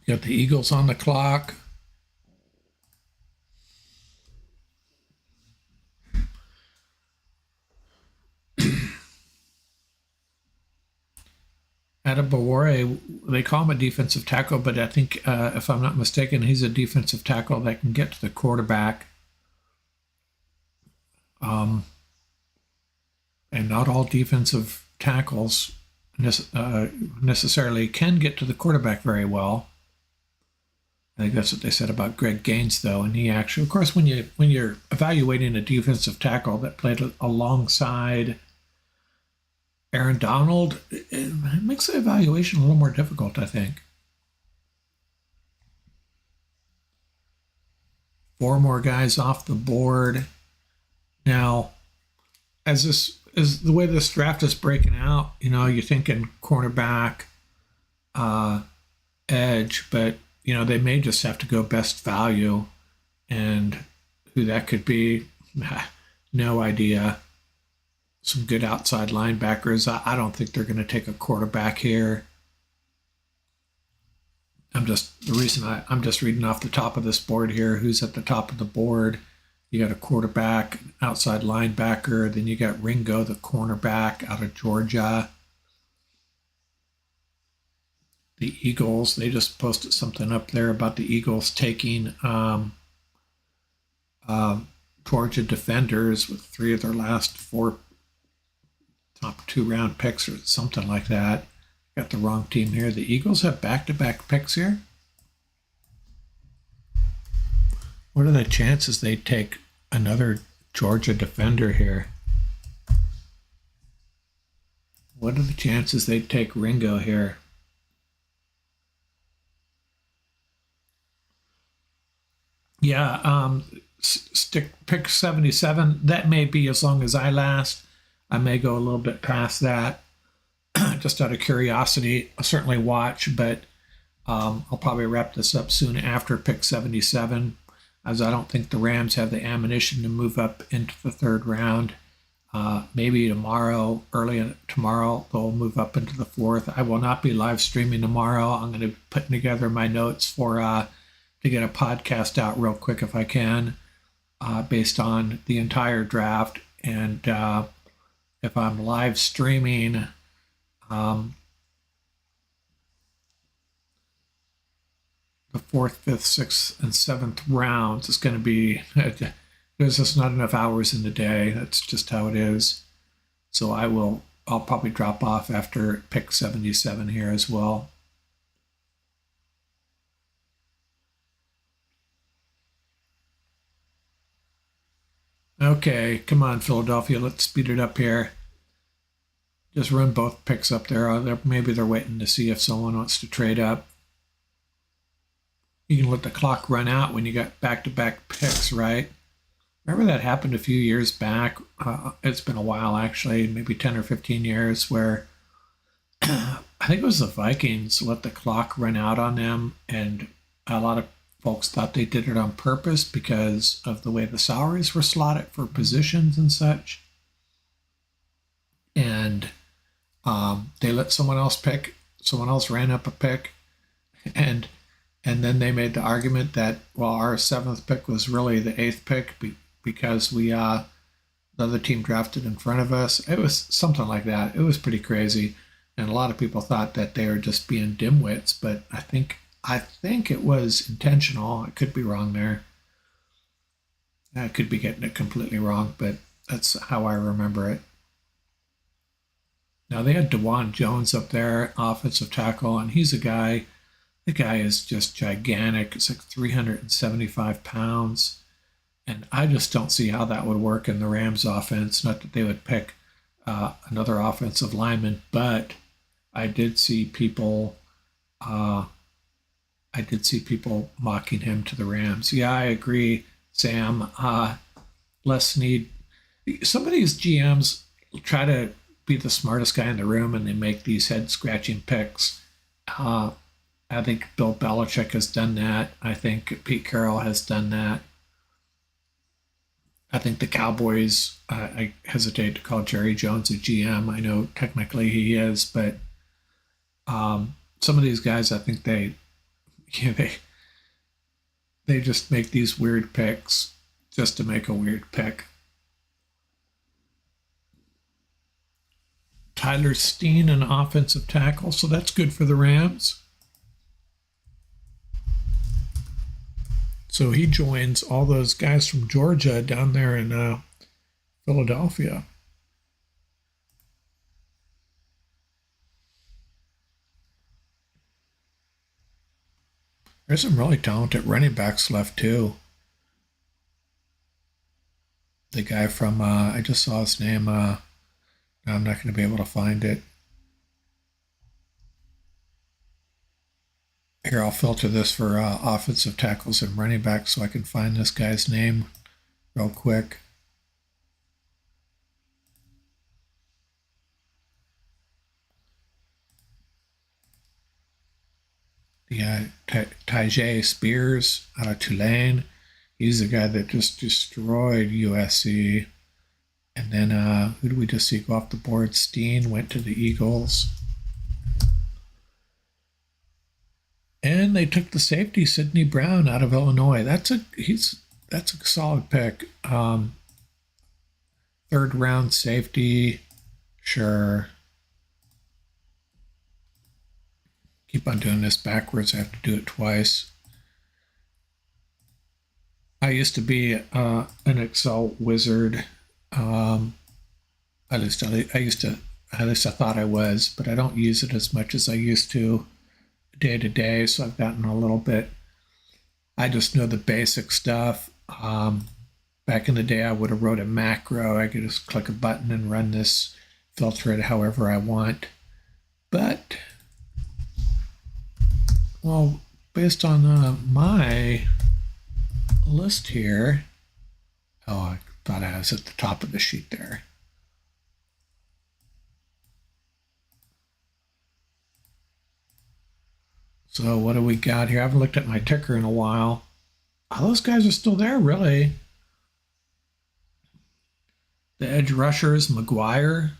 Got the Eagles on the clock. Adebawore, they call him a defensive tackle, but I think, if I'm not mistaken, he's a defensive tackle that can get to the quarterback. And not all defensive tackles necessarily can get to the quarterback very well. I think that's what they said about Greg Gaines, though. And he actually, of course, when you're evaluating a defensive tackle that played alongside Aaron Donald, it makes the evaluation a little more difficult, I think. 4 more guys off the board. Now, as the way this draft is breaking out, you're thinking cornerback, edge, but they may just have to go best value, and who that could be, no idea. Some good outside linebackers. I don't think they're going to take a quarterback here. I'm just reading off the top of this board here. Who's at the top of the board? You got a quarterback, outside linebacker. Then you got Ringo, the cornerback out of Georgia. The Eagles, they just posted something up there about the Eagles taking Georgia defenders with 3 of their last 4 top 2-round picks or something like that. Got the wrong team here. The Eagles have back-to-back picks here. What are the chances they take another Georgia defender here? What are the chances they take Ringo here? Yeah, stick pick 77. That may be as long as I last. I may go a little bit past that. Just out of curiosity, I'll certainly watch, but I'll probably wrap this up soon after pick 77, as I don't think the Rams have the ammunition to move up into the 3rd round. Maybe tomorrow, early tomorrow, they'll move up into the 4th. I will not be live streaming tomorrow. I'm going to be putting together my notes for to get a podcast out real quick if I can, based on the entire draft. And if I'm live streaming, the 4th, 5th, 6th, and 7th rounds is going to be, there's just not enough hours in the day. That's just how it is. So I'll probably drop off after pick 77 here as well. Okay, come on, Philadelphia. Let's speed it up here. Just run both picks up there. Maybe they're waiting to see if someone wants to trade up. You can let the clock run out when you got back-to-back picks, right? Remember that happened a few years back? It's been a while, actually, maybe 10 or 15 years, where I think it was the Vikings let the clock run out on them, and a lot of folks thought they did it on purpose because of the way the salaries were slotted for positions and such. And they let someone else pick. Someone else ran up a pick, and then they made the argument that, well, our 7th pick was really the 8th pick because the other team drafted in front of us. It was something like that. It was pretty crazy, and a lot of people thought that they were just being dimwits. But I think it was intentional. I could be wrong there. I could be getting it completely wrong, but that's how I remember it. Now, they had DeJuan Jones up there, offensive tackle, and he's a guy, the guy is just gigantic. It's like 375 pounds, and I just don't see how that would work in the Rams offense. Not that they would pick another offensive lineman, but I did see people mocking him to the Rams. Yeah, I agree, Sam. Less need. Some of these GMs try to be the smartest guy in the room, and they make these head-scratching picks. I think Bill Belichick has done that. I think Pete Carroll has done that. I think the Cowboys, I hesitate to call Jerry Jones a GM. I know technically he is, but some of these guys, I think they just make these weird picks just to make a weird pick. Tyler Steen, an offensive tackle, so that's good for the Rams. So he joins all those guys from Georgia down there in Philadelphia. There's some really talented running backs left too. The guy from I just saw his name. I'm not going to be able to find it. Here, I'll filter this for offensive tackles and running backs so I can find this guy's name real quick. The Tyjae Spears out of Tulane. He's the guy that just destroyed USC. And then who did we just see go off the board? Steen went to the Eagles. And they took the safety, Sidney Brown, out of Illinois. That's a solid pick. Third round safety, sure. Keep on doing this backwards. I have to do it twice. I used to be an Excel wizard. At least I thought I was, but I don't use it as much as I used to day to day. So I've gotten a little bit. I just know the basic stuff. Back in the day, I would have wrote a macro. I could just click a button and run this, filter it however I want. But, well, based on my list here, oh, I thought I was at the top of the sheet there. So what do we got here? I haven't looked at my ticker in a while. Oh, those guys are still there, really. The edge rushers, McGuire.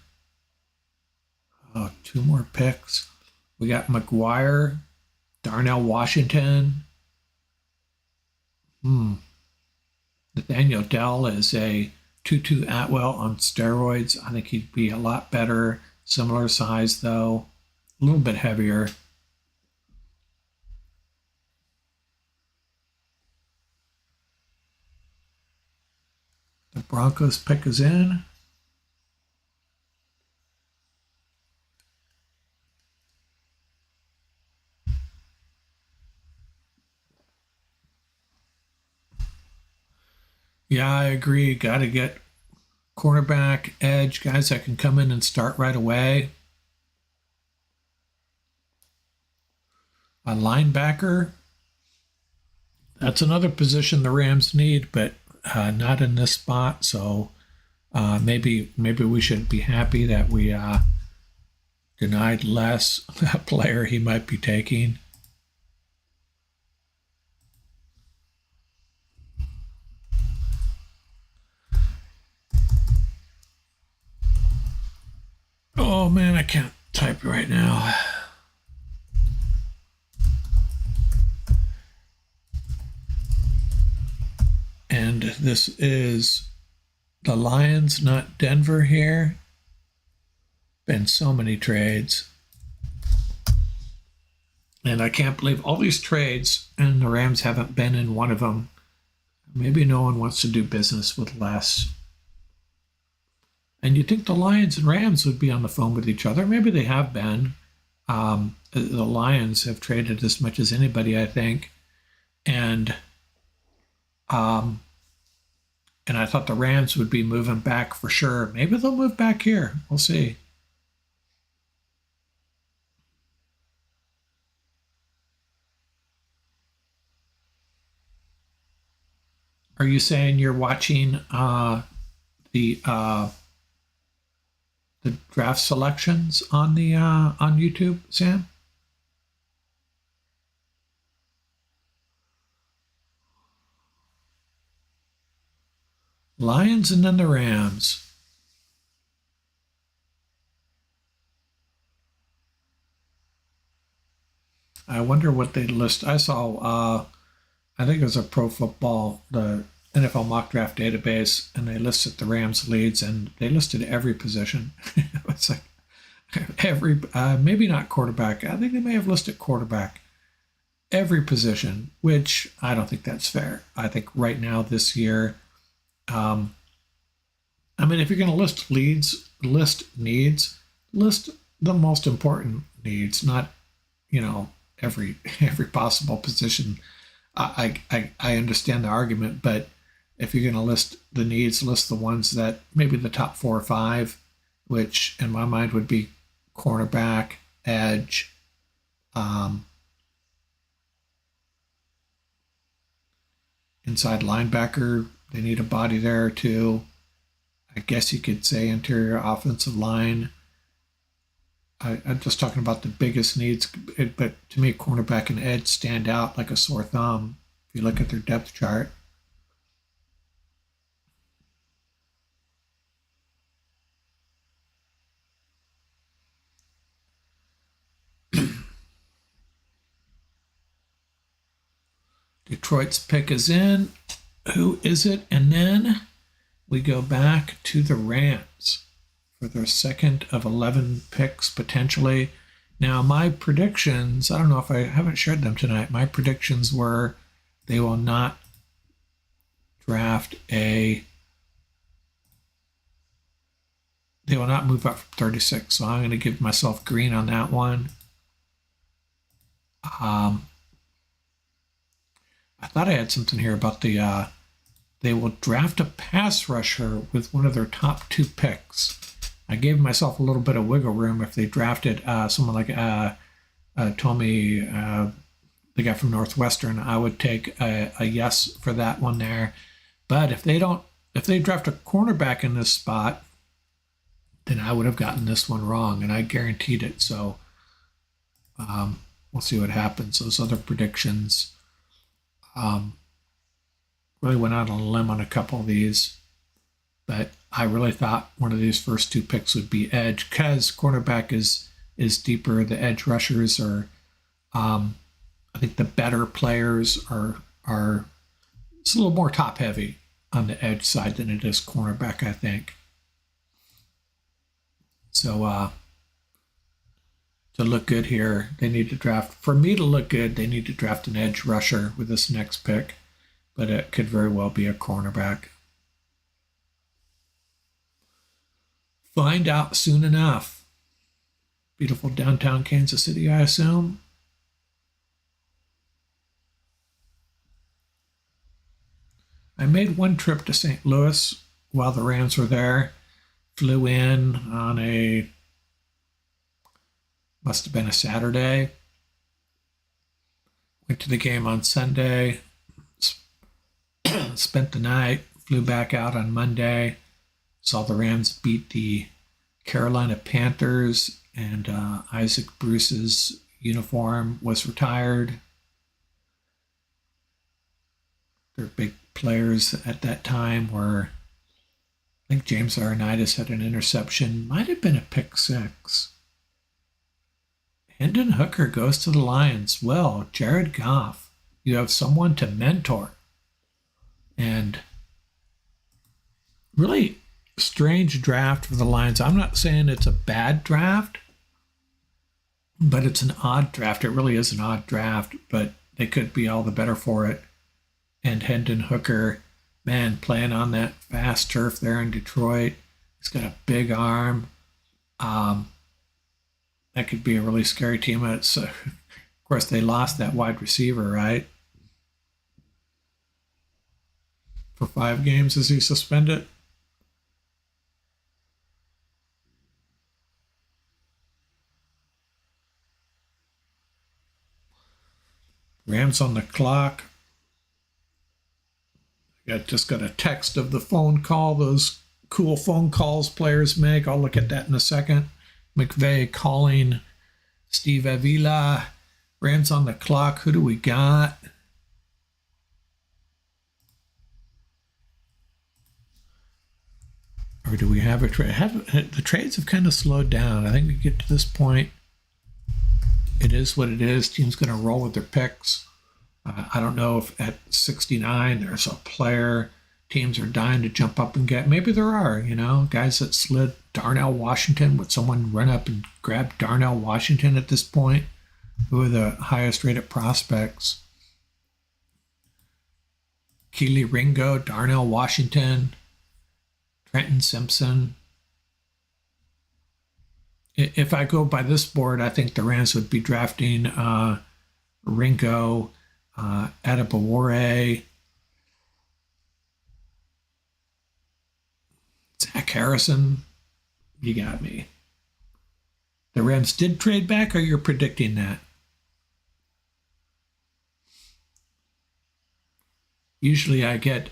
Oh, 2 more picks. We got McGuire, Darnell Washington. Nathaniel Dell is a Tutu Atwell on steroids. I think he'd be a lot better. Similar size, though. A little bit heavier. The Broncos pick is in. Yeah, I agree. Got to get cornerback, edge, guys that can come in and start right away. A linebacker. That's another position the Rams need, but not in this spot. So maybe we should be happy that we denied Les a player he might be taking. Oh man, I can't type right now. And this is the Lions, not Denver here. Been so many trades. And I can't believe all these trades and the Rams haven't been in one of them. Maybe no one wants to do business with Les. And you'd think the Lions and Rams would be on the phone with each other. Maybe they have been. The Lions have traded as much as anybody, I think. And I thought the Rams would be moving back for sure. Maybe they'll move back here. We'll see. Are you saying you're watching the draft selections on the on YouTube, Sam? Lions and then the Rams. I wonder what they list. I saw, I think it was a Pro Football, the NFL mock draft database, and they listed the Rams leads, and they listed every position. It's like every, maybe not quarterback. I think they may have listed quarterback. Every position, which I don't think that's fair. I think right now this year, I mean, if you're going to list needs, list the most important needs, not, every possible position. I understand the argument, but if you're going to list the needs, list the ones that maybe the top 4 or 5, which in my mind would be cornerback, edge, inside linebacker. They need a body there too. I guess you could say interior offensive line. I'm just talking about the biggest needs, but to me, cornerback and edge stand out like a sore thumb if you look at their depth chart. Detroit's pick is in. Who is it? And then we go back to the Rams for their second of 11 picks potentially. Now, my predictions, I don't know if I haven't shared them tonight. My predictions were they will not they will not move up from 36. So I'm going to give myself green on that one. I thought I had something here about they will draft a pass rusher with one of their top 2 picks. I gave myself a little bit of wiggle room if they drafted someone like Tommy, the guy from Northwestern. I would take a yes for that one there. But if they draft a cornerback in this spot, then I would have gotten this one wrong, and I guaranteed it. So we'll see what happens. Those other predictions really went out on a limb on a couple of these, but I really thought one of these first 2 picks would be edge because cornerback is deeper. The edge rushers are, I think the better players are it's a little more top heavy on the edge side than it is cornerback, I think. So to look good here, they need to draft. For me to look good, they need to draft an edge rusher with this next pick, but it could very well be a cornerback. Find out soon enough. Beautiful downtown Kansas City, I assume. I made one trip to St. Louis while the Rams were there. Flew in on must have been a Saturday. Went to the game on Sunday. Spent the night. Flew back out on Monday. Saw the Rams beat the Carolina Panthers, and Isaac Bruce's uniform was retired. Their big players at that time were, I think James Arnaitis had an interception, might have been a pick 6. Hendon Hooker goes to the Lions. Well, Jared Goff, you have someone to mentor. And really strange draft for the Lions. I'm not saying it's a bad draft, but it's an odd draft. It really is an odd draft, but they could be all the better for it. And Hendon Hooker, man, playing on that fast turf there in Detroit. He's got a big arm. That could be a really scary team. Of course, they lost that wide receiver, right? For 5 games, is he suspended? Rams on the clock. I just got a text of the phone call, those cool phone calls players make. I'll look at that in a second. McVay calling Steve Avila. Rams on the clock. Who do we got? Or do we have a trade? The trades have kind of slowed down. I think we get to this point. It is what it is. Team's going to roll with their picks. I don't know if at 69 there's a player teams are dying to jump up and get. Maybe there are, guys that slid Darnell Washington. Would someone run up and grab Darnell Washington at this point? Who are the highest rated prospects? Keely Ringo, Darnell Washington, Trenton Simpson. If I go by this board, I think the Rams would be drafting Ringo, Adebawore, Zach Harrison. You got me. The Rams did trade back, or you're predicting that? Usually I get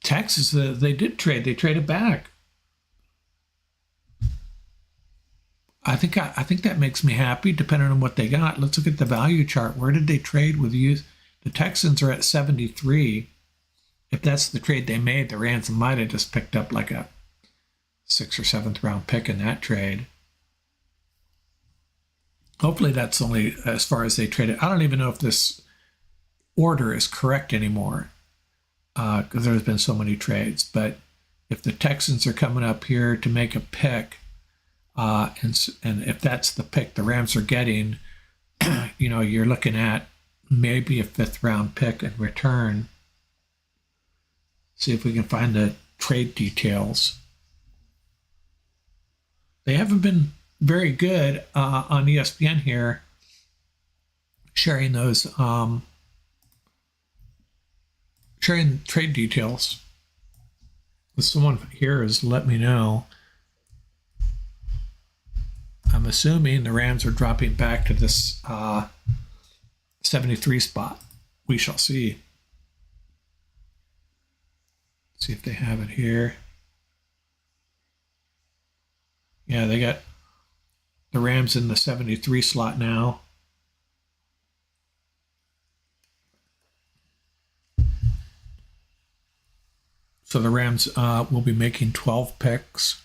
Texas, they did trade. They traded back. I think that makes me happy, depending on what they got. Let's look at the value chart. Where did they trade with you? The Texans are at 73. If that's the trade they made, the Rams might have just picked up like a 6th or 7th round pick in that trade. Hopefully that's only as far as they traded. I don't even know if this order is correct anymore, because there's been so many trades. But if the Texans are coming up here to make a pick, and if that's the pick the Rams are getting, you're looking at maybe a 5th round pick in return. See if we can find the trade details. They haven't been very good on ESPN here, sharing those, sharing trade details. If someone here has let me know. I'm assuming the Rams are dropping back to this 73 spot. We shall see. See if they have it here. Yeah, they got the Rams in the 73 slot now. So the Rams will be making 12 picks.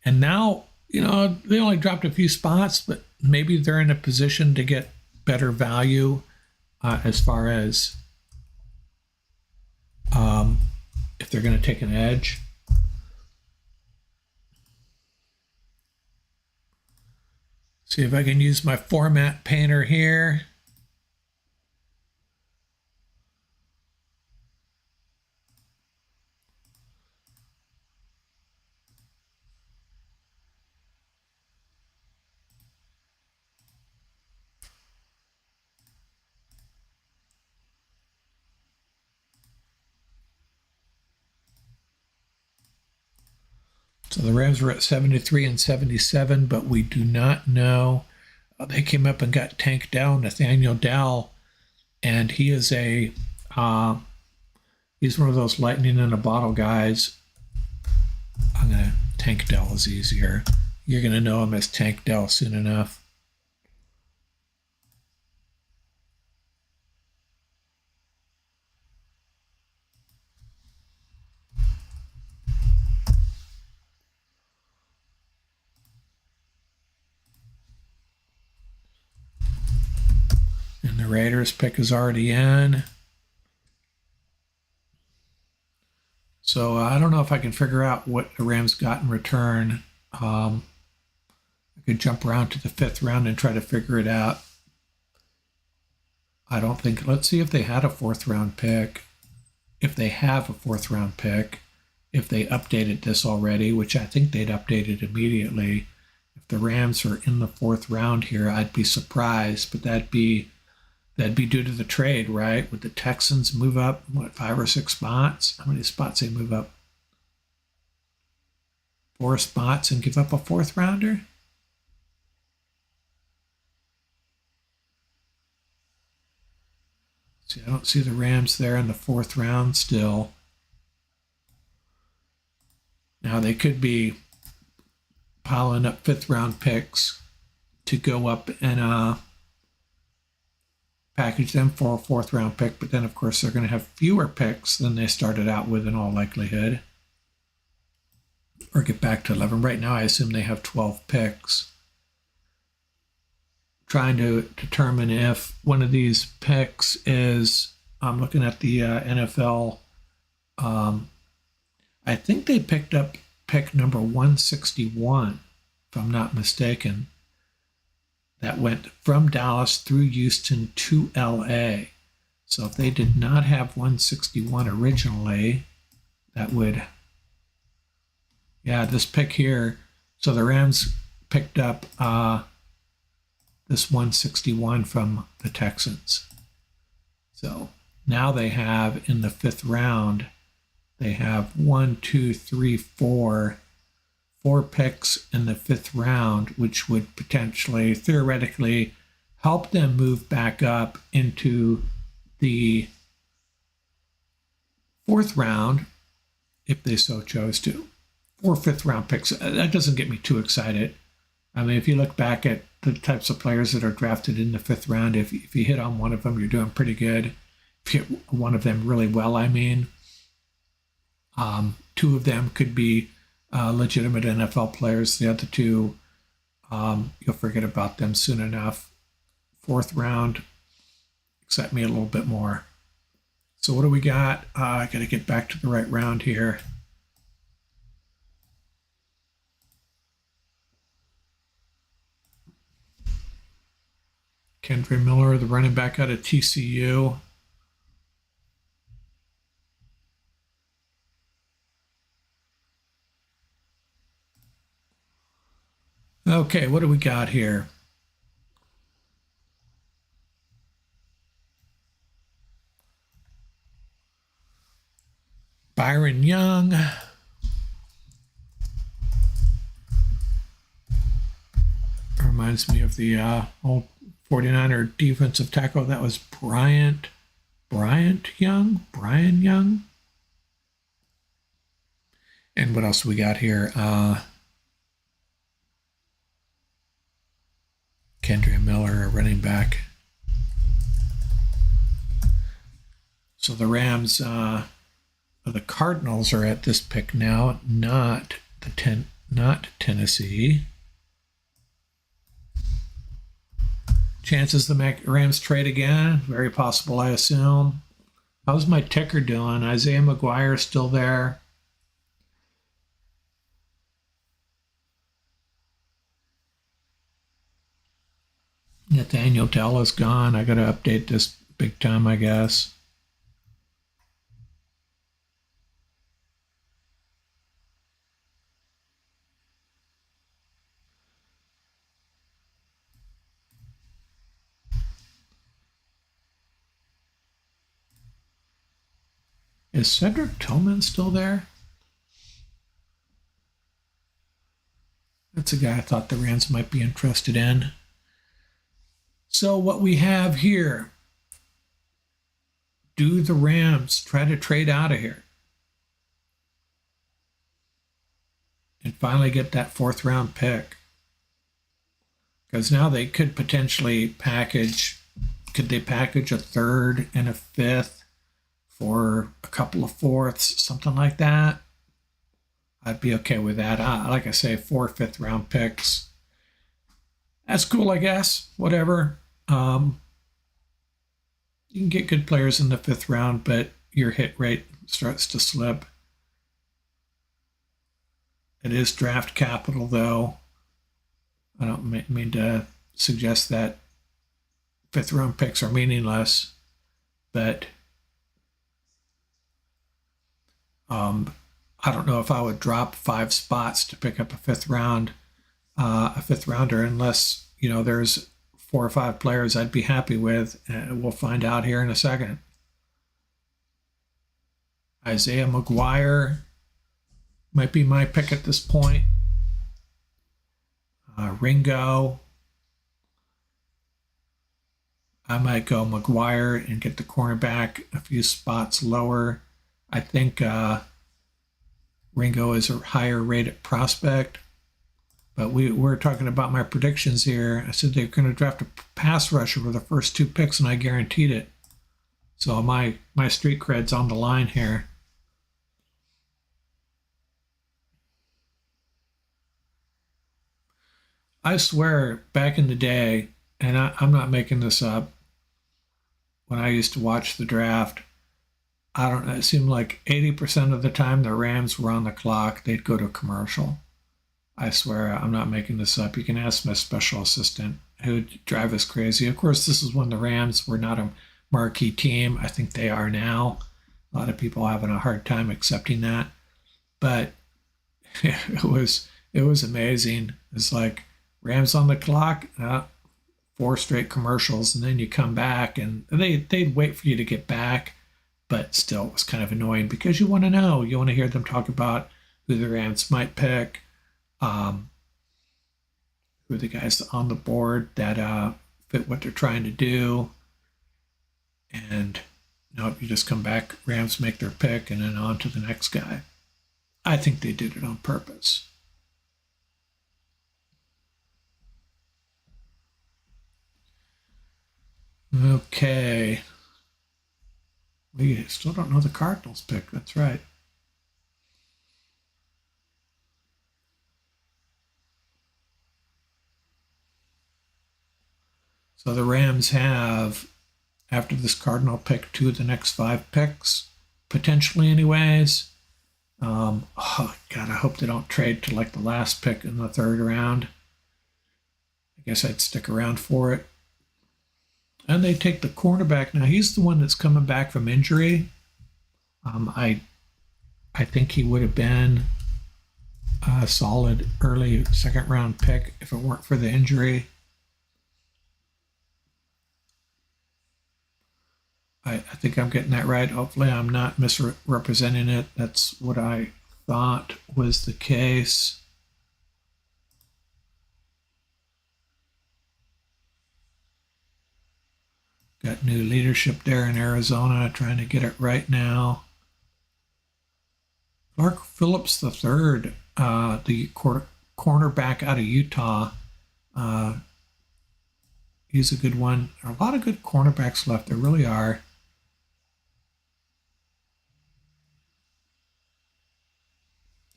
And now, they only dropped a few spots, but maybe they're in a position to get better value as far as if they're going to take an edge. See if I can use my format painter here. So the Rams were at 73 and 77, but we do not know. They came up and got Tank Dell, Nathaniel Dell, and he is he's one of those lightning in a bottle guys. Tank Dell is easier. You're going to know him as Tank Dell soon enough. And the Raiders pick is already in. So I don't know if I can figure out what the Rams got in return. I could jump around to the 5th round and try to figure it out. I don't think. Let's see if they had a 4th round pick. If they have a 4th round pick, if they updated this already, which I think they'd updated immediately. If the Rams are in the 4th round here, I'd be surprised, but that'd be due to the trade, right? Would the Texans move up, 5 or 6 spots? How many spots they move up? 4 spots and give up a 4th rounder? See, I don't see the Rams there in the 4th round still. Now they could be piling up 5th round picks to go up and package them for a 4th round pick, but then of course they're going to have fewer picks than they started out with in all likelihood, or get back to 11. Right now I assume they have 12 picks. Trying to determine if one of these picks is, I'm looking at the NFL, I think they picked up pick number 161, if I'm not mistaken. That went from Dallas through Houston to LA. So if they did not have 161 originally, that would, this pick here. So the Rams picked up this 161 from the Texans. So now they have in the 5th round, they have 4 picks in the 5th round, which would potentially, theoretically, help them move back up into the 4th round if they so chose to. 4 5th-round picks. That doesn't get me too excited. I mean, if you look back at the types of players that are drafted in the 5th round, if you hit on one of them, you're doing pretty good. If you hit one of them really well, I mean, 2 of them could be legitimate NFL players. The other 2, you'll forget about them soon enough. 4th round, excite me a little bit more. So what do we got? I got to get back to the right round here. Kendre Miller, the running back out of TCU. Okay, what do we got here? Byron Young. Reminds me of the old 49er defensive tackle. That was Brian Young. And what else we got here? Kendre Miller, running back. So the Rams, the Cardinals are at this pick now, not Tennessee. Chances the Rams trade again, very possible, I assume. How's my ticker doing? Isaiah McGuire still there? Nathaniel Dell is gone. I got to update this big time, I guess. Is Cedric Tillman still there? That's a guy I thought the Rams might be interested in. So what we have here, do the Rams try to trade out of here and finally get that 4th round pick? Because now they could potentially package a 3rd and a 5th for a couple of 4ths, something like that? I'd be okay with that. Like I say, 4 5th-round picks. That's cool, I guess. Whatever. You can get good players in the 5th round, but your hit rate starts to slip. It is draft capital, though. I don't mean to suggest that 5th-round picks are meaningless, but I don't know if I would drop 5 spots to pick up a 5th rounder, unless, there's 4 or 5 players I'd be happy with, and we'll find out here in a second. Isaiah McGuire might be my pick at this point. Ringo. I might go McGuire and get the cornerback a few spots lower. I think Ringo is a higher rated prospect, but we're talking about my predictions here. I said they're going to draft a pass rusher with the first 2 picks, and I guaranteed it. So my street cred's on the line here. I swear, back in the day, and I'm not making this up, when I used to watch the draft, I don't know, it seemed like 80% of the time the Rams were on the clock, they'd go to a commercial. I swear, I'm not making this up. You can ask my special assistant, who would drive us crazy. Of course, this is when the Rams were not a marquee team. I think they are now. A lot of people are having a hard time accepting that. But it was amazing. It's like, Rams on the clock, 4 straight commercials, and then you come back and they'd wait for you to get back, but still it was kind of annoying because you want to know, you want to hear them talk about who the Rams might pick, who are the guys on the board that fit what they're trying to do. And nope, you just come back, Rams make their pick, and then on to the next guy. I think they did it on purpose. Okay. We still don't know the Cardinals pick. That's right. So the Rams have, after this Cardinal pick, 2 of the next 5 picks, potentially anyways. Oh, God, I hope they don't trade to like the last pick in the 3rd round. I guess I'd stick around for it. And they take the cornerback. Now, he's the one that's coming back from injury. I think he would have been a solid early 2nd round pick if it weren't for the injury. I think I'm getting that right. Hopefully I'm not misrepresenting it. That's what I thought was the case. Got new leadership there in Arizona, trying to get it right now. Clark Phillips III, the cornerback out of Utah. He's a good one. There are a lot of good cornerbacks left. There really are.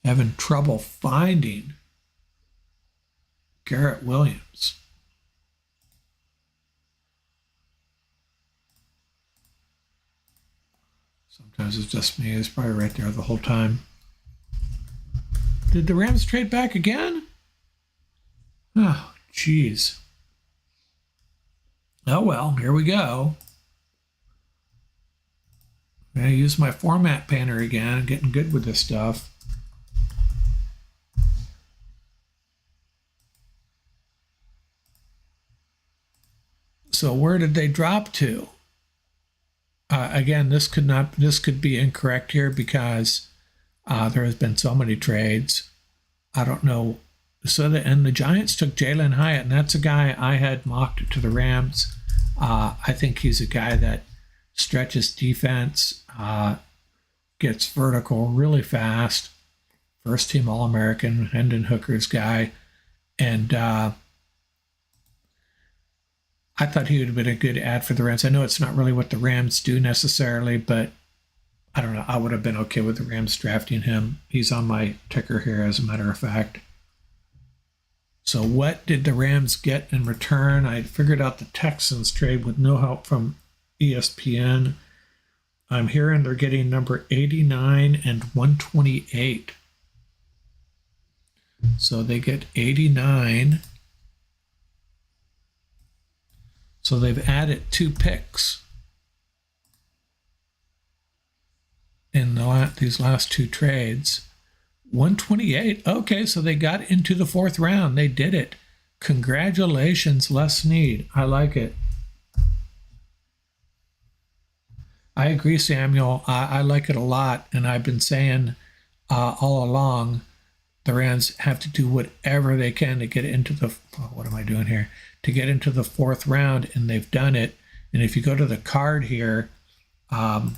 Having trouble finding Garrett Williams. Sometimes it's just me. It's probably right there the whole time. Did the Rams trade back again? Oh, jeez. Oh, well, here we go. I'm going to use my format painter again. I'm getting good with this stuff. So where did they drop to? Again, this could be incorrect here because there has been so many trades. I don't know. So the Giants took Jalen Hyatt, and that's a guy I had mocked to the Rams. I think he's a guy that stretches defense, gets vertical really fast. First team All-American, Hendon Hooker's guy, and I thought he would have been a good ad for the Rams. I know it's not really what the Rams do necessarily, but I don't know. I would have been okay with the Rams drafting him. He's on my ticker here, as a matter of fact. So what did the Rams get in return? I figured out the Texans trade with no help from ESPN. I'm hearing they're getting number 89 and 128. So they get 89. So they've added 2 picks in these last 2 trades. 128. Okay, so they got into the 4th round. They did it. Congratulations, Les Snead. I like it. I agree, Samuel. I like it a lot, and I've been saying all along, the Rams have to do whatever they can to get into the, what am I doing here? To get into the 4th round, and they've done it. And if you go to the card here, do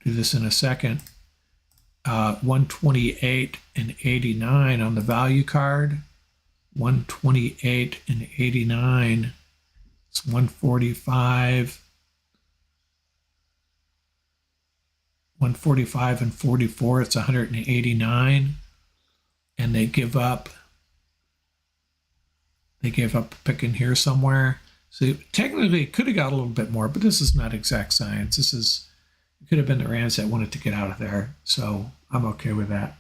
this in a second, 128 and 89 on the value card. 128 and 89. It's 145. 145 and 44. It's 189. And they give up a pick in here somewhere. So technically it could have got a little bit more, but this is not exact science. It could have been the Rams that wanted to get out of there. So I'm okay with that.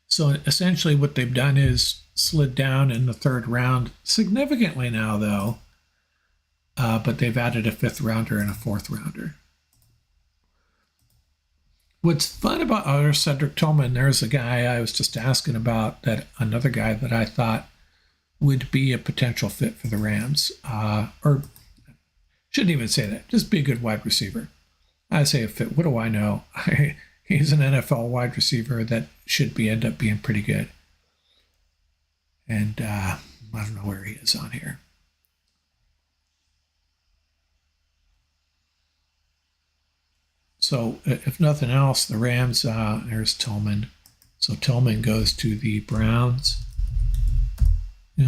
So essentially what they've done is slid down in the 3rd round significantly now, though. But they've added a 5th rounder and a 4th rounder. What's fun about there's Cedric Tillman. There's a guy I was just asking about, that another guy that I thought would be a potential fit for the Rams, or shouldn't even say that, just be a good wide receiver. I say a fit. What do I know? He's an NFL wide receiver that should end up being pretty good. And I don't know where he is on here. So if nothing else, the Rams, there's Tillman. So Tillman goes to the Browns.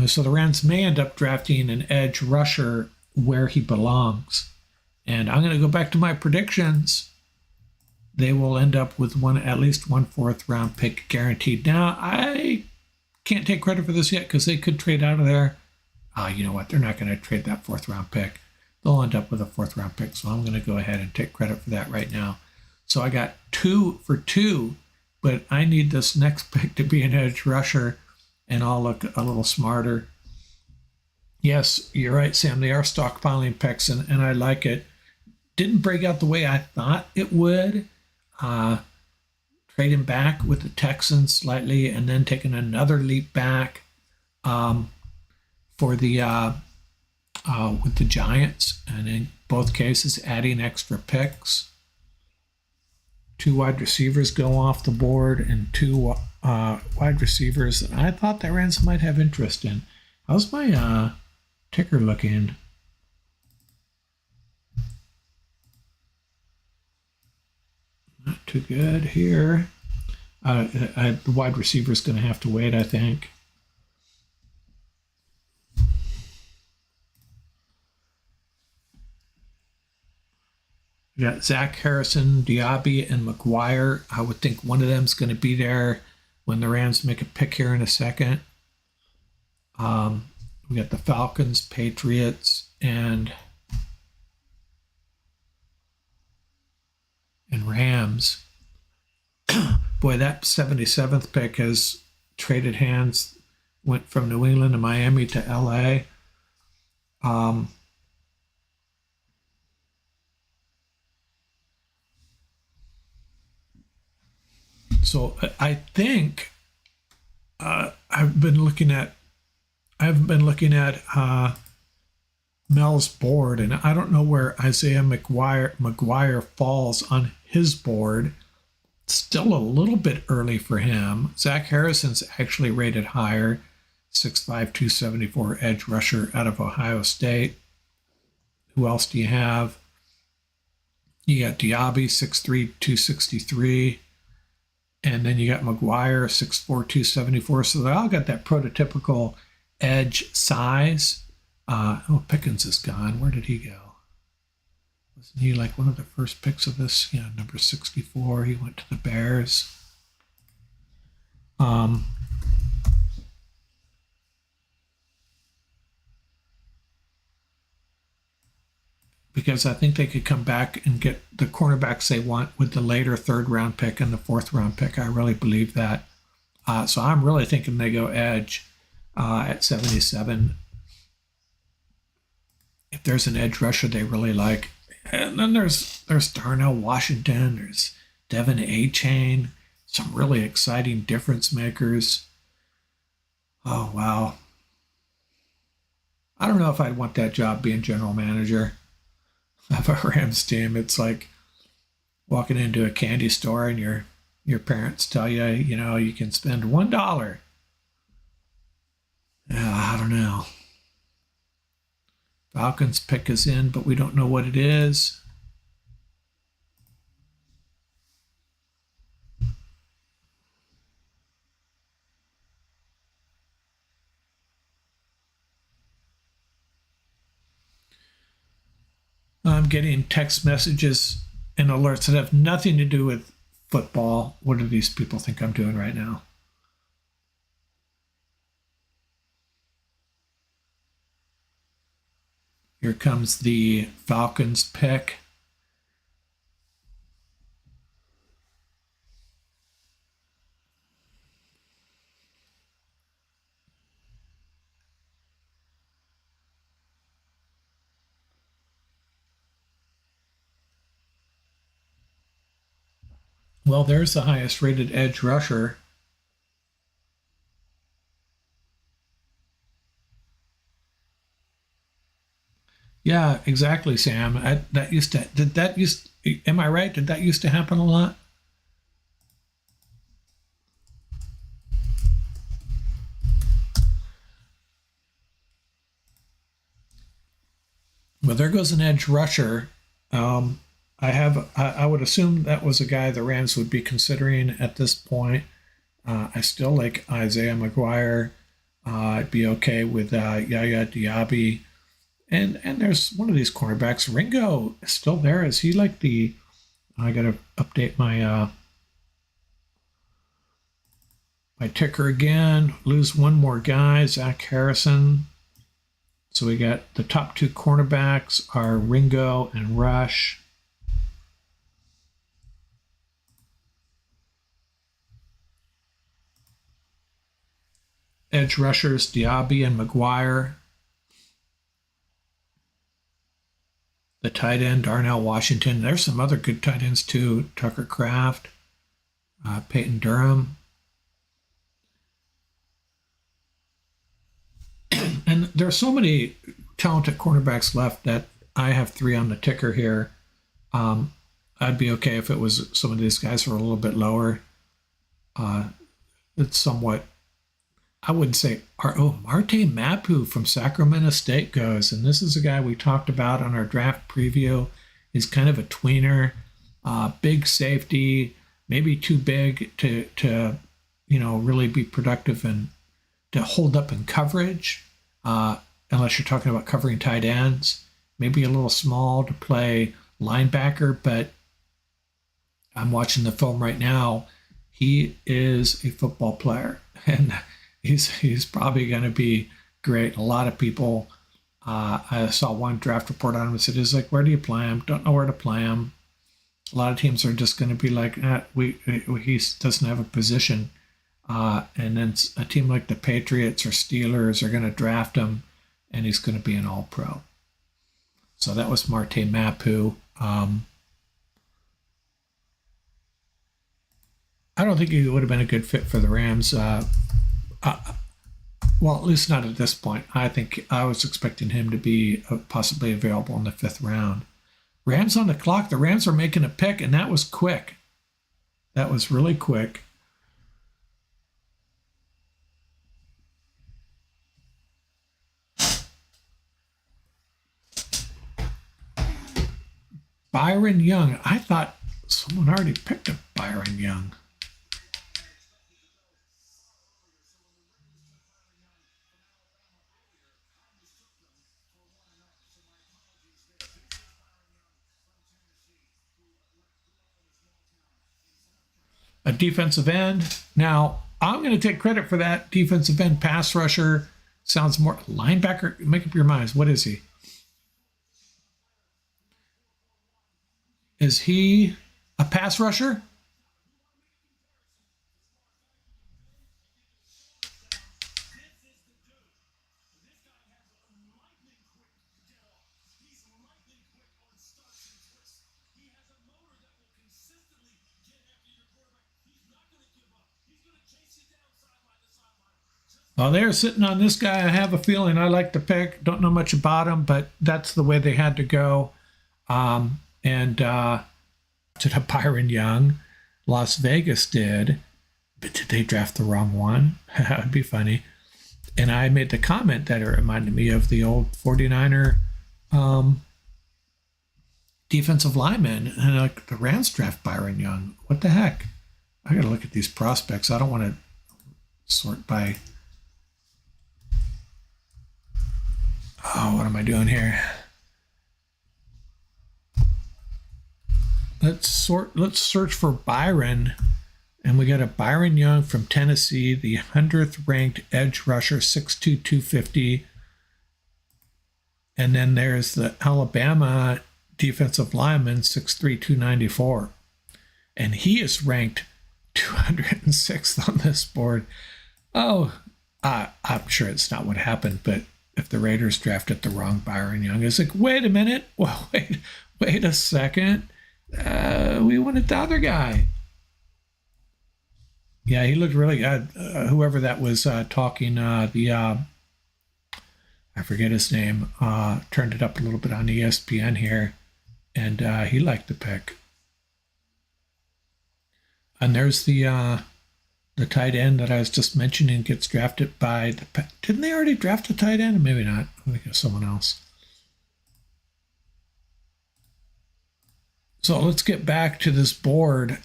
So the Rams may end up drafting an edge rusher where he belongs. And I'm going to go back to my predictions. They will end up with at least one fourth-round pick guaranteed. Now, I can't take credit for this yet because they could trade out of there. You know what? They're not going to trade that fourth-round pick. They'll end up with a fourth-round pick, so I'm going to go ahead and take credit for that right now. So I got 2 for 2, but I need this next pick to be an edge rusher, and I'll look a little smarter. Yes, you're right, Sam. They are stockpiling picks, and I like it. Didn't break out the way I thought it would. Trading back with the Texans slightly, and then taking another leap back for the with the Giants, and in both cases adding extra picks. 2 wide receivers go off the board, and 2 wide receivers that I thought the Rams might have interest in. How's my ticker looking? Not too good here. The wide receiver is going to have to wait, I think. We got Zach Harrison, Diaby, and McGuire. I would think one of them is going to be there when the Rams make a pick here in a second. We got the Falcons, Patriots, and Rams. Boy, that 77th pick has traded hands. Went from New England to Miami to LA. So I think I haven't been looking at Mel's board, and I don't know where Isaiah McGuire falls on his board. Still a little bit early for him. Zach Harrison's actually rated higher, 6'5", 274 edge rusher out of Ohio State. Who else do you have? You got Diaby, 6'3", 263. And then you got McGuire, 6'4", 274. So they all got that prototypical edge size. Pickens is gone. Where did he go? Wasn't he like one of the first picks of this? Yeah, number 64. He went to the Bears. Because I think they could come back and get the cornerbacks they want with the later 3rd round pick and the 4th round pick. I really believe that. So I'm really thinking they go edge at 77. If there's an edge rusher they really like. And then there's Darnell Washington, there's Devin Achane, some really exciting difference makers. Oh, wow. I don't know if I'd want that job being general manager of a Rams team. It's like walking into a candy store and your parents tell you, you can spend $1. I don't know. Falcons pick is in, but we don't know what it is. I'm getting text messages and alerts that have nothing to do with football. What do these people think I'm doing right now? Here comes the Falcons pick. Well, there's the highest rated edge rusher. Yeah, exactly, Sam. Am I right? Did that used to happen a lot? Well, there goes an edge rusher. I would assume that was a guy the Rams would be considering at this point. I still like Isaiah McGuire. I'd be okay with Yaya Diaby. And there's one of these cornerbacks. Ringo is still there. Is he like the? I gotta update my my ticker again. Lose one more guy, Zach Harrison. So we got the top two cornerbacks are Ringo and Rush. Edge rushers Diaby and McGuire. The tight end Darnell Washington. There's some other good tight ends too. Tucker Kraft, Peyton Durham. And there are so many talented cornerbacks left that I have 3 on the ticker here. I'd be okay if it was some of these guys were a little bit lower. It's somewhat, I wouldn't say, Marte Mapu from Sacramento State goes. And this is a guy we talked about on our draft preview. He's kind of a tweener, big safety, maybe too big to really be productive and to hold up in coverage, unless you're talking about covering tight ends. Maybe a little small to play linebacker, but I'm watching the film right now. He is a football player, and he's probably going to be great. A lot of people, I saw one draft report on him and said, "Is like, where do you play him? Don't know where to play him." A lot of teams are just going to be like, he doesn't have a position. And then a team like the Patriots or Steelers are going to draft him, and he's going to be an all-pro. So that was Marte Mapu. I don't think he would have been a good fit for the Rams. Well, at least not at this point. I think I was expecting him to be possibly available in the 5th round. Rams on the clock. The Rams are making a pick, and that was quick. That was really quick. Byron Young. I thought someone already picked up Byron Young. A defensive end. Now, I'm going to take credit for that. Defensive end pass rusher. Sounds more linebacker. Make up your minds. What is he? Is he a pass rusher? Well, they're sitting on this guy. I have a feeling I like the pick. Don't know much about him, but that's the way they had to go. To the Byron Young, Las Vegas did. But did they draft the wrong one? That would be funny. And I made the comment that it reminded me of the old 49er defensive lineman. And like the Rams draft Byron Young. What the heck? I got to look at these prospects. I don't want to sort by... Oh, what am I doing here? Let's search for Byron, and we got a Byron Young from Tennessee, the 100th ranked edge rusher, 6'2", 250. And then there's the Alabama defensive lineman, 6'3", 294. And he is ranked 206th on this board. Oh, I'm sure it's not what happened, but if the Raiders drafted the wrong Byron Young, it's like, wait a minute. Well, wait a second. We wanted the other guy. Yeah, he looked really good. Whoever that was talking, I forget his name, turned it up a little bit on ESPN here, and he liked the pick. And there's the tight end that I was just mentioning gets drafted by the. Didn't they already draft a tight end? Maybe not. I think it was someone else. So let's get back to this board.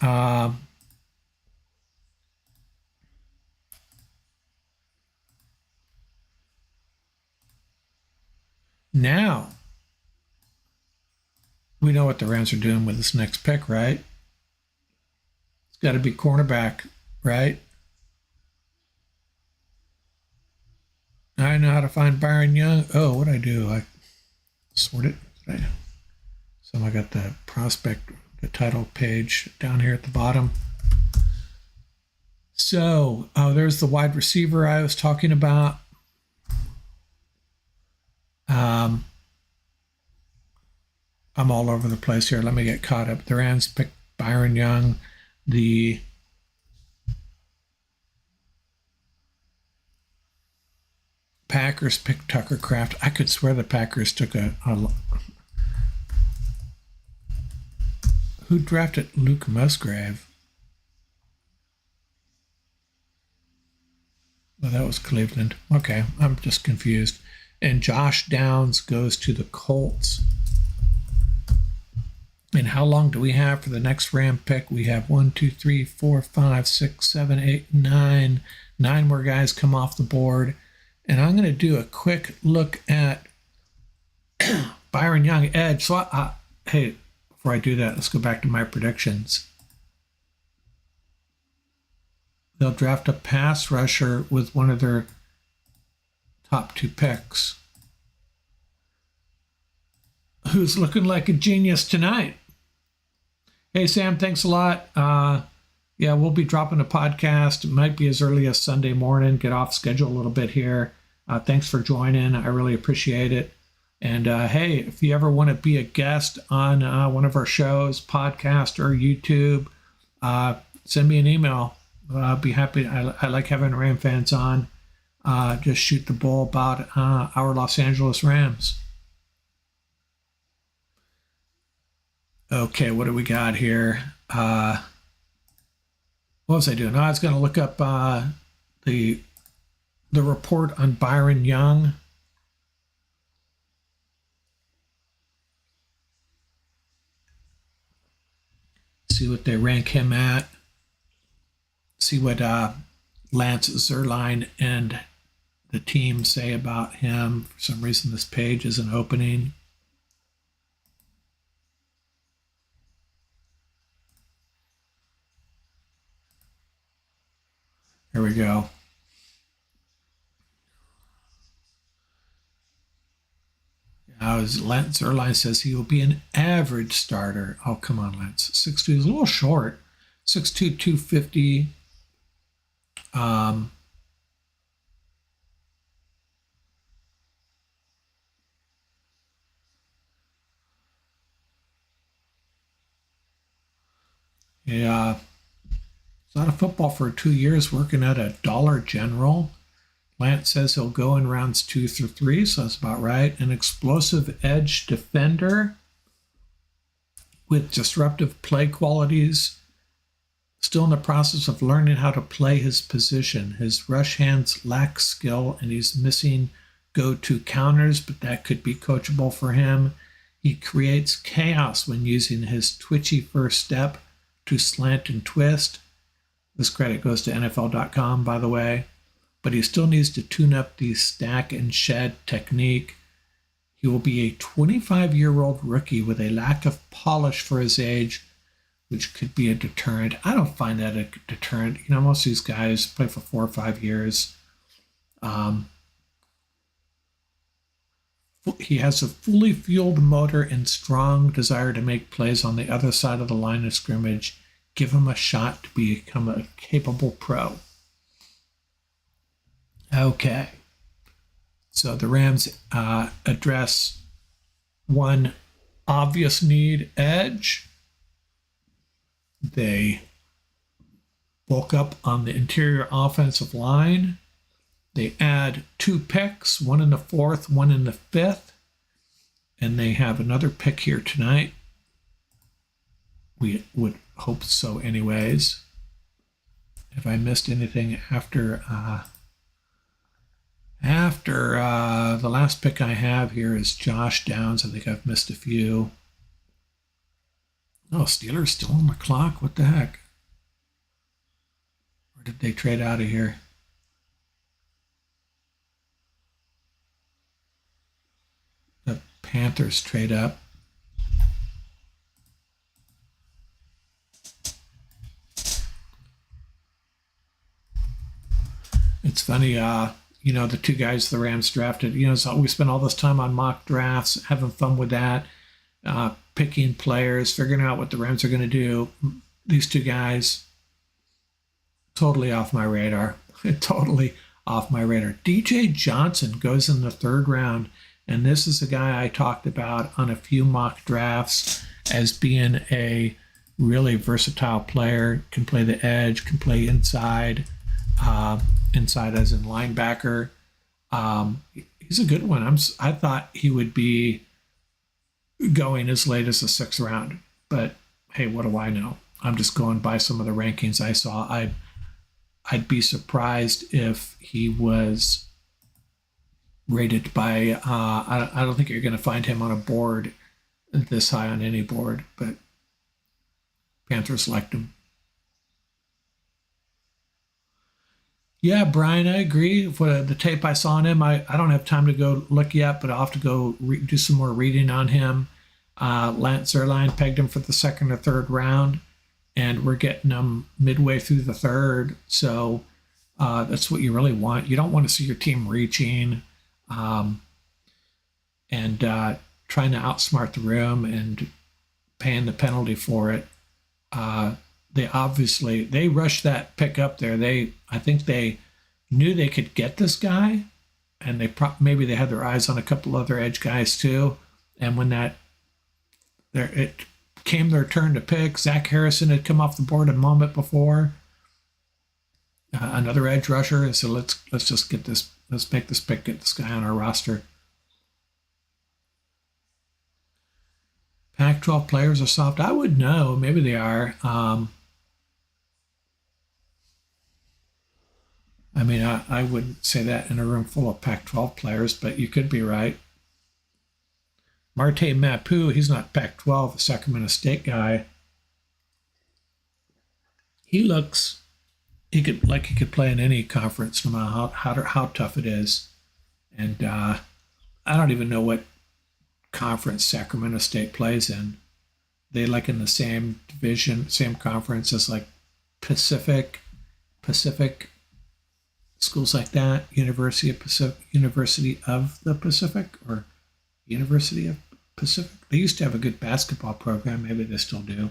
Now we know what the Rams are doing with this next pick, right? It's got to be cornerback, right? I know how to find Byron Young. Oh, what'd I do? I sorted it. So I got the prospect, the title page down here at the bottom. So there's the wide receiver I was talking about. I'm all over the place here. Let me get caught up. The Rams picked Byron Young. The Packers picked Tucker Kraft. I could swear the Packers took who drafted Luke Musgrave? Well, that was Cleveland. Okay, I'm just confused. And Josh Downs goes to the Colts. And how long do we have for the next Ram pick? We have 1, 2, 3, 4, 5, 6, 7, 8, 9. 9 more guys come off the board. And I'm going to do a quick look at Byron Young, edge. So, hey, before I do that, let's go back to my predictions. They'll draft a pass rusher with one of their top 2 picks, who's looking like a genius tonight. Hey, Sam, thanks a lot. Yeah, we'll be dropping a podcast. It might be as early as Sunday morning. Get off schedule a little bit here. Thanks for joining. I really appreciate it. And hey, if you ever want to be a guest on one of our shows, podcast or YouTube, send me an email. I'll be happy. I like having Ram fans on. Just shoot the bull about our Los Angeles Rams. Okay, what do we got here? What was I doing? I was going to look up the report on Byron Young. See what they rank him at. See what Lance Zierlein and the team say about him. For some reason, this page isn't opening. Here we go. Lance Zierlein says he will be an average starter. Oh, come on, Lance. 6'2" is a little short. 6'2", 250. Yeah. It's not a football for 2 years working at a Dollar General. Lance says he'll go in rounds 2 through 3, so that's about right. An explosive edge defender with disruptive play qualities. Still in the process of learning how to play his position. His rush hands lack skill and he's missing go-to counters, but that could be coachable for him. He creates chaos when using his twitchy first step to slant and twist. This credit goes to NFL.com, by the way. But he still needs to tune up the stack and shed technique. He will be a 25-year-old rookie with a lack of polish for his age, which could be a deterrent. I don't find that a deterrent. You know, most of these guys play for 4 or 5 years. He has a fully fueled motor and strong desire to make plays on the other side of the line of scrimmage. Give him a shot to become a capable pro. Okay. So the Rams address one obvious need, edge. They bulk up on the interior offensive line. They add 2 picks, one in the 4th, one in the 5th. And they have another pick here tonight. We would hope so anyways. If I missed anything after the last pick I have here is Josh Downs. I think I've missed a few. Oh, Steelers still on the clock? What the heck? Or did they trade out of here? The Panthers trade up. It's funny, the 2 guys the Rams drafted, so we spent all this time on mock drafts, having fun with that, picking players, figuring out what the Rams are going to do. These 2 guys, totally off my radar. Totally off my radar. DJ Johnson goes in the 3rd round, and this is a guy I talked about on a few mock drafts as being a really versatile player, can play the edge, can play inside. Inside as in linebacker. He's a good one. I thought he would be going as late as the 6th round, but hey, what do I know? I'm just going by some of the rankings I saw. I'd be surprised if he was rated by, I don't think you're going to find him on a board this high on any board, but Panthers liked him. Yeah, Brian, I agree. For the tape I saw on him, I don't have time to go look yet, but I'll have to go do some more reading on him. Lance Zierlein pegged him for the 2nd or 3rd round, and we're getting him midway through the 3rd. So that's what you really want. You don't want to see your team reaching and trying to outsmart the room and paying the penalty for it. They rushed that pick up there. I think they knew they could get this guy, and maybe they had their eyes on a couple other edge guys too. And when it came their turn to pick, Zach Harrison had come off the board a moment before, another edge rusher, and so let's just get this. Let's make this pick, get this guy on our roster. Pac-12 players are soft. I would know. Maybe they are. I wouldn't say that in a room full of Pac-12 players, but you could be right. Marte Mapu, he's not Pac-12, a Sacramento State guy. He could play in any conference, no matter how tough it is. And I don't even know what conference Sacramento State plays in. They in the same division, same conference as Pacific schools like that, University of the Pacific, or University of Pacific. They used to have a good basketball program. Maybe they still do.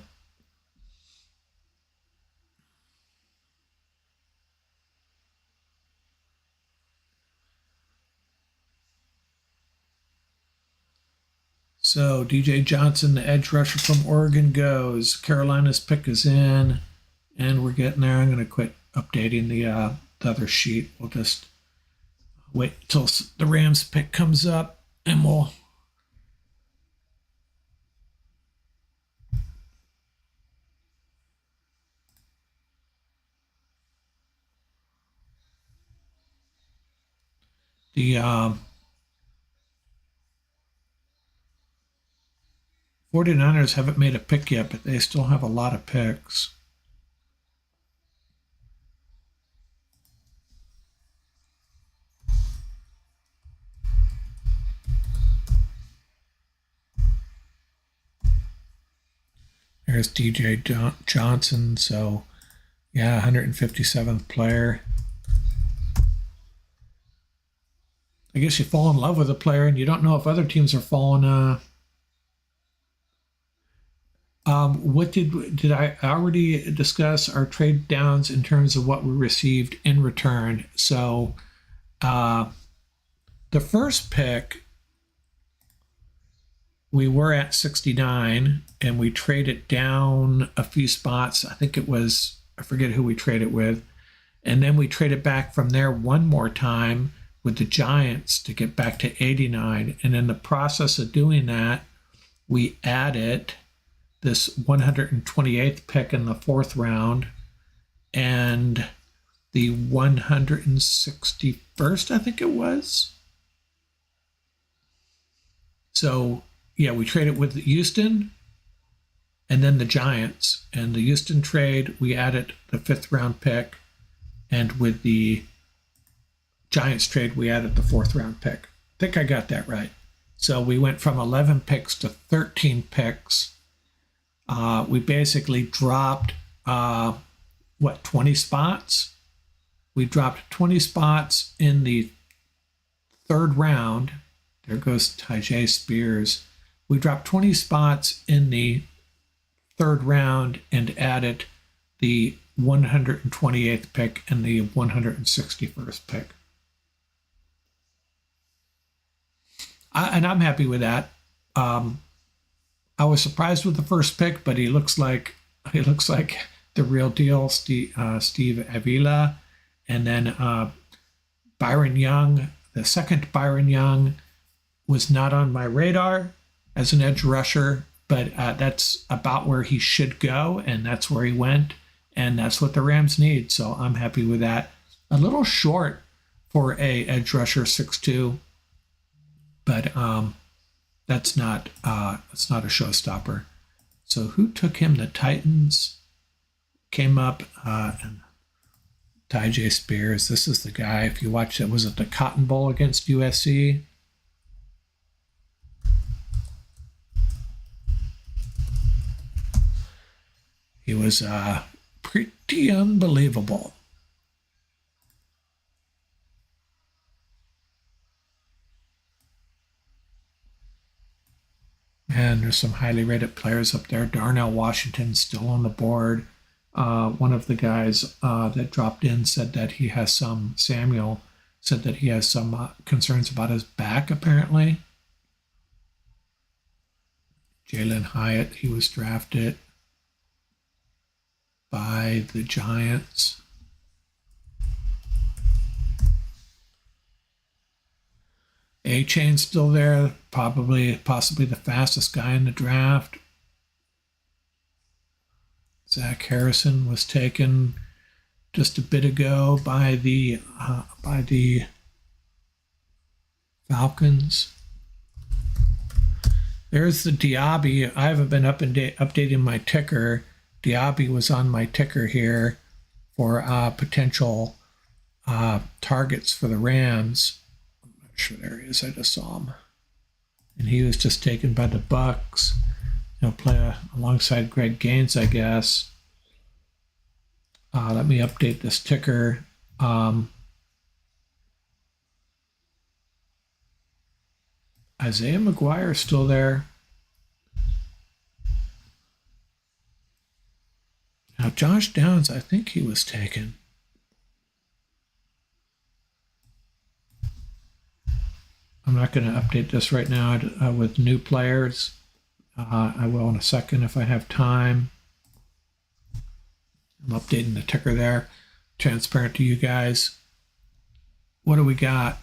So DJ Johnson, the edge rusher from Oregon, goes. Carolina's pick is in, and we're getting there. I'm going to quit updating the other sheet. We'll just wait till the Rams pick comes up, and we'll the 49ers haven't made a pick yet, but they still have a lot of picks. There's DJ Johnson, so yeah, 157th player. I guess you fall in love with a player and you don't know if other teams are falling. What did I already discuss our trade downs in terms of what we received in return? So the first pick, we were at 69 and we traded down a few spots. I think it was I forget who we traded with. And then we traded back from there one more time with the Giants to get back to 89. And in the process of doing that, we added this 128th pick in the 4th round and the 161st, I think it was. So, yeah, we traded with Houston and then the Giants. And the Houston trade, we added the 5th round pick. And with the Giants trade, we added the 4th round pick. I think I got that right. So we went from 11 picks to 13 picks. We basically dropped, 20 spots? We dropped 20 spots in the 3rd round. There goes Tyjae Spears. We dropped 20 spots in the 3rd round and added the 128th pick and the 161st pick. And I'm happy with that. I was surprised with the first pick, but he looks like the real deal, Steve Avila. And then Byron Young, the second Byron Young, was not on my radar as an edge rusher, but that's about where he should go, and that's where he went, and that's what the Rams need. So I'm happy with that. A little short for a edge rusher, 6'2", but that's not a showstopper. So who took him? The Titans came up, and Tyjae Spears. This is the guy. If you watch it, was it the Cotton Bowl against USC? He was pretty unbelievable. And there's some highly rated players up there. Darnell Washington still on the board. One of the guys that dropped in said that he has some, Samuel said that he has some concerns about his back, apparently. Jalen Hyatt, he was drafted by the Giants. A-Chain's still there, possibly the fastest guy in the draft. Zach Harrison was taken just a bit ago by the Falcons. There's the Diaby. I haven't been updating my ticker. Diaby was on my ticker here for potential targets for the Rams. I'm not sure there he is. I just saw him, and he was just taken by the Bucks. He'll play alongside Greg Gaines, I guess. Let me update this ticker. Isaiah McGuire is still there. Now, Josh Downs, I think he was taken. I'm not going to update this right now with new players. I will in a second if I have time. I'm updating the ticker there. Transparent to you guys. What do we got?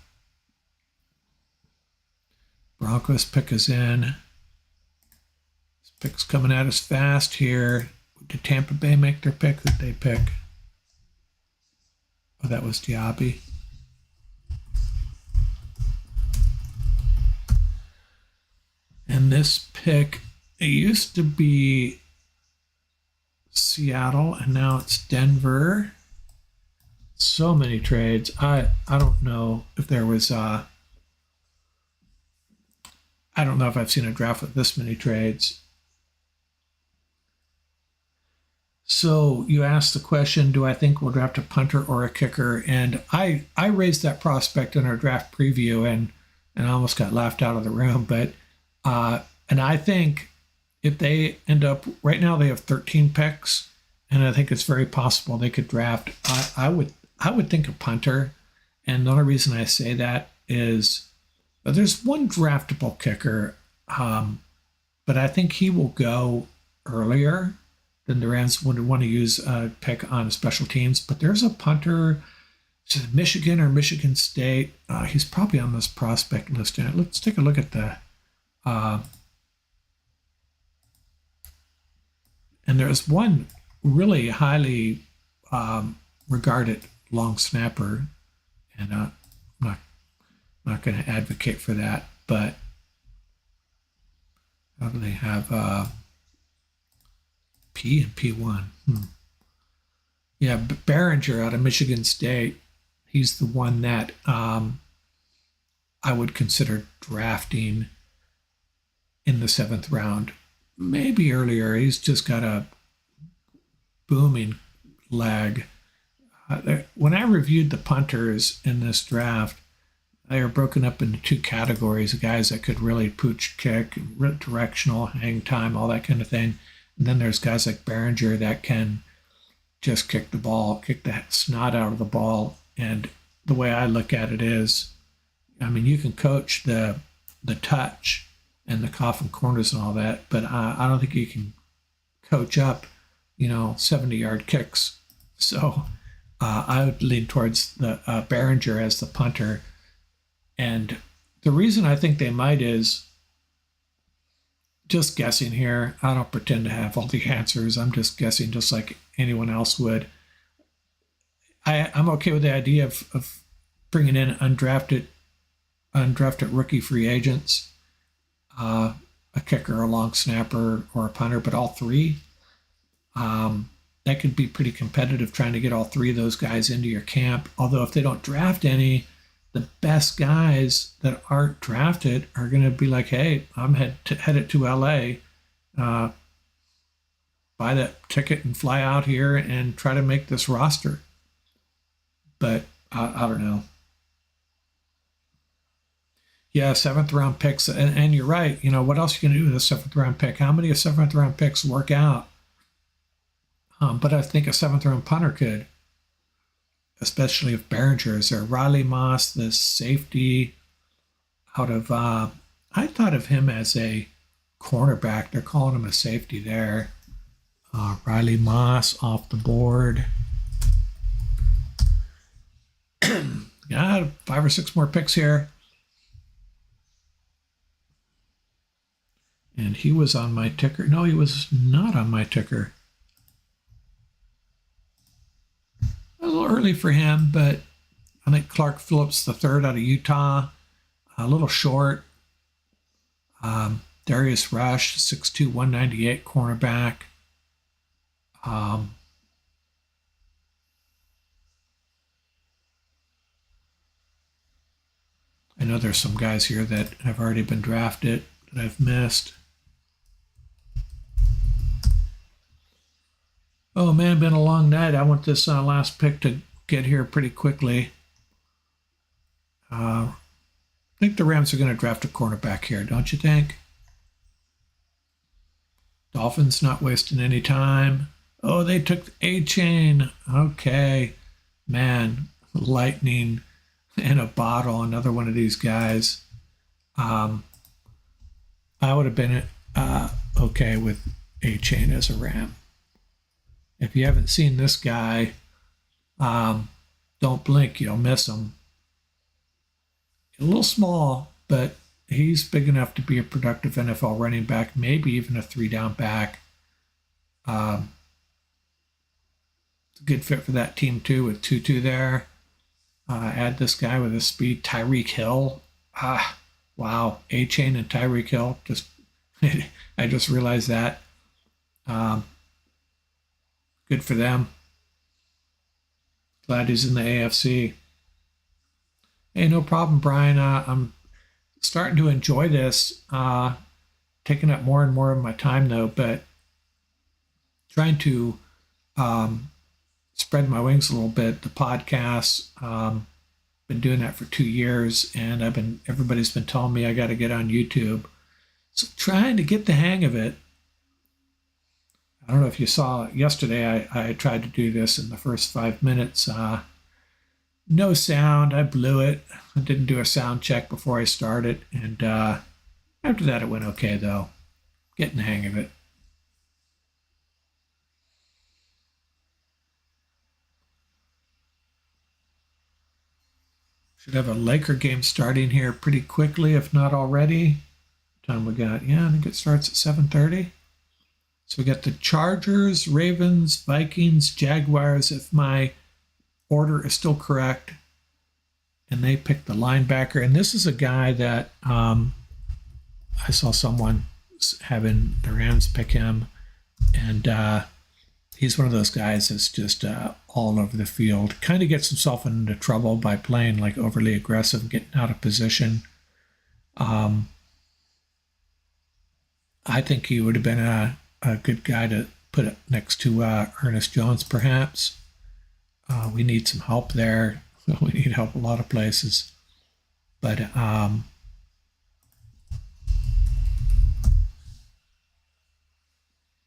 Broncos pick is in. This pick's coming at us fast here. Did Tampa Bay make their pick? Did they pick? Oh, that was Diaby. And this pick, it used to be Seattle, and now it's Denver. So many trades. I don't know if there was I don't know if I've seen a draft with this many trades. So you asked the question, do I think we'll draft a punter or a kicker? And I raised that prospect in our draft preview and I almost got laughed out of the room. But and I think if they end up, right now they have 13 picks, and I think it's very possible they could draft. I would think a punter, and the only reason I say that is there's one draftable kicker, but I think he will go earlier. then the Rams would want to use a pick on special teams. But there's a punter, Michigan or Michigan State. He's probably on this prospect list. Let's take a look at the. And there's one really highly regarded long snapper, and I'm not going to advocate for that, but how do they have P and P1? Yeah, Behringer out of Michigan State. He's the one that I would consider drafting in the 7th round. Maybe earlier. He's just got a booming leg. When I reviewed the punters in this draft, they are broken up into 2 categories: guys that could really pooch kick, directional, hang time, all that kind of thing. And then there's guys like Behringer that can just kick the ball, kick the snot out of the ball. And the way I look at it is, I mean, you can coach the touch and the coffin corners and all that, but I don't think you can coach up, 70-yard kicks. So I would lean towards the Behringer as the punter. And the reason I think they might is just guessing here. I don't pretend to have all the answers. I'm just guessing just like anyone else would. I'm okay with the idea of bringing in undrafted rookie free agents, a kicker, a long snapper, or a punter, but all 3. That could be pretty competitive trying to get all 3 of those guys into your camp. Although if they don't draft any, the best guys that aren't drafted are going to be like, hey, I'm headed to LA, buy that ticket and fly out here and try to make this roster. But I don't know. Yeah, 7th round picks. And you're right. What else are you going to do with a 7th round pick? How many of 7th round picks work out? But I think a 7th round punter could, especially if Behringer is there. Riley Moss, the safety out of, I thought of him as a cornerback. They're calling him a safety there. Riley Moss off the board. Yeah, 5 or 6 more picks here. And he was on my ticker. No, he was not on my ticker. A little early for him, but I think Clark Phillips III out of Utah, a little short. Darius Rush, 6'2", 198 cornerback. I know there's some guys here that have already been drafted that I've missed. Oh man, been a long night. I want this last pick to get here pretty quickly. I think the Rams are going to draft a cornerback here, don't you think? Dolphins not wasting any time. Oh, they took A-Chain. Okay. Man, lightning in a bottle, another one of these guys. I would have been okay with A-Chain as a Ram. If you haven't seen this guy, don't blink, you'll miss him. A little small, but he's big enough to be a productive NFL running back, maybe even a 3-down back. It's a good fit for that team too, with Tutu there. Add this guy with his speed, Tyreek Hill. Wow, A-Chain and Tyreek Hill. I just realized that. Good for them. Glad he's in the AFC. Hey, no problem, Brian. I'm starting to enjoy this. Taking up more and more of my time, though, but trying to spread my wings a little bit. The podcasts, been doing that for 2 years, and everybody's been telling me I got to get on YouTube. So trying to get the hang of it. I don't know if you saw yesterday, I tried to do this in the first 5 minutes. No sound. I blew it. I didn't do a sound check before I started. And after that, it went okay, though. Getting the hang of it. Should have a Laker game starting here pretty quickly, if not already. What time we got? Yeah, I think it starts at 7:30. So we got the Chargers, Ravens, Vikings, Jaguars, if my order is still correct. And they picked the linebacker. And this is a guy that I saw someone having the Rams pick him. And he's one of those guys that's just all over the field. Kind of gets himself into trouble by playing like overly aggressive, getting out of position. I think he would have been a good guy to put it next to Ernest Jones, perhaps. We need some help there. We need help a lot of places. But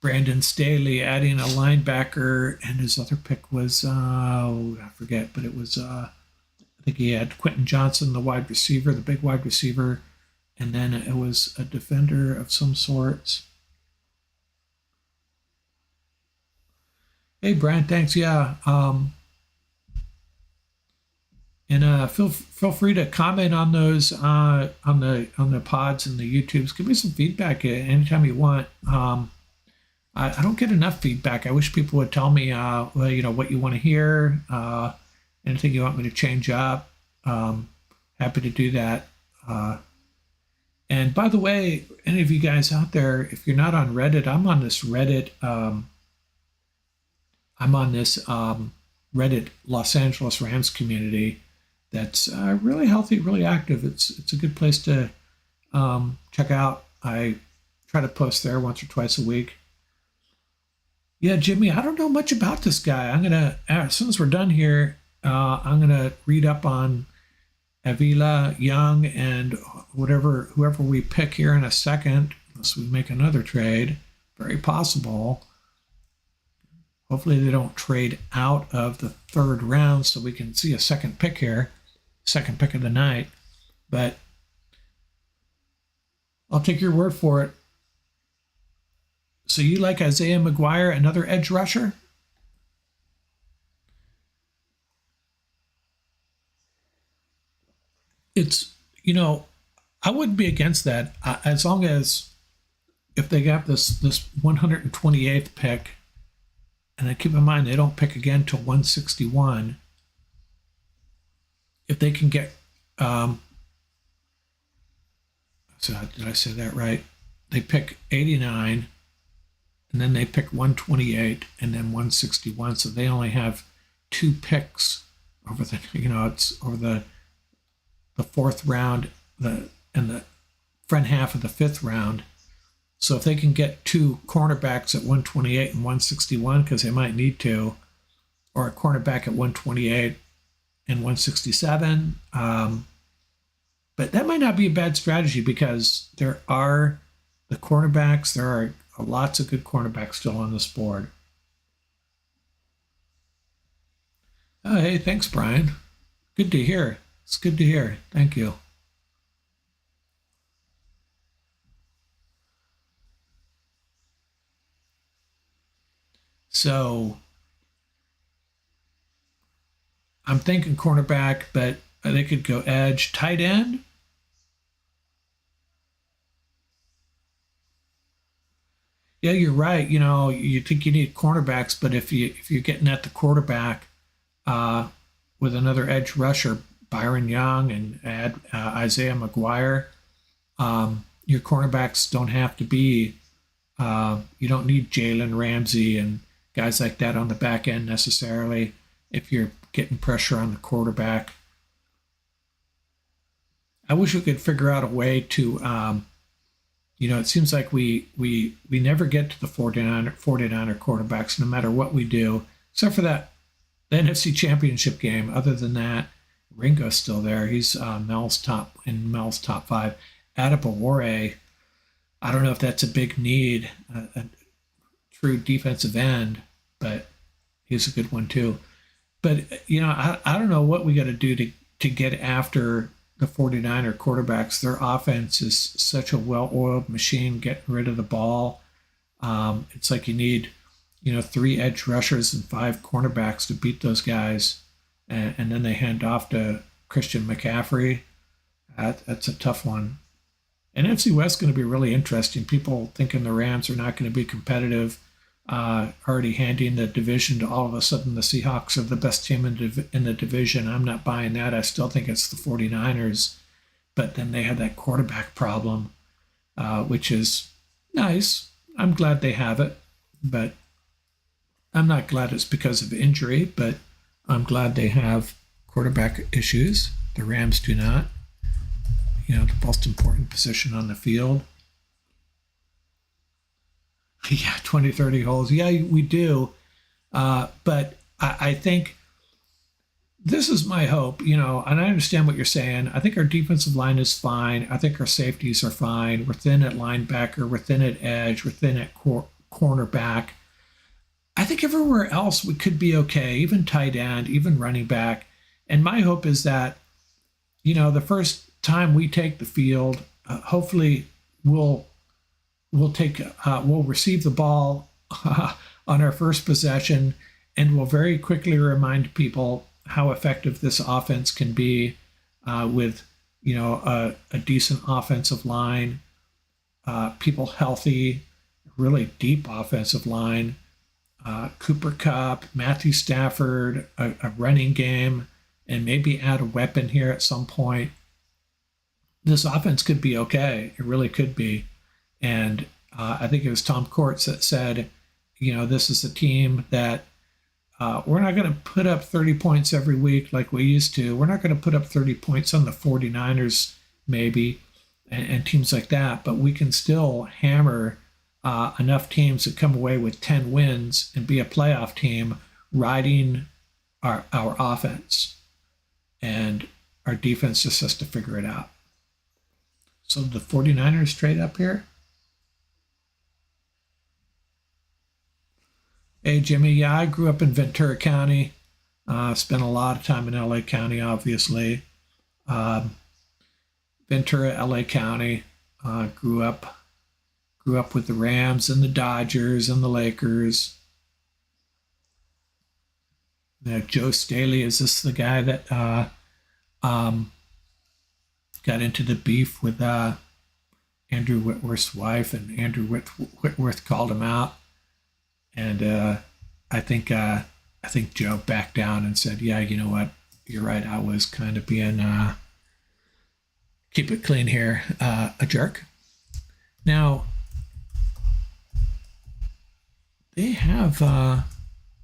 Brandon Staley adding a linebacker, and his other pick was, I forget, but it was, I think he had Quentin Johnson, the wide receiver, the big wide receiver, and then it was a defender of some sorts. Hey, Brian, thanks. Yeah. And feel free to comment on those on the pods and the YouTubes. Give me some feedback anytime you want. I don't get enough feedback. I wish people would tell me, what you want to hear, anything you want me to change up. Happy to do that. And by the way, any of you guys out there, if you're not on Reddit, I'm on this Reddit. Reddit Los Angeles Rams community that's really healthy, really active. It's a good place to check out. I try to post there once or twice a week. Yeah, Jimmy, I don't know much about this guy. I'm gonna, as soon as we're done here, I'm gonna read up on Avila, Young, and whoever we pick here in a second, unless we make another trade. Very possible. Hopefully they don't trade out of the third round so we can see a second pick here, second pick of the night. But I'll take your word for it. So you like Isaiah McGuire, another edge rusher? It's, I wouldn't be against that as long as if they got this 128th pick, and I keep in mind they don't pick again till 161. If they can get, so did I say that right? They pick 89, and then they pick 128, and then 161. So they only have 2 picks over the, it's over the fourth round, and the front half of the fifth round. So if they can get 2 cornerbacks at 128 and 161, because they might need to, or a cornerback at 128 and 167, but that might not be a bad strategy because there are the cornerbacks. There are lots of good cornerbacks still on this board. Oh, hey, thanks, Brian. Good to hear. It's good to hear. Thank you. So I'm thinking cornerback, but they could go edge, tight end. Yeah, you're right. You think you need cornerbacks, but if you're getting at the quarterback with another edge rusher, Byron Young, and add Isaiah McGuire, your cornerbacks don't have to be. You don't need Jalen Ramsey and guys like that on the back end necessarily if you're getting pressure on the quarterback. I wish we could figure out a way to, it seems like we never get to the 49er quarterbacks no matter what we do, except for the NFC Championship game. Other than that, Ringo's still there. He's Mel's top 5. Adebawore, I don't know if that's a big need, a true defensive end, but he's a good one too. But, I don't know what we got to do to get after the 49er quarterbacks. Their offense is such a well-oiled machine getting rid of the ball. It's like you need, 3 edge rushers and 5 cornerbacks to beat those guys. And then they hand off to Christian McCaffrey. That's a tough one. And NFC West is going to be really interesting. People thinking the Rams are not going to be competitive, already handing the division to all of a sudden the Seahawks are the best team in the division. I'm not buying that. I still think it's the 49ers. But then they had that quarterback problem, which is nice. I'm glad they have it, but I'm not glad it's because of injury, but I'm glad they have quarterback issues. The Rams do not. The most important position on the field. Yeah, 20, 30 holes. Yeah, we do. But I think this is my hope, and I understand what you're saying. I think our defensive line is fine. I think our safeties are fine. We're thin at linebacker. We're thin at edge. We're thin at cornerback. I think everywhere else we could be okay, even tight end, even running back. And my hope is that, the first time we take the field, hopefully we'll receive the ball on our first possession, and we'll very quickly remind people how effective this offense can be with a decent offensive line, people healthy, really deep offensive line, Cooper Kupp, Matthew Stafford, a running game, and maybe add a weapon here at some point. This offense could be okay. It really could be. And I think it was Tom Courts that said, this is a team that we're not going to put up 30 points every week like we used to. We're not going to put up 30 points on the 49ers maybe and teams like that, but we can still hammer enough teams to come away with 10 wins and be a playoff team riding our offense. And our defense just has to figure it out. So the 49ers trade up here. Hey, Jimmy. Yeah, I grew up in Ventura County. Spent a lot of time in LA County, obviously. Ventura, LA County. Grew up with the Rams and the Dodgers and the Lakers. Joe Staley, is this the guy that got into the beef with Andrew Whitworth's wife, and Andrew Whitworth called him out? And I think Joe backed down and said, yeah, you know what? You're right. I was kind of being, keep it clean here, a jerk. Now, they have,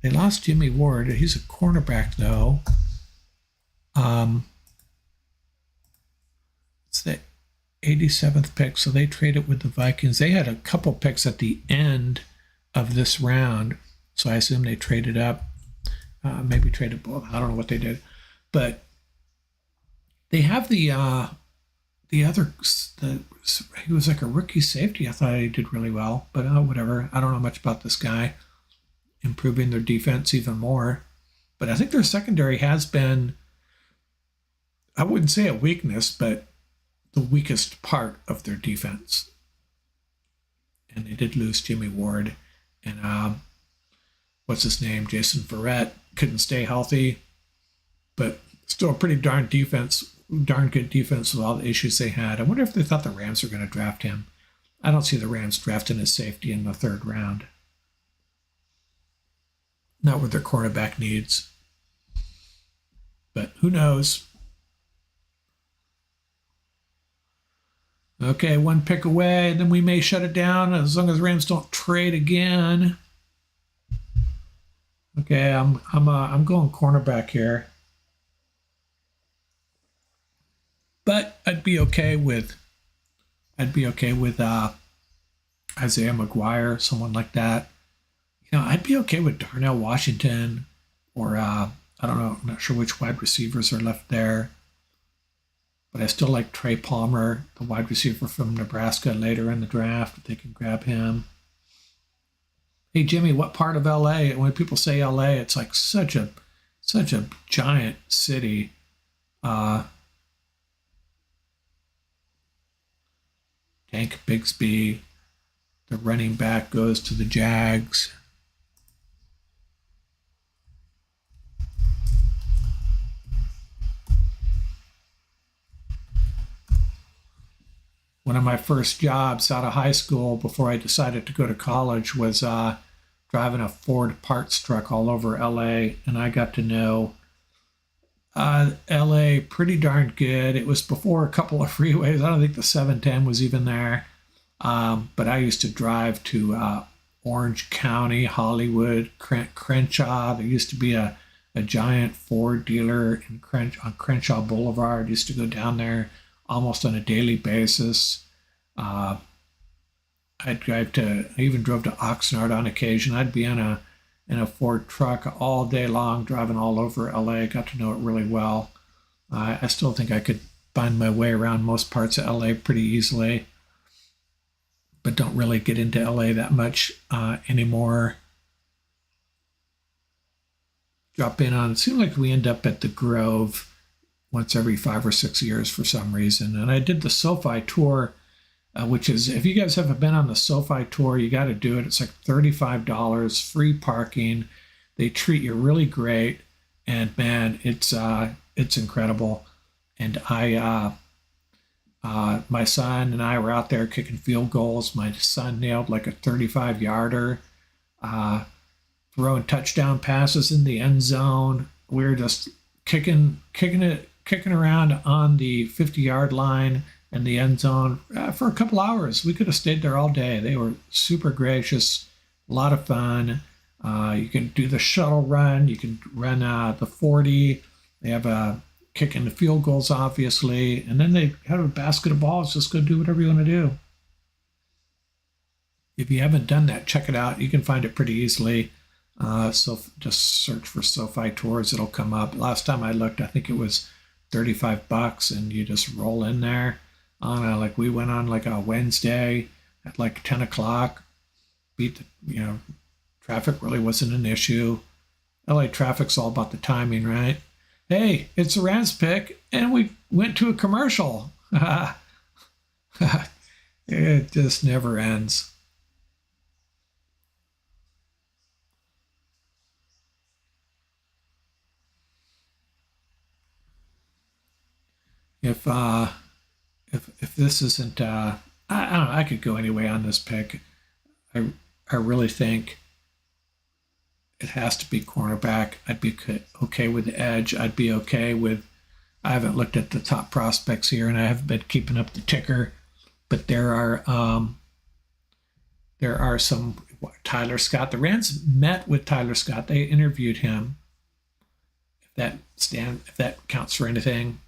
they lost Jimmy Ward. He's a cornerback, though. It's the 87th pick, so they traded with the Vikings. They had a couple picks at the end of this round, so I assume they traded up, maybe traded both. I don't know what they did, but they have the he was like a rookie safety. I thought he did really well, but whatever. I don't know much about this guy. Improving their defense even more, but I think their secondary has been, I wouldn't say a weakness, but the weakest part of their defense. And they did lose Jimmy Ward. And what's his name? Jason Verrett couldn't stay healthy, but still a pretty darn good defense with all the issues they had. I wonder if they thought the Rams were going to draft him. I don't see the Rams drafting a safety in the third round. Not with their quarterback needs. But who knows? Okay, one pick away, then we may shut it down as long as Rams don't trade again. Okay, I'm going cornerback here, but I'd be okay with Isaiah McGuire, someone like that. I'd be okay with Darnell Washington, or I don't know, I'm not sure which wide receivers are left there. But I still like Trey Palmer, the wide receiver from Nebraska, later in the draft, if they can grab him. Hey, Jimmy, what part of LA? When people say LA, it's like such a giant city. Tank Bigsby, the running back, goes to the Jags. of my first jobs out of high school before I decided to go to college was driving a Ford parts truck all over LA, and I got to know LA pretty darn good. It was before a couple of freeways. I don't think the 710 was even there. But I used to drive to Orange County, Hollywood, Crenshaw. There used to be a giant Ford dealer on Crenshaw Boulevard. I used to go down there almost on a daily basis. I even drove to Oxnard on occasion. I'd be in a Ford truck all day long, driving all over LA. Got to know it really well. I still think I could find my way around most parts of LA pretty easily, but don't really get into LA that much anymore. Drop in on, it seems like we end up at the Grove once every 5 or 6 years for some reason. And I did the SoFi tour, which is, if you guys haven't been on the SoFi tour, you got to do it. It's like $35, free parking. They treat you really great. And man, it's incredible. And my son and I were out there kicking field goals. My son nailed like a 35-yarder, throwing touchdown passes in the end zone. We were just kicking around on the 50-yard line and the end zone for a couple hours. We could have stayed there all day. They were super gracious, a lot of fun. You can do the shuttle run. You can run the 40. They have kicking the field goals, obviously. And then they have a basket of balls. Just go do whatever you want to do. If you haven't done that, check it out. You can find it pretty easily. So just search for SoFi Tours. It'll come up. Last time I looked, I think it was $35, and you just roll in there. Like we went on like a Wednesday at like 10 o'clock. Traffic really wasn't an issue. LA traffic's all about the timing, right? Hey, it's a Rams pick, and we went to a commercial. It just never ends. If this isn't, I don't know, I could go anyway on this pick. I really think it has to be cornerback. I'd be okay with the edge. I'd be okay with, I haven't looked at the top prospects here, and I haven't been keeping up the ticker, but there are some, Tyler Scott. The Rams met with Tyler Scott. They interviewed him. If that counts for anything.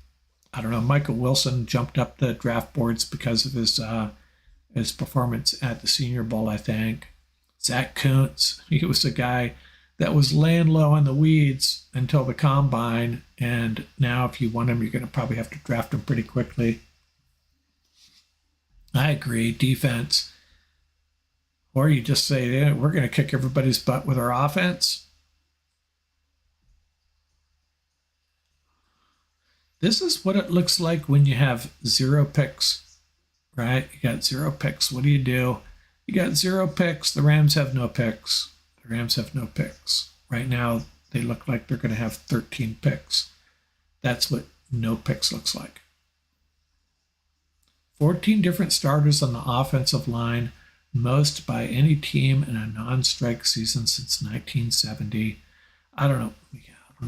I don't know. Michael Wilson jumped up the draft boards because of his performance at the Senior Bowl, I think. Zach Kuntz, he was a guy that was laying low in the weeds until the combine, and now if you want him, you're going to probably have to draft him pretty quickly. I agree. Defense. Or you just say, we're going to kick everybody's butt with our offense. This is what it looks like when you have 0 picks, right? You got 0 picks. What do? You got 0 picks. The Rams have no picks. Right now, they look like they're going to have 13 picks. That's what no picks looks like. 14 different starters on the offensive line, most by any team in a non-strike season since 1970. I don't know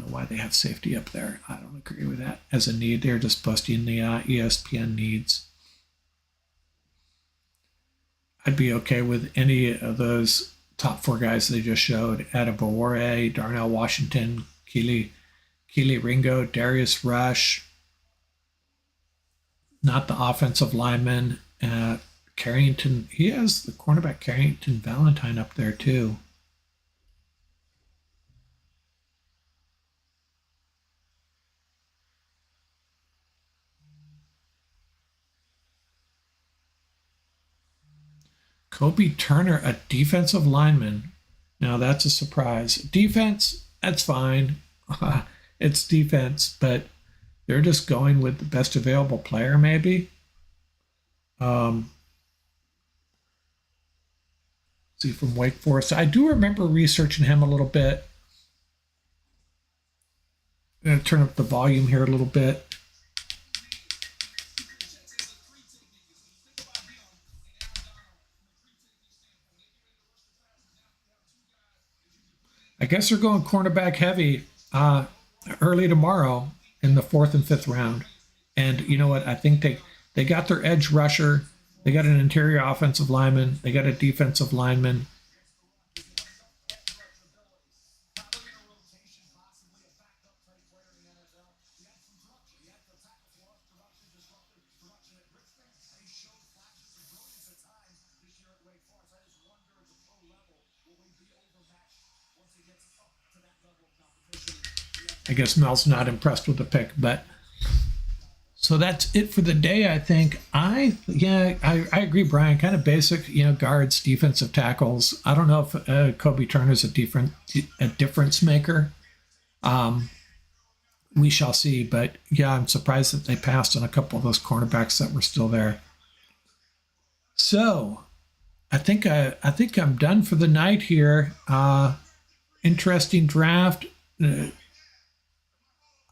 why they have safety up there. I don't agree with that as a need. They're just posting the ESPN needs. I'd be okay with any of those top 4 guys they just showed. Adebawore, Darnell Washington, Keely Ringo, Darius Rush. Not the offensive lineman. Carrington, he has the cornerback Carrington Valentine up there too. Kobe Turner, a defensive lineman. Now that's a surprise. Defense, that's fine. It's defense, but they're just going with the best available player, maybe. See, from Wake Forest. I do remember researching him a little bit. I'm going to turn up the volume here a little bit. I guess they're going cornerback heavy early tomorrow in the 4th and 5th round. And you know what? I think they got their edge rusher. They got an interior offensive lineman. They got a defensive lineman. I guess Mel's not impressed with the pick, but so that's it for the day. I think I agree, Brian. Kind of basic, guards, defensive tackles. I don't know if Kobe Turner's a difference maker. We shall see, but yeah, I'm surprised that they passed on a couple of those cornerbacks that were still there. So I think I'm done for the night here. Interesting draft.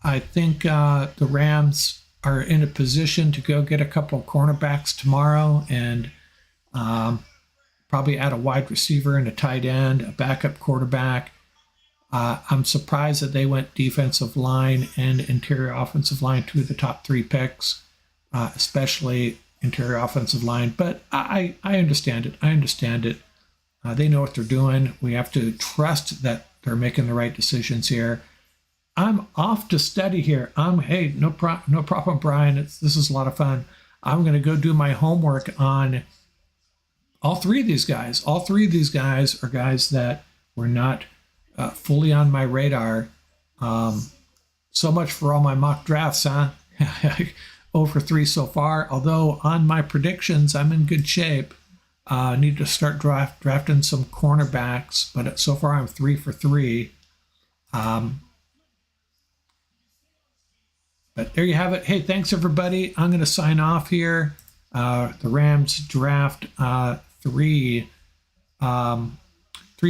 I think the Rams are in a position to go get a couple of cornerbacks tomorrow and probably add a wide receiver and a tight end, a backup quarterback. I'm surprised that they went defensive line and interior offensive line, 2 of the top 3 picks, especially interior offensive line. But I understand it. They know what they're doing. We have to trust that they're making the right decisions here. I'm off to study here. No problem, Brian. This is a lot of fun. I'm going to go do my homework on all 3 of these guys. All 3 of these guys are guys that were not fully on my radar. So much for all my mock drafts, huh? 0 for 3 so far. Although on my predictions, I'm in good shape. I need to start drafting some cornerbacks, but so far I'm 3 for 3. But there you have it. Hey, thanks everybody. I'm going to sign off here. The Rams draft 3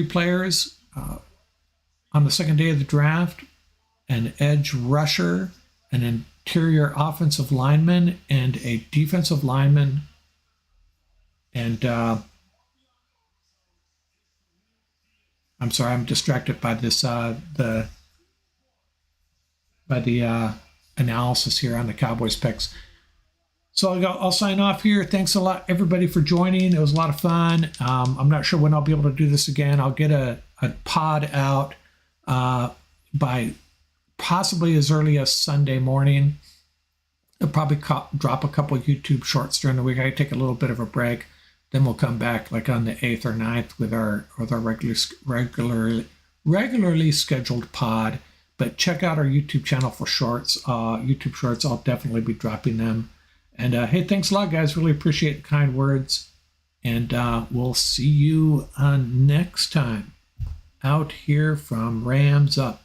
players on the second day of the draft: an edge rusher, an interior offensive lineman, and a defensive lineman. And I'm sorry, I'm distracted by this the analysis here on the Cowboys picks. So I'll sign off here. Thanks a lot, everybody, for joining. It was a lot of fun. I'm not sure when I'll be able to do this again. I'll get a pod out by possibly as early as Sunday morning. I'll probably drop a couple of YouTube shorts during the week. I take a little bit of a break. Then we'll come back like on the 8th or 9th with our regularly scheduled pod. But check out our YouTube channel for shorts. YouTube shorts, I'll definitely be dropping them. And hey, thanks a lot, guys. Really appreciate the kind words. And we'll see you next time out here from Rams Up.